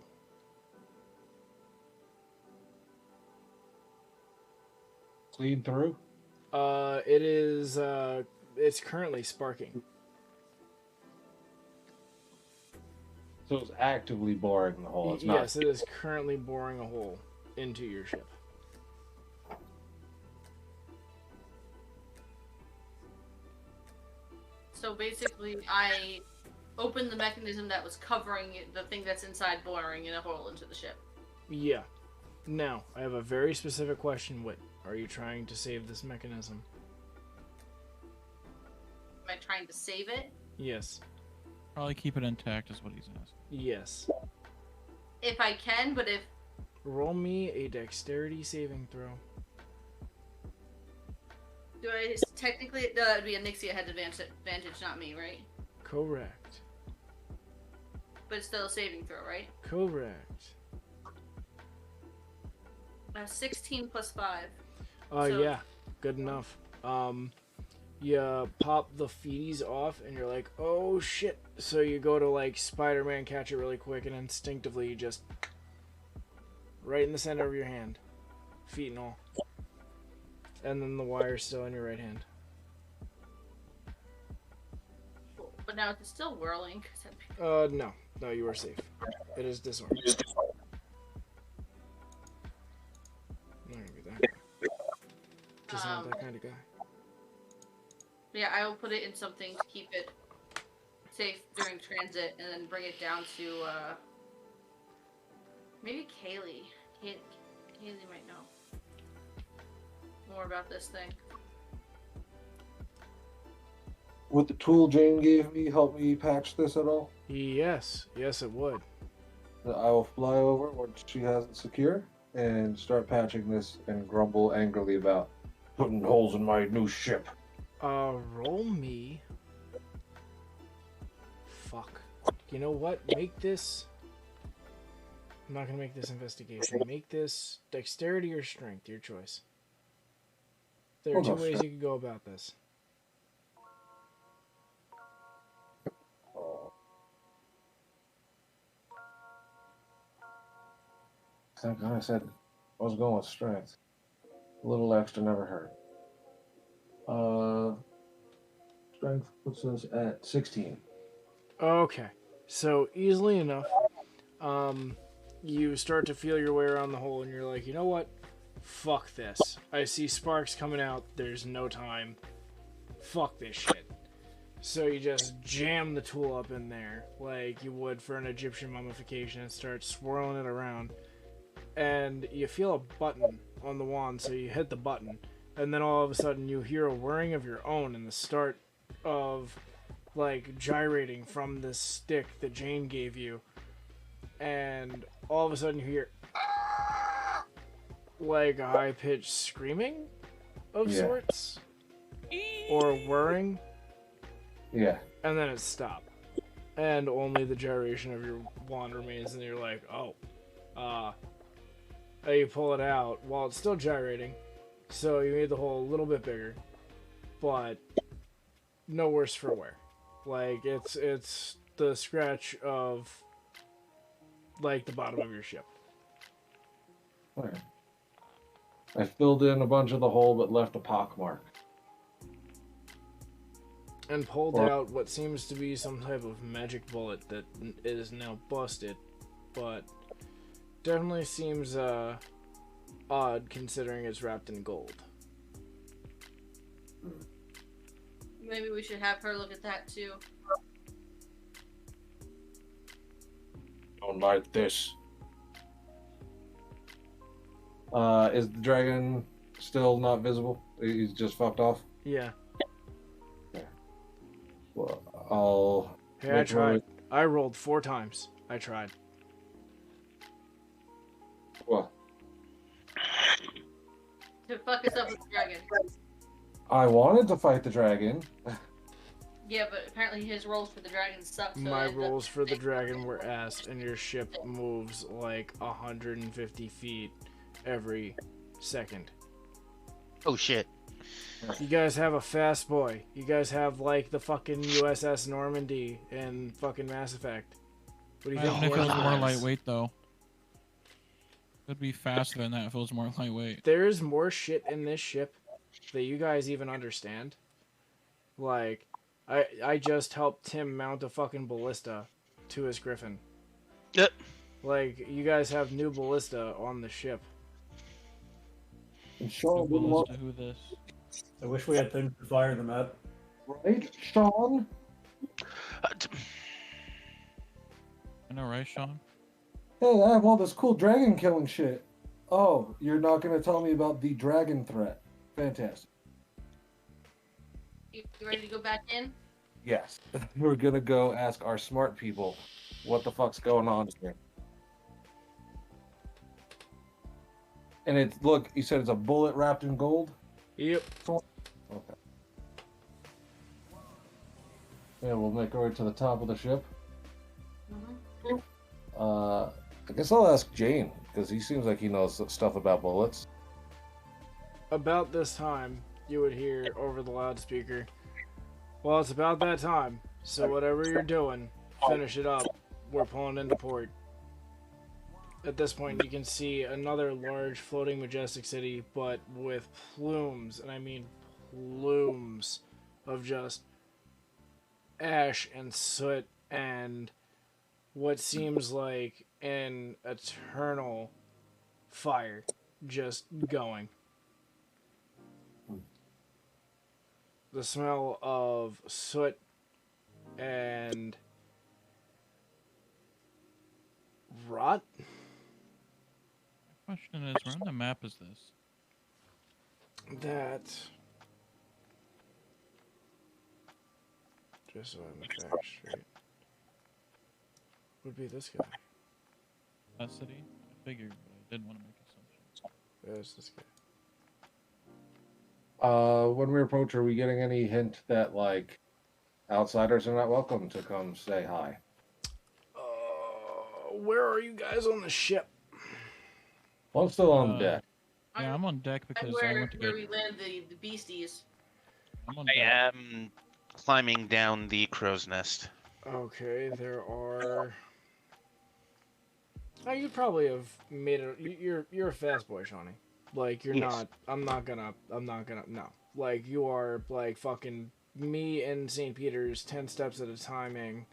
[SPEAKER 5] Clean through?
[SPEAKER 2] It is, it's currently sparking.
[SPEAKER 5] So it's actively boring the hole. It's
[SPEAKER 2] Yes, it is currently boring a hole into your ship.
[SPEAKER 3] So basically, I open the mechanism that was covering the thing that's inside, boring in a hole into the ship.
[SPEAKER 2] Yeah. Now, I have a very specific question, Whit. Are you trying to save this mechanism?
[SPEAKER 3] Am I trying to save it?
[SPEAKER 2] Yes.
[SPEAKER 4] Probably keep it intact is what he's asking.
[SPEAKER 2] Yes.
[SPEAKER 3] If I can, but if...
[SPEAKER 2] Roll me a dexterity saving throw.
[SPEAKER 3] Do I technically... No, that would be a Nixie had advantage, not me, right?
[SPEAKER 2] Correct.
[SPEAKER 3] But it's still a saving throw, right?
[SPEAKER 2] Correct.
[SPEAKER 3] 16 plus 5.
[SPEAKER 2] Yeah. Good enough. You pop the feeties off and you're like, oh shit. So you go to like Spider-Man catch it really quick and instinctively you just right in the center of your hand. Feet and all. And then the wire's still in your right hand.
[SPEAKER 3] But now it's still whirling.
[SPEAKER 2] No. No, you are safe. It is disarmed. I'm not gonna be that guy. Just not that kind of guy.
[SPEAKER 3] Yeah, I will put it in something to keep it safe during transit, and then bring it down to maybe Kaylee. Kaylee might know more about this thing.
[SPEAKER 5] Would the tool Jane gave me help me patch this at all?
[SPEAKER 2] Yes, it would.
[SPEAKER 5] I will fly over once she has it secure and start patching this and grumble angrily about putting holes in my new ship.
[SPEAKER 2] Roll me. Fuck. You know what? Make this... I'm not gonna make this investigation. Make this dexterity or strength, your choice. There are two ways you could go about this.
[SPEAKER 5] Thank God I said I was going with strength. A little extra never hurt. Strength puts us at 16.
[SPEAKER 2] Okay. So, easily enough, you start to feel your way around the hole and you're like, you know what? Fuck this. I see sparks coming out. There's no time. Fuck this shit. So you just jam the tool up in there like you would for an Egyptian mummification and start swirling it around. And you feel a button on the wand, so you hit the button. And then all of a sudden you hear a whirring of your own and the start of like gyrating from this stick that Jane gave you. And all of a sudden you hear like a high-pitched screaming of sorts. Or whirring.
[SPEAKER 5] Yeah.
[SPEAKER 2] And then it stopped. And only the gyration of your wand remains and you're like, oh. You pull it out while it's still gyrating. So you made the hole a little bit bigger, but no worse for wear. Like it's the scratch of like the bottom of your ship.
[SPEAKER 5] Right. I filled in a bunch of the hole but left a pockmark.
[SPEAKER 2] And pulled out what seems to be some type of magic bullet that is now busted, but definitely seems odd considering it's wrapped in gold.
[SPEAKER 3] Maybe we should have her look at that too.
[SPEAKER 5] Don't like this. Is the dragon still not visible? He's just fucked off?
[SPEAKER 2] Yeah.
[SPEAKER 5] Well, I'll...
[SPEAKER 2] Hey, I tried. I rolled 4 times. I tried.
[SPEAKER 5] What?
[SPEAKER 3] To fuck us up with the dragon.
[SPEAKER 5] I wanted to fight the dragon.
[SPEAKER 3] Yeah, but apparently his rolls for the dragon suck. So
[SPEAKER 2] My rolls for the dragon were ass, and your ship moves like 150 feet every second.
[SPEAKER 1] Oh shit.
[SPEAKER 2] You guys have a fast boy. You guys have like the fucking USS Normandy in fucking Mass Effect. What do you think?
[SPEAKER 4] It feels more lightweight though. Could be faster than that. It feels more lightweight.
[SPEAKER 2] There's more shit in this ship that you guys even understand. Like, I just helped Tim mount a fucking ballista to his griffin.
[SPEAKER 1] Yep.
[SPEAKER 2] Like, you guys have new ballista on the ship.
[SPEAKER 5] And Sean wouldn't want...
[SPEAKER 4] Who this?
[SPEAKER 15] I wish we had things to fire them at.
[SPEAKER 5] Right, Sean?
[SPEAKER 4] You know, right, Sean?
[SPEAKER 5] Hey, I have all this cool dragon killing shit. Oh, you're not going to tell me about the dragon threat. Fantastic.
[SPEAKER 3] You ready to go back in?
[SPEAKER 5] Yes. We're going to go ask our smart people what the fuck's going on here. And it's, look, you said it's a bullet wrapped in gold?
[SPEAKER 2] Yep.
[SPEAKER 5] Okay. Yeah, we'll make our way to the top of the ship. I guess I'll ask Jane, because he seems like he knows stuff about bullets.
[SPEAKER 2] About this time, you would hear over the loudspeaker, well, it's about that time, so whatever you're doing, finish it up. We're pulling into port. At this point, you can see another large floating majestic city, but with plumes, and I mean plumes, of just ash and soot and what seems like an eternal fire just going. The smell of soot and rot.
[SPEAKER 4] My question is, where on the map is this?
[SPEAKER 2] That, just so I'm the facts straight, would be this guy.
[SPEAKER 4] That city? I figured, but I didn't want to make assumptions.
[SPEAKER 2] There's this guy.
[SPEAKER 5] When we approach, are we getting any hint that, like, outsiders are not welcome to come say hi?
[SPEAKER 2] Where are you guys on the ship?
[SPEAKER 5] Well, I'm still on deck.
[SPEAKER 4] Yeah, I'm on deck because I
[SPEAKER 3] Where
[SPEAKER 4] went to get.
[SPEAKER 3] we land the beasties.
[SPEAKER 4] I'm on
[SPEAKER 1] I
[SPEAKER 4] deck.
[SPEAKER 1] am climbing down the crow's nest.
[SPEAKER 2] Okay, there are. Oh, you probably have made it. You're a fast boy, Shawnee. Like you're
[SPEAKER 1] Yes.
[SPEAKER 2] not. I'm not gonna. No. Like you are like fucking me and St. Peter's 10 steps at a timing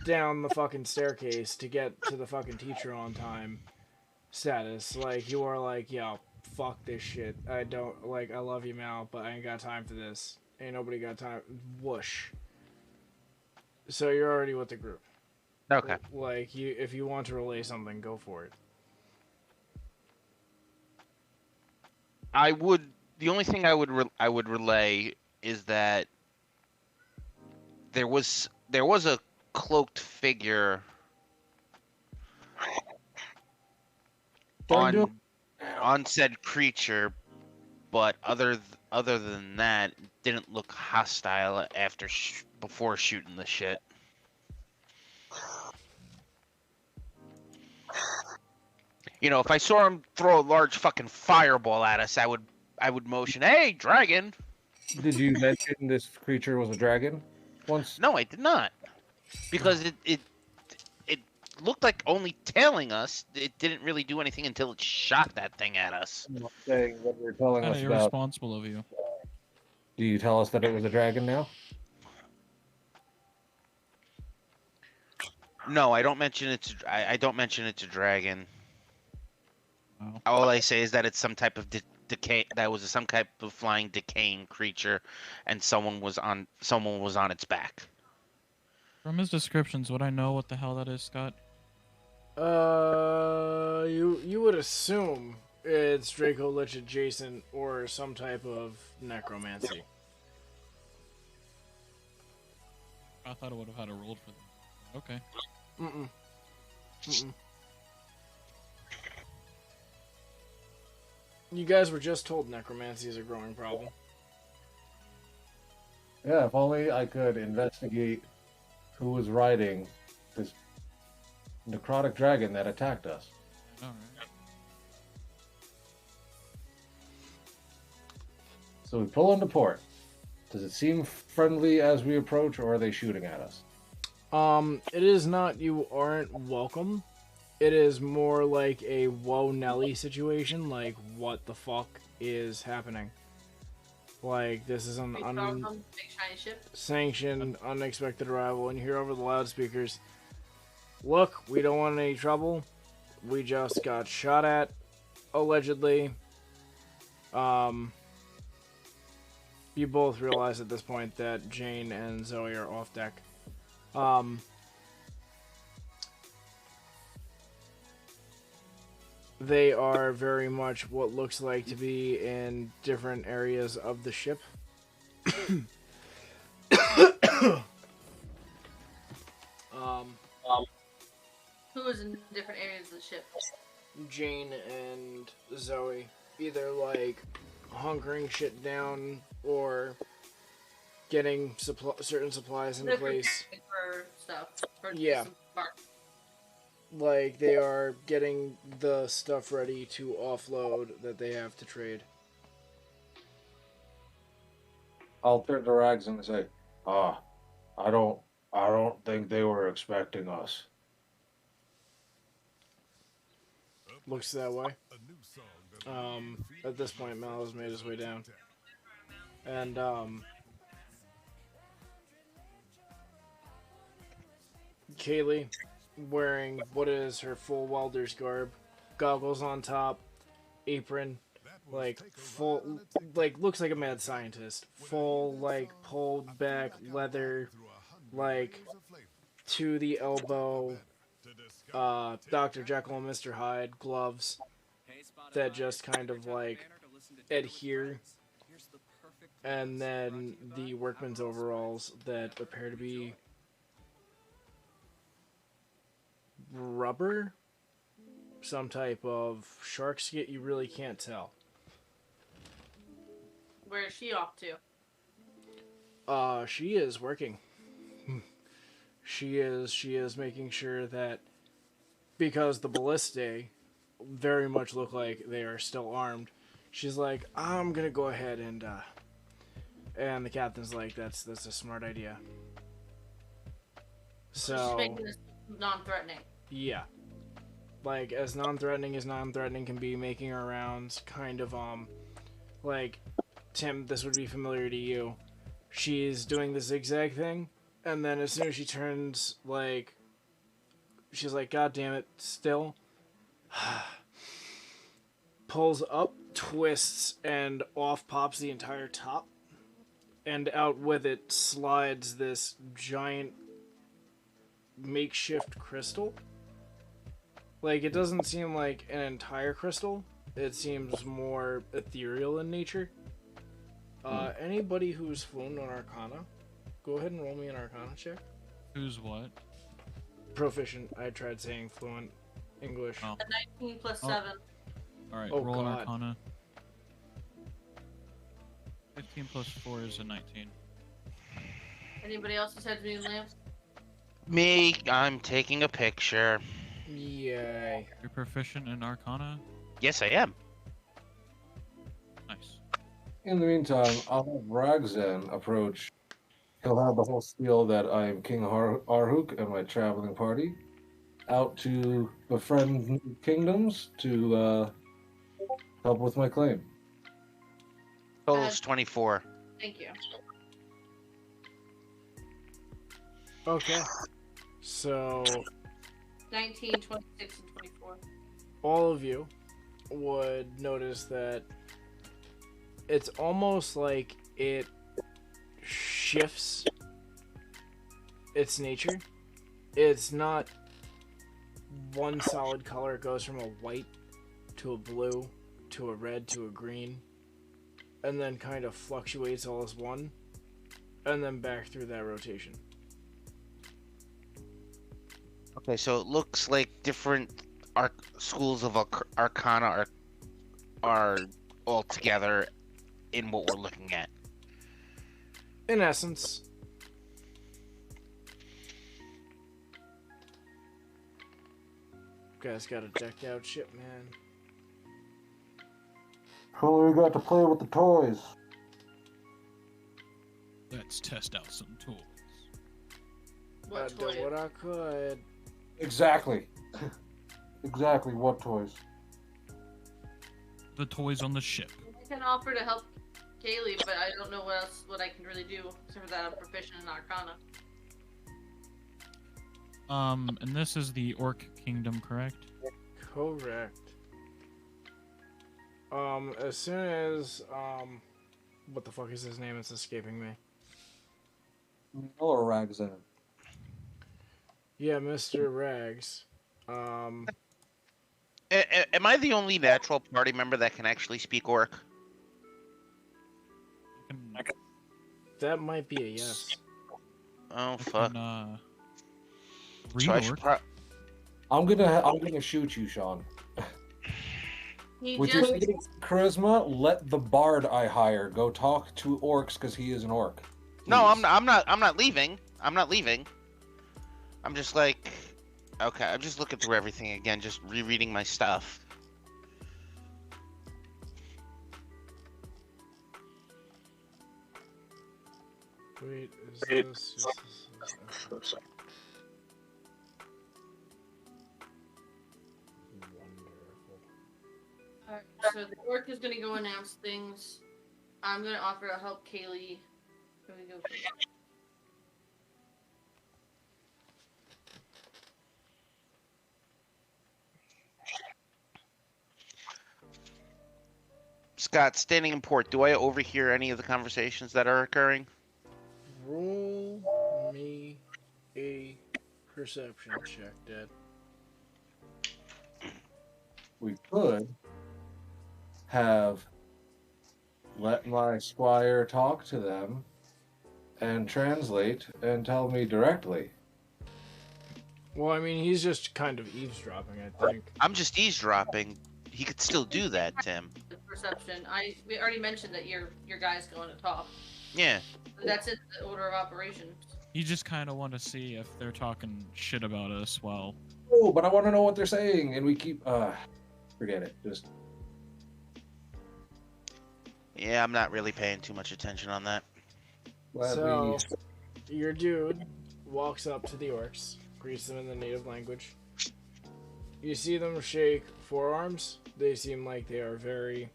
[SPEAKER 2] down the fucking staircase to get to the fucking teacher on time status. Like you are like, yo, fuck this shit. I don't like. I love you, Mal, but I ain't got time for this. Ain't nobody got time. Whoosh. So you're already with the group.
[SPEAKER 1] Okay.
[SPEAKER 2] Like you, if you want to relay something, go for it.
[SPEAKER 1] I would. The only thing I would relay is that there was a cloaked figure on said creature, but other than that, didn't look hostile after before shooting the shit. You know, if I saw him throw a large fucking fireball at us, I would motion, "Hey, dragon!"
[SPEAKER 5] Did you mention this creature was a dragon once?
[SPEAKER 1] No, I did not, because it looked like only tailing us. It didn't really do anything until it shot that thing at us.
[SPEAKER 5] I'm not saying what you're telling
[SPEAKER 4] Kind
[SPEAKER 5] us
[SPEAKER 4] of
[SPEAKER 5] about.
[SPEAKER 4] irresponsible of you.
[SPEAKER 5] Do you tell us that it was a dragon now?
[SPEAKER 1] No, I don't mention it. I don't mention it's a dragon.
[SPEAKER 4] Oh.
[SPEAKER 1] All I say is that it's some type of decay. That was some type of flying decaying creature, and someone was on its back.
[SPEAKER 4] From his descriptions, would I know what the hell that is, Scott?
[SPEAKER 2] You would assume it's Draco Lich adjacent or some type of necromancy.
[SPEAKER 4] I thought I would have had a roll for them. Okay.
[SPEAKER 2] Mm-mm. You guys were just told necromancy is a growing problem.
[SPEAKER 5] Yeah, if only I could investigate who was riding this necrotic dragon that attacked us.
[SPEAKER 4] I know, right?
[SPEAKER 5] So we pull into port. Does it seem friendly as we approach, or are they shooting at us?
[SPEAKER 2] It is not you aren't welcome. It is more like a whoa Nelly situation, like what the fuck is happening? Like this is an
[SPEAKER 3] Big shiny ship.
[SPEAKER 2] sanctioned, unexpected arrival, and you hear over the loudspeakers, look, we don't want any trouble. We just got shot at, allegedly. You both realize at this point that Jane and Zoe are off deck. They are very much what looks like to be in different areas of the ship. um,
[SPEAKER 3] Who is in different areas of the ship?
[SPEAKER 2] Jane and Zoe, either like hunkering shit down or getting certain supplies in
[SPEAKER 3] They're
[SPEAKER 2] place.
[SPEAKER 3] preparing for stuff. For
[SPEAKER 2] Yeah.
[SPEAKER 3] disembark.
[SPEAKER 2] Like they are getting the stuff ready to offload that they have to trade.
[SPEAKER 5] I'll turn to Rags and say, "Ah, I don't, I don't think they were expecting us."
[SPEAKER 2] Looks that way. At this point, Mal has made his way down, and Kaylee, wearing what is her full welder's garb, goggles on top, apron, like full, like looks like a mad scientist. Full like pulled back leather, like to the elbow, Dr. Jekyll and Mr. Hyde gloves that just kind of like adhere, and then the workman's overalls that appear to be rubber, some type of shark skin. You really can't tell.
[SPEAKER 3] Where is she off to?
[SPEAKER 2] She is working. She is making sure that, because the ballistae very much look like they are still armed. She's like, I'm gonna go ahead and the captain's like, that's a smart idea.
[SPEAKER 3] She's
[SPEAKER 2] So
[SPEAKER 3] making this non-threatening.
[SPEAKER 2] yeah, like as non-threatening can be, making her rounds, kind of like Tim, this would be familiar to you. She's doing the zigzag thing, and then as soon as she turns, like, she's like, God damn it, still. Pulls up, twists, and off pops the entire top. And out with it slides this giant makeshift crystal. Like, it doesn't seem like an entire crystal. It seems more ethereal in nature. Anybody who's fluent on Arcana, go ahead and roll me an Arcana check.
[SPEAKER 4] Who's what?
[SPEAKER 2] Proficient. I tried saying fluent English.
[SPEAKER 4] Oh.
[SPEAKER 3] A 19 plus 7.
[SPEAKER 4] Alright,
[SPEAKER 2] Oh,
[SPEAKER 4] roll an
[SPEAKER 2] God.
[SPEAKER 4] Arcana. 15 plus 4 is a 19.
[SPEAKER 3] Anybody else besides me and Liam?
[SPEAKER 1] Me, I'm taking a picture.
[SPEAKER 2] Yay.
[SPEAKER 4] You're proficient in Arcana?
[SPEAKER 1] Yes, I am.
[SPEAKER 4] Nice.
[SPEAKER 5] In the meantime, I'll have Ragzan approach. He'll have the whole spiel that I am King Arhuk and my traveling party out to befriend new kingdoms to help with my claim.
[SPEAKER 1] Total's 24.
[SPEAKER 3] Thank you.
[SPEAKER 2] Okay. So
[SPEAKER 3] 19, 26, and 24.
[SPEAKER 2] all of you would notice that it's almost like it shifts its nature. It's not one solid color. It goes from a white to a blue to a red to a green, and then kind of fluctuates all as one, and then back through that rotation.
[SPEAKER 1] Okay, so it looks like different schools of Arcana are all together in what we're looking at.
[SPEAKER 2] In essence. Guys got a decked out ship, man.
[SPEAKER 5] Well, we got to play with the toys.
[SPEAKER 4] Let's test out some tools.
[SPEAKER 2] I did what I could.
[SPEAKER 5] Exactly. Exactly, what toys?
[SPEAKER 4] The toys on the ship.
[SPEAKER 3] I can offer to help Kaylee, but I don't know what I can really do, except for that I'm proficient in Arcana.
[SPEAKER 4] And this is the Orc Kingdom, correct?
[SPEAKER 2] Correct. As soon as, what the fuck is his name? It's escaping me.
[SPEAKER 5] Or Ragzan.
[SPEAKER 2] Yeah, Mr. Rags.
[SPEAKER 1] Am I the only natural party member that can actually speak orc?
[SPEAKER 2] That might be a yes.
[SPEAKER 1] Oh
[SPEAKER 4] I
[SPEAKER 1] fuck!
[SPEAKER 4] can,
[SPEAKER 1] So
[SPEAKER 4] read
[SPEAKER 1] I should
[SPEAKER 4] orc.
[SPEAKER 5] I'm gonna shoot you, Sean.
[SPEAKER 3] He
[SPEAKER 5] With your
[SPEAKER 3] just
[SPEAKER 5] charisma, let the bard I hire go talk to orcs because he is an orc.
[SPEAKER 1] No,
[SPEAKER 5] Please.
[SPEAKER 1] I'm not leaving. I'm not leaving. I'm just like, okay. I'm just looking through everything again, just rereading my stuff.
[SPEAKER 2] Wait, is this? Okay. Wonderful.
[SPEAKER 3] Alright, so the orc is gonna go announce things. I'm gonna offer to help Kaylee. Who we go first?
[SPEAKER 1] Scott, standing in port, do I overhear any of the conversations that are occurring?
[SPEAKER 2] Roll me a perception check, Dad.
[SPEAKER 5] We could have let my squire talk to them and translate and tell me directly.
[SPEAKER 2] Well, I mean, he's just kind of eavesdropping, I think.
[SPEAKER 1] I'm just eavesdropping. He could still do that, Tim.
[SPEAKER 3] Perception. We already mentioned that your guy's going to talk.
[SPEAKER 1] Yeah.
[SPEAKER 3] That's it. The order of operations.
[SPEAKER 4] You just kind of want to see if they're talking shit about us while.
[SPEAKER 5] Oh, but I want to know what they're saying, and we keep. Forget it. Just.
[SPEAKER 1] Yeah, I'm not really paying too much attention on that.
[SPEAKER 2] So, your dude walks up to the orcs, greets them in the native language. You see them shake forearms. They seem like they are very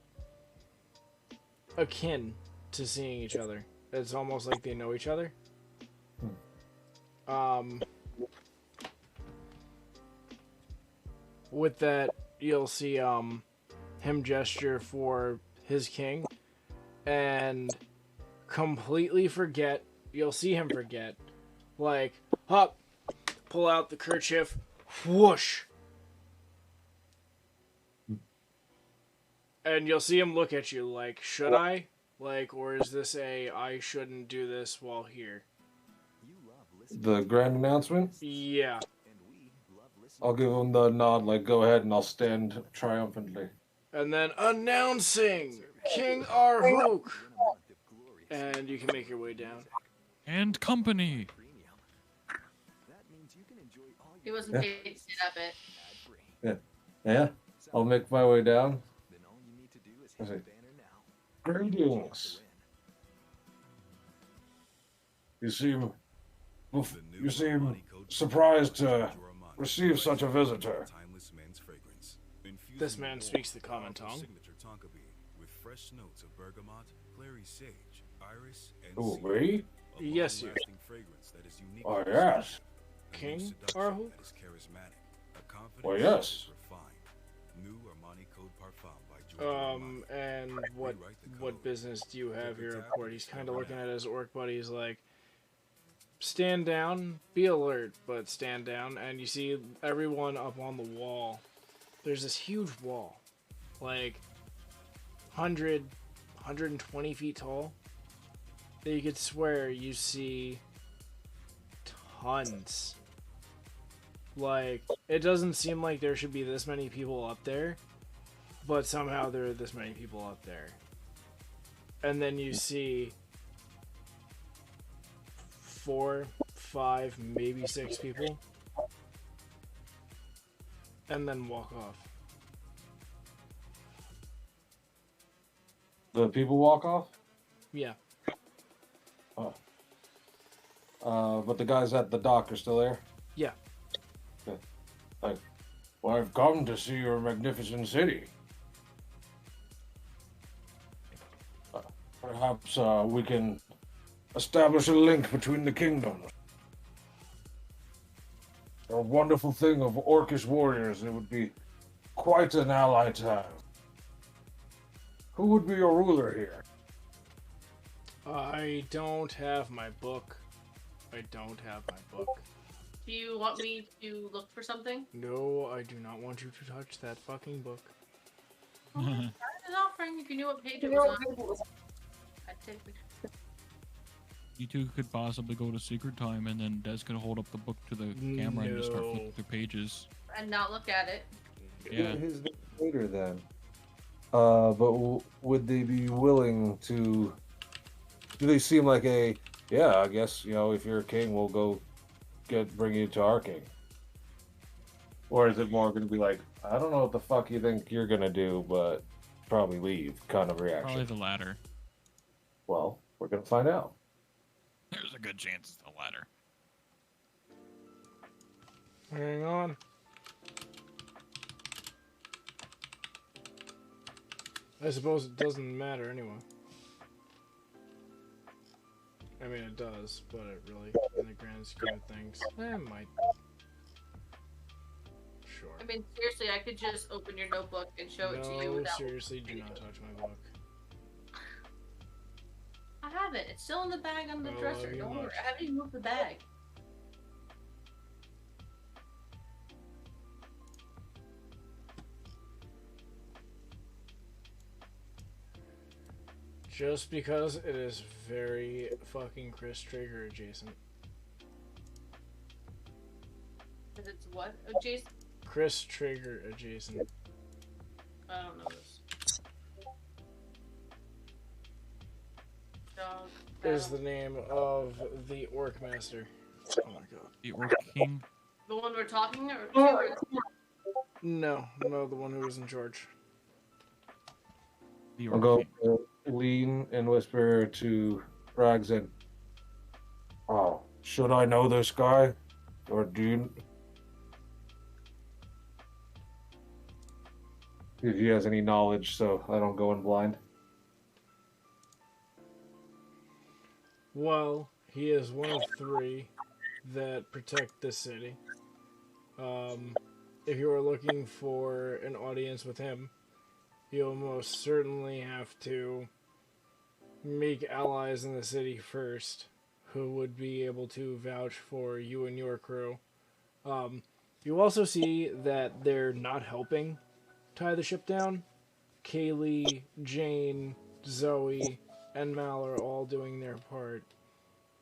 [SPEAKER 2] akin to seeing each other. It's almost like they know each other. With that, you'll see him gesture for his king and completely forget. You'll see him forget. Like, hop, pull out the kerchief, whoosh. And you'll see him look at you like, should I? Like, or is this a I shouldn't do this while here?
[SPEAKER 5] The grand announcement?
[SPEAKER 2] Yeah.
[SPEAKER 5] I'll give him the nod, like, go ahead, and I'll stand triumphantly.
[SPEAKER 2] And then announcing King Arhook. And you can make your way down.
[SPEAKER 4] And company.
[SPEAKER 3] He wasn't paid to say that bit.
[SPEAKER 5] Yeah. I'll make my way down. I say, greetings. You seem surprised to receive such a visitor.
[SPEAKER 2] This man speaks the common tongue.
[SPEAKER 7] With fresh notes of bergamot, clary sage, iris, and
[SPEAKER 5] Who, me?
[SPEAKER 2] Yes, you.
[SPEAKER 5] Oh, yes.
[SPEAKER 2] King Arhook?
[SPEAKER 5] Well, yes.
[SPEAKER 2] And what business do you have here at port? He's kind of looking at his orc buddy. He's like, stand down, be alert, but stand down. And you see everyone up on the wall. There's this huge wall, like 120 feet tall. That you could swear you see tons. Like, it doesn't seem like there should be this many people up there, but somehow there are this many people up there. And then you see 4, 5, maybe 6 people, and then walk off.
[SPEAKER 5] The people walk off?
[SPEAKER 2] Yeah.
[SPEAKER 5] But the guys at the dock are still there?
[SPEAKER 2] Yeah.
[SPEAKER 5] Okay. Like, well, I've come to see your magnificent city. Perhaps we can establish a link between the kingdoms. A wonderful thing of orcish warriors. It would be quite an ally to have. Who would be your ruler here?
[SPEAKER 2] I don't have my book.
[SPEAKER 3] Do you want me to look for something?
[SPEAKER 2] No, I do not want you to touch that fucking book.
[SPEAKER 3] That is an offering if you knew what page it was on. I'd take it.
[SPEAKER 4] You two could possibly go to secret time, and then Des could hold up the book to the camera and just start flipping through pages.
[SPEAKER 3] And not look at it.
[SPEAKER 4] Yeah.
[SPEAKER 5] His name later then. But would they be willing to? Do they seem like a? Yeah, I guess if you're a king, we'll go bring you to our king. Or is it more going to be like, I don't know what the fuck you think you're going to do, but probably leave kind of reaction?
[SPEAKER 4] Probably the latter.
[SPEAKER 5] Well, we're going to find out.
[SPEAKER 4] There's a good chance it's the latter.
[SPEAKER 2] Hang on. I suppose it doesn't matter anyway. I mean, it does, but it really, in the grand scheme of things, it might. Sure.
[SPEAKER 3] I mean, seriously, I could just open your notebook and show it to you
[SPEAKER 2] No,
[SPEAKER 3] without...
[SPEAKER 2] seriously, do not touch my book.
[SPEAKER 3] I have it. It's still in the bag on the
[SPEAKER 2] I
[SPEAKER 3] dresser.
[SPEAKER 2] love you
[SPEAKER 3] Don't worry.
[SPEAKER 2] much.
[SPEAKER 3] I haven't even moved the bag.
[SPEAKER 2] Just because it is very fucking Chris Traeger adjacent.
[SPEAKER 3] Because it's what? Oh, Jason?
[SPEAKER 2] Chris Traeger adjacent.
[SPEAKER 3] I don't know this. Dog.
[SPEAKER 2] Is the name of the Orc Master. Oh my god.
[SPEAKER 4] The Orc King?
[SPEAKER 3] The one we're talking or
[SPEAKER 2] No, the one who was in charge.
[SPEAKER 4] The
[SPEAKER 5] I'll go lean and whisper to Rags and, oh, should I know this guy? Or do you? If he has any knowledge, so I don't go in blind.
[SPEAKER 2] Well, he is one of 3 that protect the city. If you are looking for an audience with him, you'll most certainly have to make allies in the city first, who would be able to vouch for you and your crew. You also see that they're not helping tie the ship down. Kaylee, Jane, Zoe, and Mal are all doing their part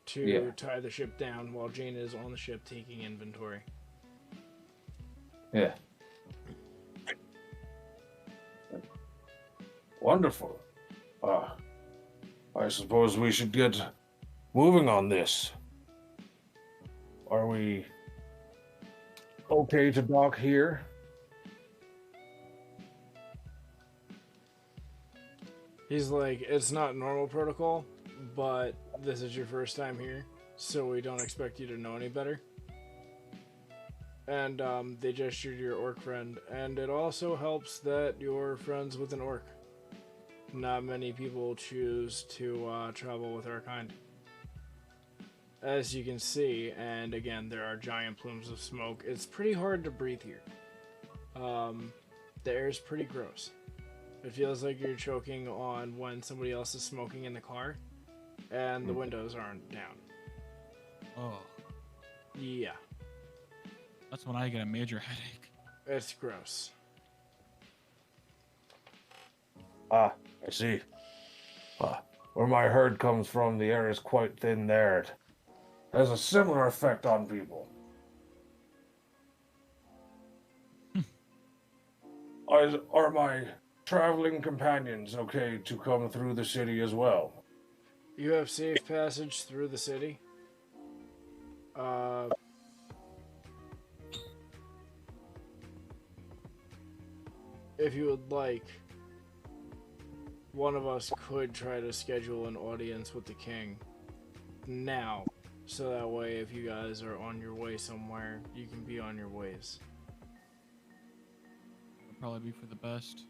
[SPEAKER 2] to tie the ship down while Jane is on the ship taking inventory.
[SPEAKER 5] Yeah. Wonderful. I suppose we should get moving on this. Are we okay to dock here?
[SPEAKER 2] He's like, it's not normal protocol, but this is your first time here, so we don't expect you to know any better. And they gestured to your orc friend, and it also helps that you're friends with an orc. Not many people choose to travel with our kind. As you can see, and again, there are giant plumes of smoke, it's pretty hard to breathe here. The air is pretty gross. It feels like you're choking on when somebody else is smoking in the car, and the windows aren't down.
[SPEAKER 4] Oh.
[SPEAKER 2] Yeah.
[SPEAKER 4] That's when I get a major headache.
[SPEAKER 2] It's gross.
[SPEAKER 5] Ah, I see. Where my herd comes from, the air is quite thin there. It has a similar effect on people. Are my traveling companions okay to come through the city as well?
[SPEAKER 2] You have safe passage through the city. If you would like, one of us could try to schedule an audience with the king now, so that way if you guys are on your way somewhere, you can be on your ways.
[SPEAKER 4] It'll probably be for the best.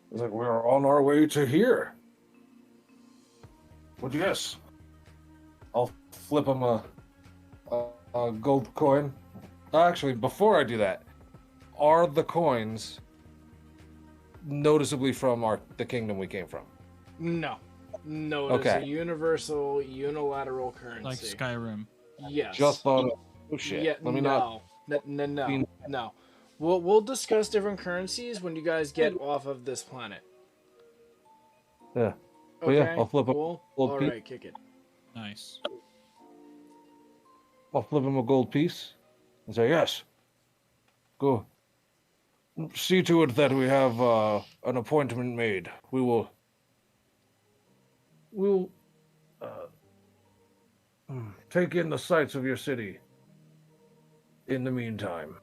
[SPEAKER 5] It's like we're on our way to here. But yes, I'll flip him a gold coin. Actually, before I do that, are the coins noticeably from the kingdom we came from?
[SPEAKER 2] No. No, it
[SPEAKER 5] Okay.
[SPEAKER 2] is a universal, unilateral currency.
[SPEAKER 4] Like Skyrim.
[SPEAKER 2] Yes.
[SPEAKER 5] Just thought of. Oh shit.
[SPEAKER 2] Yeah,
[SPEAKER 5] Let me not.
[SPEAKER 2] No. We'll discuss different currencies when you guys get off of this planet.
[SPEAKER 5] Yeah. But
[SPEAKER 2] Okay.
[SPEAKER 5] yeah, I'll flip
[SPEAKER 2] Cool.
[SPEAKER 5] a gold
[SPEAKER 2] All
[SPEAKER 5] piece.
[SPEAKER 2] right, kick it.
[SPEAKER 4] Nice.
[SPEAKER 5] I'll flip him a gold piece and say, yes. Go. See to it that we have an appointment made. We'll take in the sights of your city in the meantime.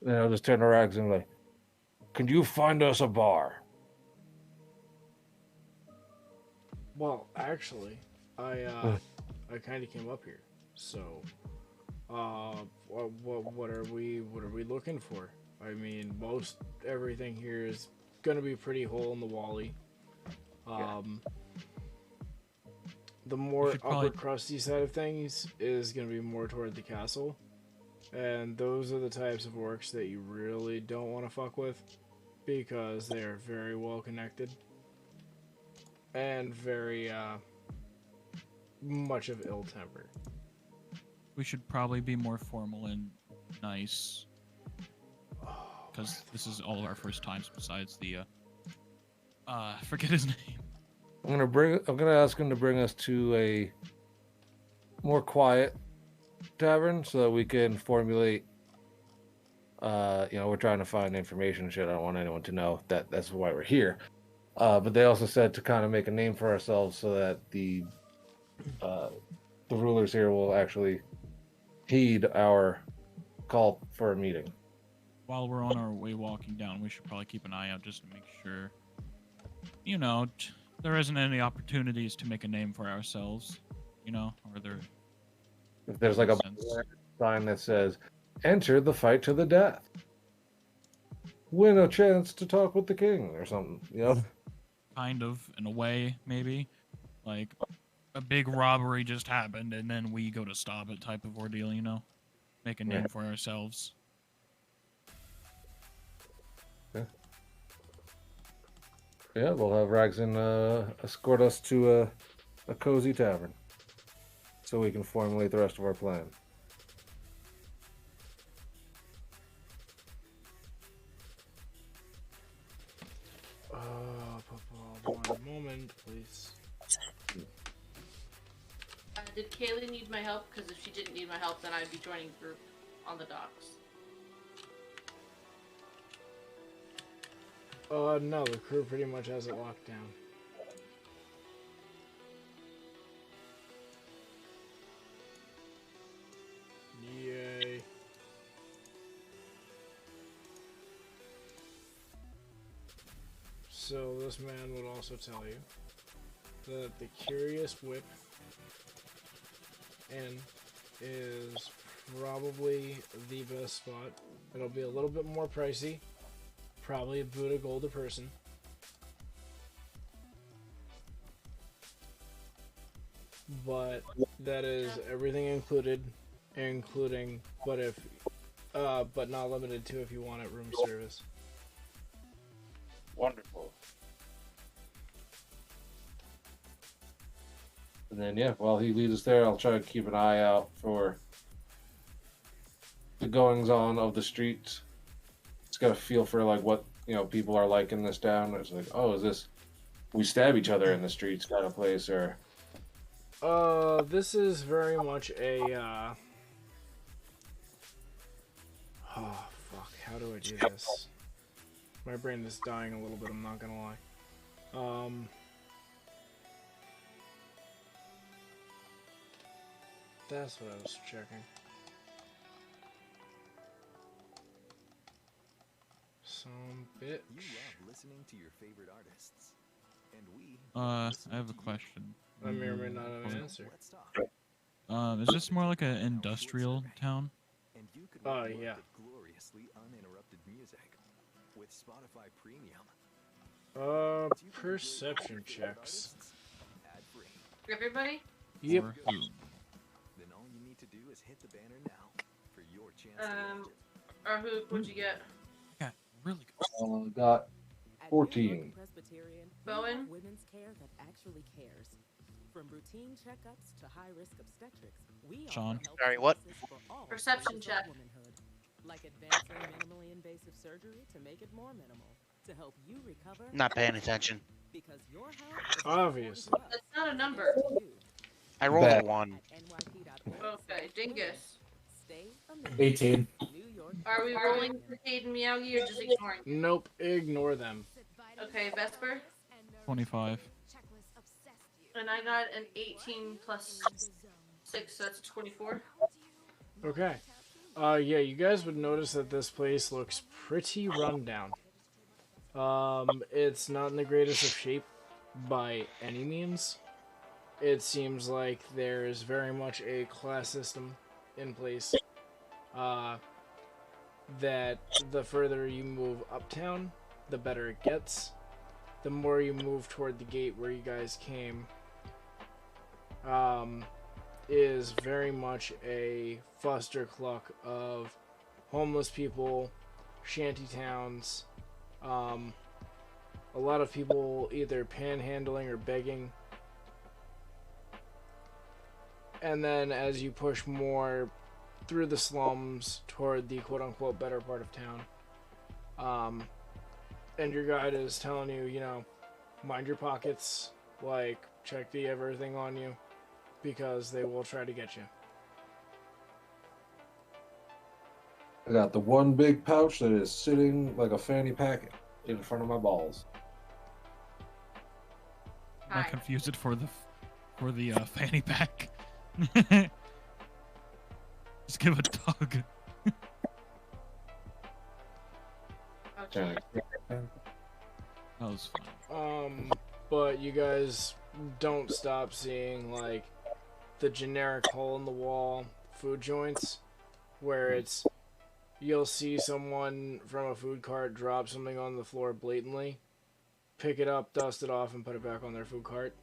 [SPEAKER 5] Then I'll just turn to Rags and like, can you find us a bar?
[SPEAKER 2] Well, actually, I kind of came up here. So, what are we looking for? I mean, most everything here is gonna be pretty hole in the wally. The more upper crusty side of things is gonna be more toward the castle, and those are the types of orcs that you really don't want to fuck with because they are very well connected and very much of ill temper.
[SPEAKER 4] We should probably be more formal and nice, because this is all of our first times besides the I forget his name.
[SPEAKER 5] I'm gonna ask him to bring us to a more quiet tavern so that we can formulate. We're trying to find information and shit. I don't want anyone to know that that's why we're here. But they also said to kind of make a name for ourselves so that the rulers here will actually heed our call for a meeting.
[SPEAKER 4] While we're on our way walking down, we should probably keep an eye out just to make sure, there isn't any opportunities to make a name for ourselves, or there.
[SPEAKER 5] If there's like a sign that says, enter the fight to the death. Win a chance to talk with the king or something,
[SPEAKER 4] Kind of, in a way, maybe. Like, a big robbery just happened and then we go to stop it type of ordeal, Make a name for ourselves.
[SPEAKER 5] Yeah, we'll have Ragzin escort us to a cozy tavern so we can formulate the rest of our plan.
[SPEAKER 2] One moment, please.
[SPEAKER 3] Did Kaylee need my help? Because if she didn't need my help, then I'd be joining the group on the docks.
[SPEAKER 2] No, the crew pretty much has it locked down. Yay. So this man would also tell you that the Curious Whip Inn is probably the best spot. It'll be a little bit more pricey. Probably a boot of gold a person. But that is everything included, but not limited to if you want it room service.
[SPEAKER 5] Wonderful. And then, while he leads us there, I'll try to keep an eye out for the goings on of the streets. Just got a feel for like what people are like in this town. It's like, oh, is this we stab each other in the streets kind of place, or?
[SPEAKER 2] This is very much a oh fuck! How do I do this? My brain is dying a little bit. I'm not gonna lie. That's what I was checking. Some bitch.
[SPEAKER 8] You love listening to your favorite artists, and we.
[SPEAKER 4] I have a question.
[SPEAKER 2] I may or may not have an answer.
[SPEAKER 4] Is this more like an industrial town?
[SPEAKER 2] Oh yeah.
[SPEAKER 8] Gloriously uninterrupted music with Spotify Premium.
[SPEAKER 2] Perception checks.
[SPEAKER 3] Everybody?
[SPEAKER 2] Yep.
[SPEAKER 8] Then all you need to do is hit the banner now for your chance.
[SPEAKER 3] Arhook, what'd you get?
[SPEAKER 4] Yeah, really good.
[SPEAKER 5] Got 14.
[SPEAKER 3] Bowen?
[SPEAKER 14] Women's care that actually cares. From routine checkups to high-risk obstetrics, we
[SPEAKER 4] Sean.
[SPEAKER 14] offer health
[SPEAKER 1] Sorry, what?
[SPEAKER 14] services for all
[SPEAKER 3] Perception
[SPEAKER 14] stages of
[SPEAKER 3] check.
[SPEAKER 14] womanhood, like advancing minimally invasive surgery to make it more minimal, to help you recover.
[SPEAKER 1] Not paying attention.
[SPEAKER 14] Because your health is
[SPEAKER 2] Obviously.
[SPEAKER 3] That's not a number.
[SPEAKER 1] I rolled a
[SPEAKER 5] Bad.
[SPEAKER 1] 1.
[SPEAKER 3] Okay, dingus.
[SPEAKER 14] Stay amazing.
[SPEAKER 15] 18.
[SPEAKER 14] New York.
[SPEAKER 3] Are we rolling for Cade and Miyagi or just ignoring?
[SPEAKER 2] Nope, ignore them.
[SPEAKER 3] Okay, Vesper.
[SPEAKER 4] 25.
[SPEAKER 3] And I got an 18 plus 6, so that's 24.
[SPEAKER 2] Okay. Yeah, you guys would notice that this place looks pretty run down. It's not in the greatest of shape by any means. It seems like there's very much a class system in place. That the further you move uptown, the better it gets. The more you move toward the gate where you guys came, is very much a fuster cluck of homeless people, shanty towns, a lot of people either panhandling or begging. And then as you push more through the slums toward the quote-unquote better part of town, and your guide is telling you, you know, mind your pockets, like, check the everything on you, because they will try to get you.
[SPEAKER 5] I got the one big pouch that is sitting like a fanny pack in front of my balls.
[SPEAKER 4] I confused it for the fanny pack. Just give a tug.
[SPEAKER 3] Okay.
[SPEAKER 4] That was fun.
[SPEAKER 2] But you guys don't stop seeing, like, the generic hole-in-the-wall food joints, where it's, you'll see someone from a food cart drop something on the floor blatantly, pick it up, dust it off, and put it back on their food cart.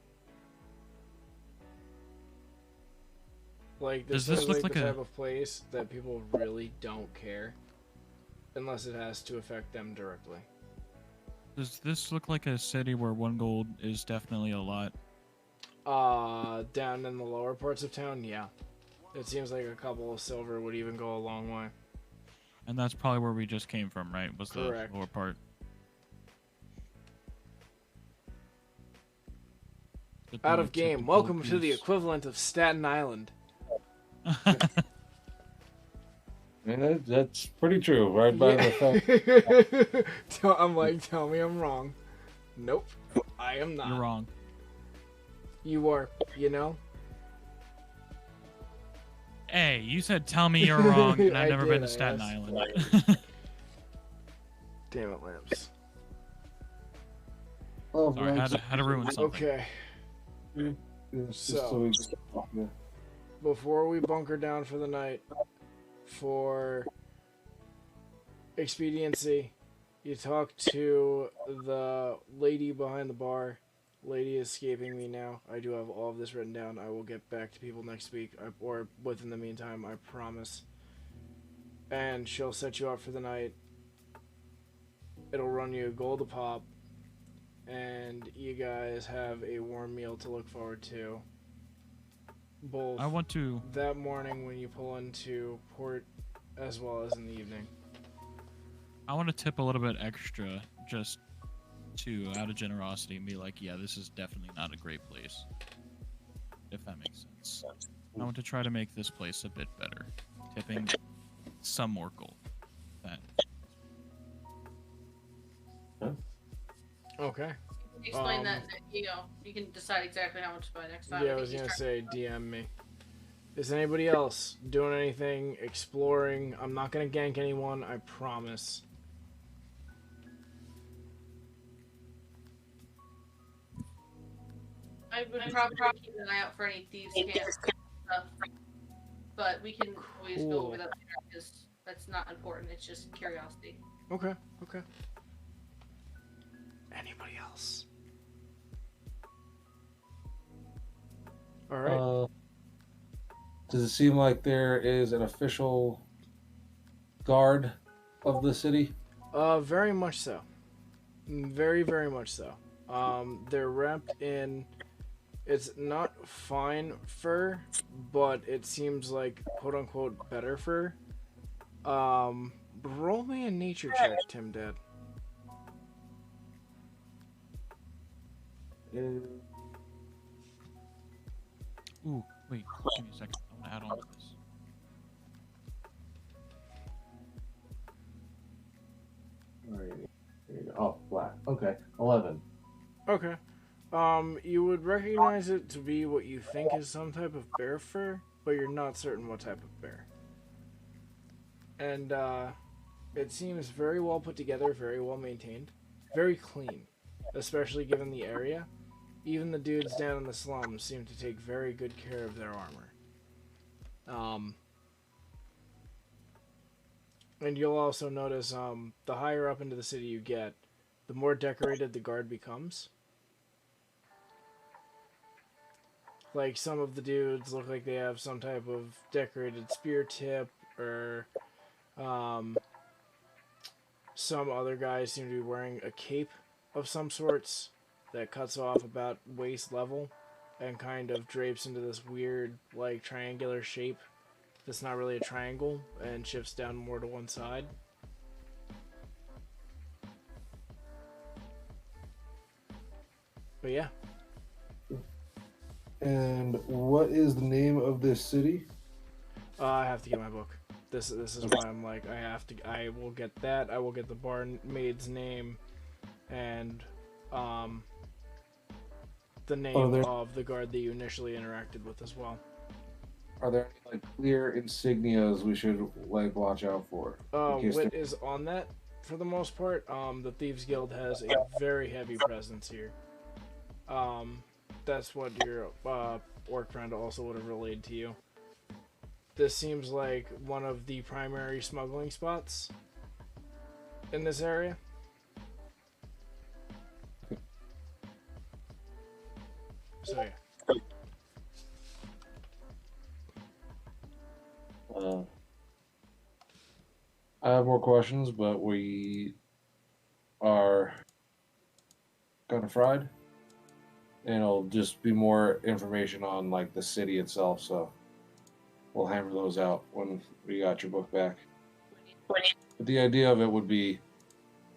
[SPEAKER 2] Like, this is like the type of place that people really don't care, unless it has to affect them directly.
[SPEAKER 4] Does this look like a city where 1 gold is definitely a lot?
[SPEAKER 2] Down in the lower parts of town, yeah. It seems like a couple of silver would even go a long way.
[SPEAKER 4] And that's probably where we just came from, right? Was the
[SPEAKER 2] Correct.
[SPEAKER 4] lower part.
[SPEAKER 2] Out of game. Welcome to the equivalent of Staten Island.
[SPEAKER 5] I mean, that's pretty true, right by the fact.
[SPEAKER 2] I'm like, tell me I'm wrong. Nope, I am not.
[SPEAKER 4] You're wrong.
[SPEAKER 2] You are, you know?
[SPEAKER 4] Hey, you said tell me you're wrong, and I've never been to
[SPEAKER 2] I
[SPEAKER 4] Staten
[SPEAKER 2] asked.
[SPEAKER 4] Island.
[SPEAKER 2] Damn it, Lamps.
[SPEAKER 5] Oh,
[SPEAKER 4] Sorry, had to ruin something.
[SPEAKER 2] Okay. So, before we bunker down for the night, for expediency, you talk to the lady behind the bar. Lady is escaping me now. I do have all of this written down. I will get back to people next week, or within the meantime, I promise. And she'll set you up for the night. It'll run you a gold a pop, and you guys have a warm meal to look forward to. Both
[SPEAKER 4] I want to
[SPEAKER 2] that morning when you pull into port, as well as in the evening.
[SPEAKER 4] I want to tip a little bit extra, just to out of generosity, and be like, yeah, this is definitely not a great place. If that makes sense. I want to try to make this place a bit better, tipping some more gold. That.
[SPEAKER 2] Okay.
[SPEAKER 3] Explain that, you know, you can decide exactly how much by next time.
[SPEAKER 2] Yeah, I was gonna say DM me. Is anybody else doing anything, exploring? I'm not gonna gank anyone, I promise.
[SPEAKER 3] I would probably keep an eye out for any thieves' camps stuff, but we can always go
[SPEAKER 2] Cool.
[SPEAKER 3] over that later because that's not important. It's just curiosity.
[SPEAKER 2] Okay, okay. Anybody else? Alright.
[SPEAKER 5] Does it seem like there is an official guard of the city?
[SPEAKER 2] Very much so. Very, very much so. They're wrapped in It's not fine fur, but it seems like quote unquote better fur. Roll me a nature check, Tim Dad.
[SPEAKER 4] Ooh, wait. Give me a second. I want to add on to this.
[SPEAKER 5] Alrighty. There you go. Oh, black. Okay. 11.
[SPEAKER 2] Okay. You would recognize it to be what you think is some type of bear fur, but you're not certain what type of bear. And, it seems very well put together, very well maintained, very clean, especially given the area. Even the dudes down in the slums seem to take very good care of their armor. And you'll also notice, the higher up into the city you get, the more decorated the guard becomes. Like, some of the dudes look like they have some type of decorated spear tip, or, some other guys seem to be wearing a cape of some sorts that cuts off about waist level and kind of drapes into this weird, like, triangular shape that's not really a triangle and shifts down more to one side. But yeah.
[SPEAKER 5] And what is the name of this city?
[SPEAKER 2] I have to get my book. This is why I'm like, I will get that. I will get the barmaid's name and the name of the guard that you initially interacted with as well.
[SPEAKER 5] Are there any like clear insignias we should like watch out for?
[SPEAKER 2] Wit is on that for the most part. The Thieves Guild has a very heavy presence here. That's what your orc friend also would have relayed to you. This seems like one of the primary smuggling spots in this area. So yeah.
[SPEAKER 5] I have more questions, but we are kind of fried, and it'll just be more information on like the city itself. So we'll hammer those out when we got your book back. But the idea of it would be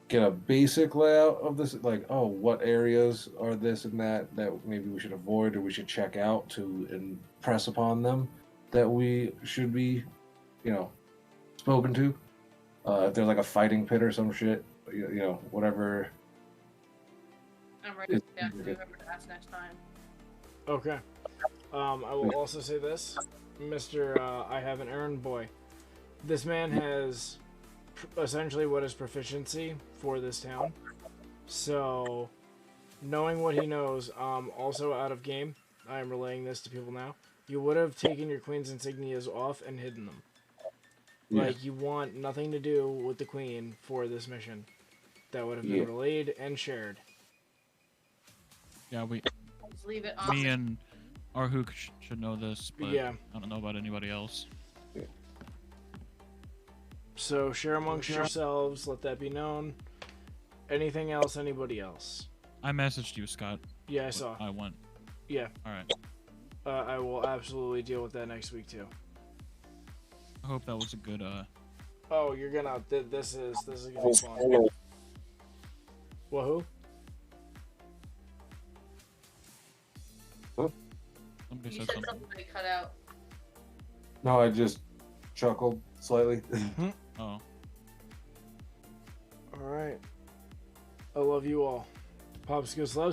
[SPEAKER 5] get a basic layout of this, like, oh, what areas are this and that maybe we should avoid or we should check out to impress upon them that we should be, spoken to. If there's like a fighting pit or some shit, whatever.
[SPEAKER 3] I'm ready to remember to ask next time.
[SPEAKER 2] Okay. I will also say this, Mr. I have an errand boy. This man has essentially what is proficiency for this town. So, knowing what he knows, also out of game, I am relaying this to people now. You would have taken your queen's insignias off and hidden them.
[SPEAKER 5] Yeah.
[SPEAKER 2] Like, you want nothing to do with the queen for this mission. That would have been relayed and shared.
[SPEAKER 4] Yeah,
[SPEAKER 3] Just leave it on.
[SPEAKER 4] me and Arhook should know this, but
[SPEAKER 2] Yeah.
[SPEAKER 4] I don't know about anybody else.
[SPEAKER 2] So share amongst yourselves, let that be known. Anything else, anybody else?
[SPEAKER 4] I messaged you, Scott.
[SPEAKER 2] Yeah, I saw.
[SPEAKER 4] I went.
[SPEAKER 2] Yeah.
[SPEAKER 4] Alright.
[SPEAKER 2] I will absolutely deal with that next week too.
[SPEAKER 4] I hope that was a good,
[SPEAKER 2] Oh, you're gonna, this is gonna be fun. Wahoo?
[SPEAKER 4] Somebody
[SPEAKER 3] You
[SPEAKER 4] said
[SPEAKER 3] said
[SPEAKER 4] something.
[SPEAKER 3] something that cut out.
[SPEAKER 5] No, I just chuckled slightly.
[SPEAKER 4] Oh.
[SPEAKER 2] Alright. I love you all. Popsicles loves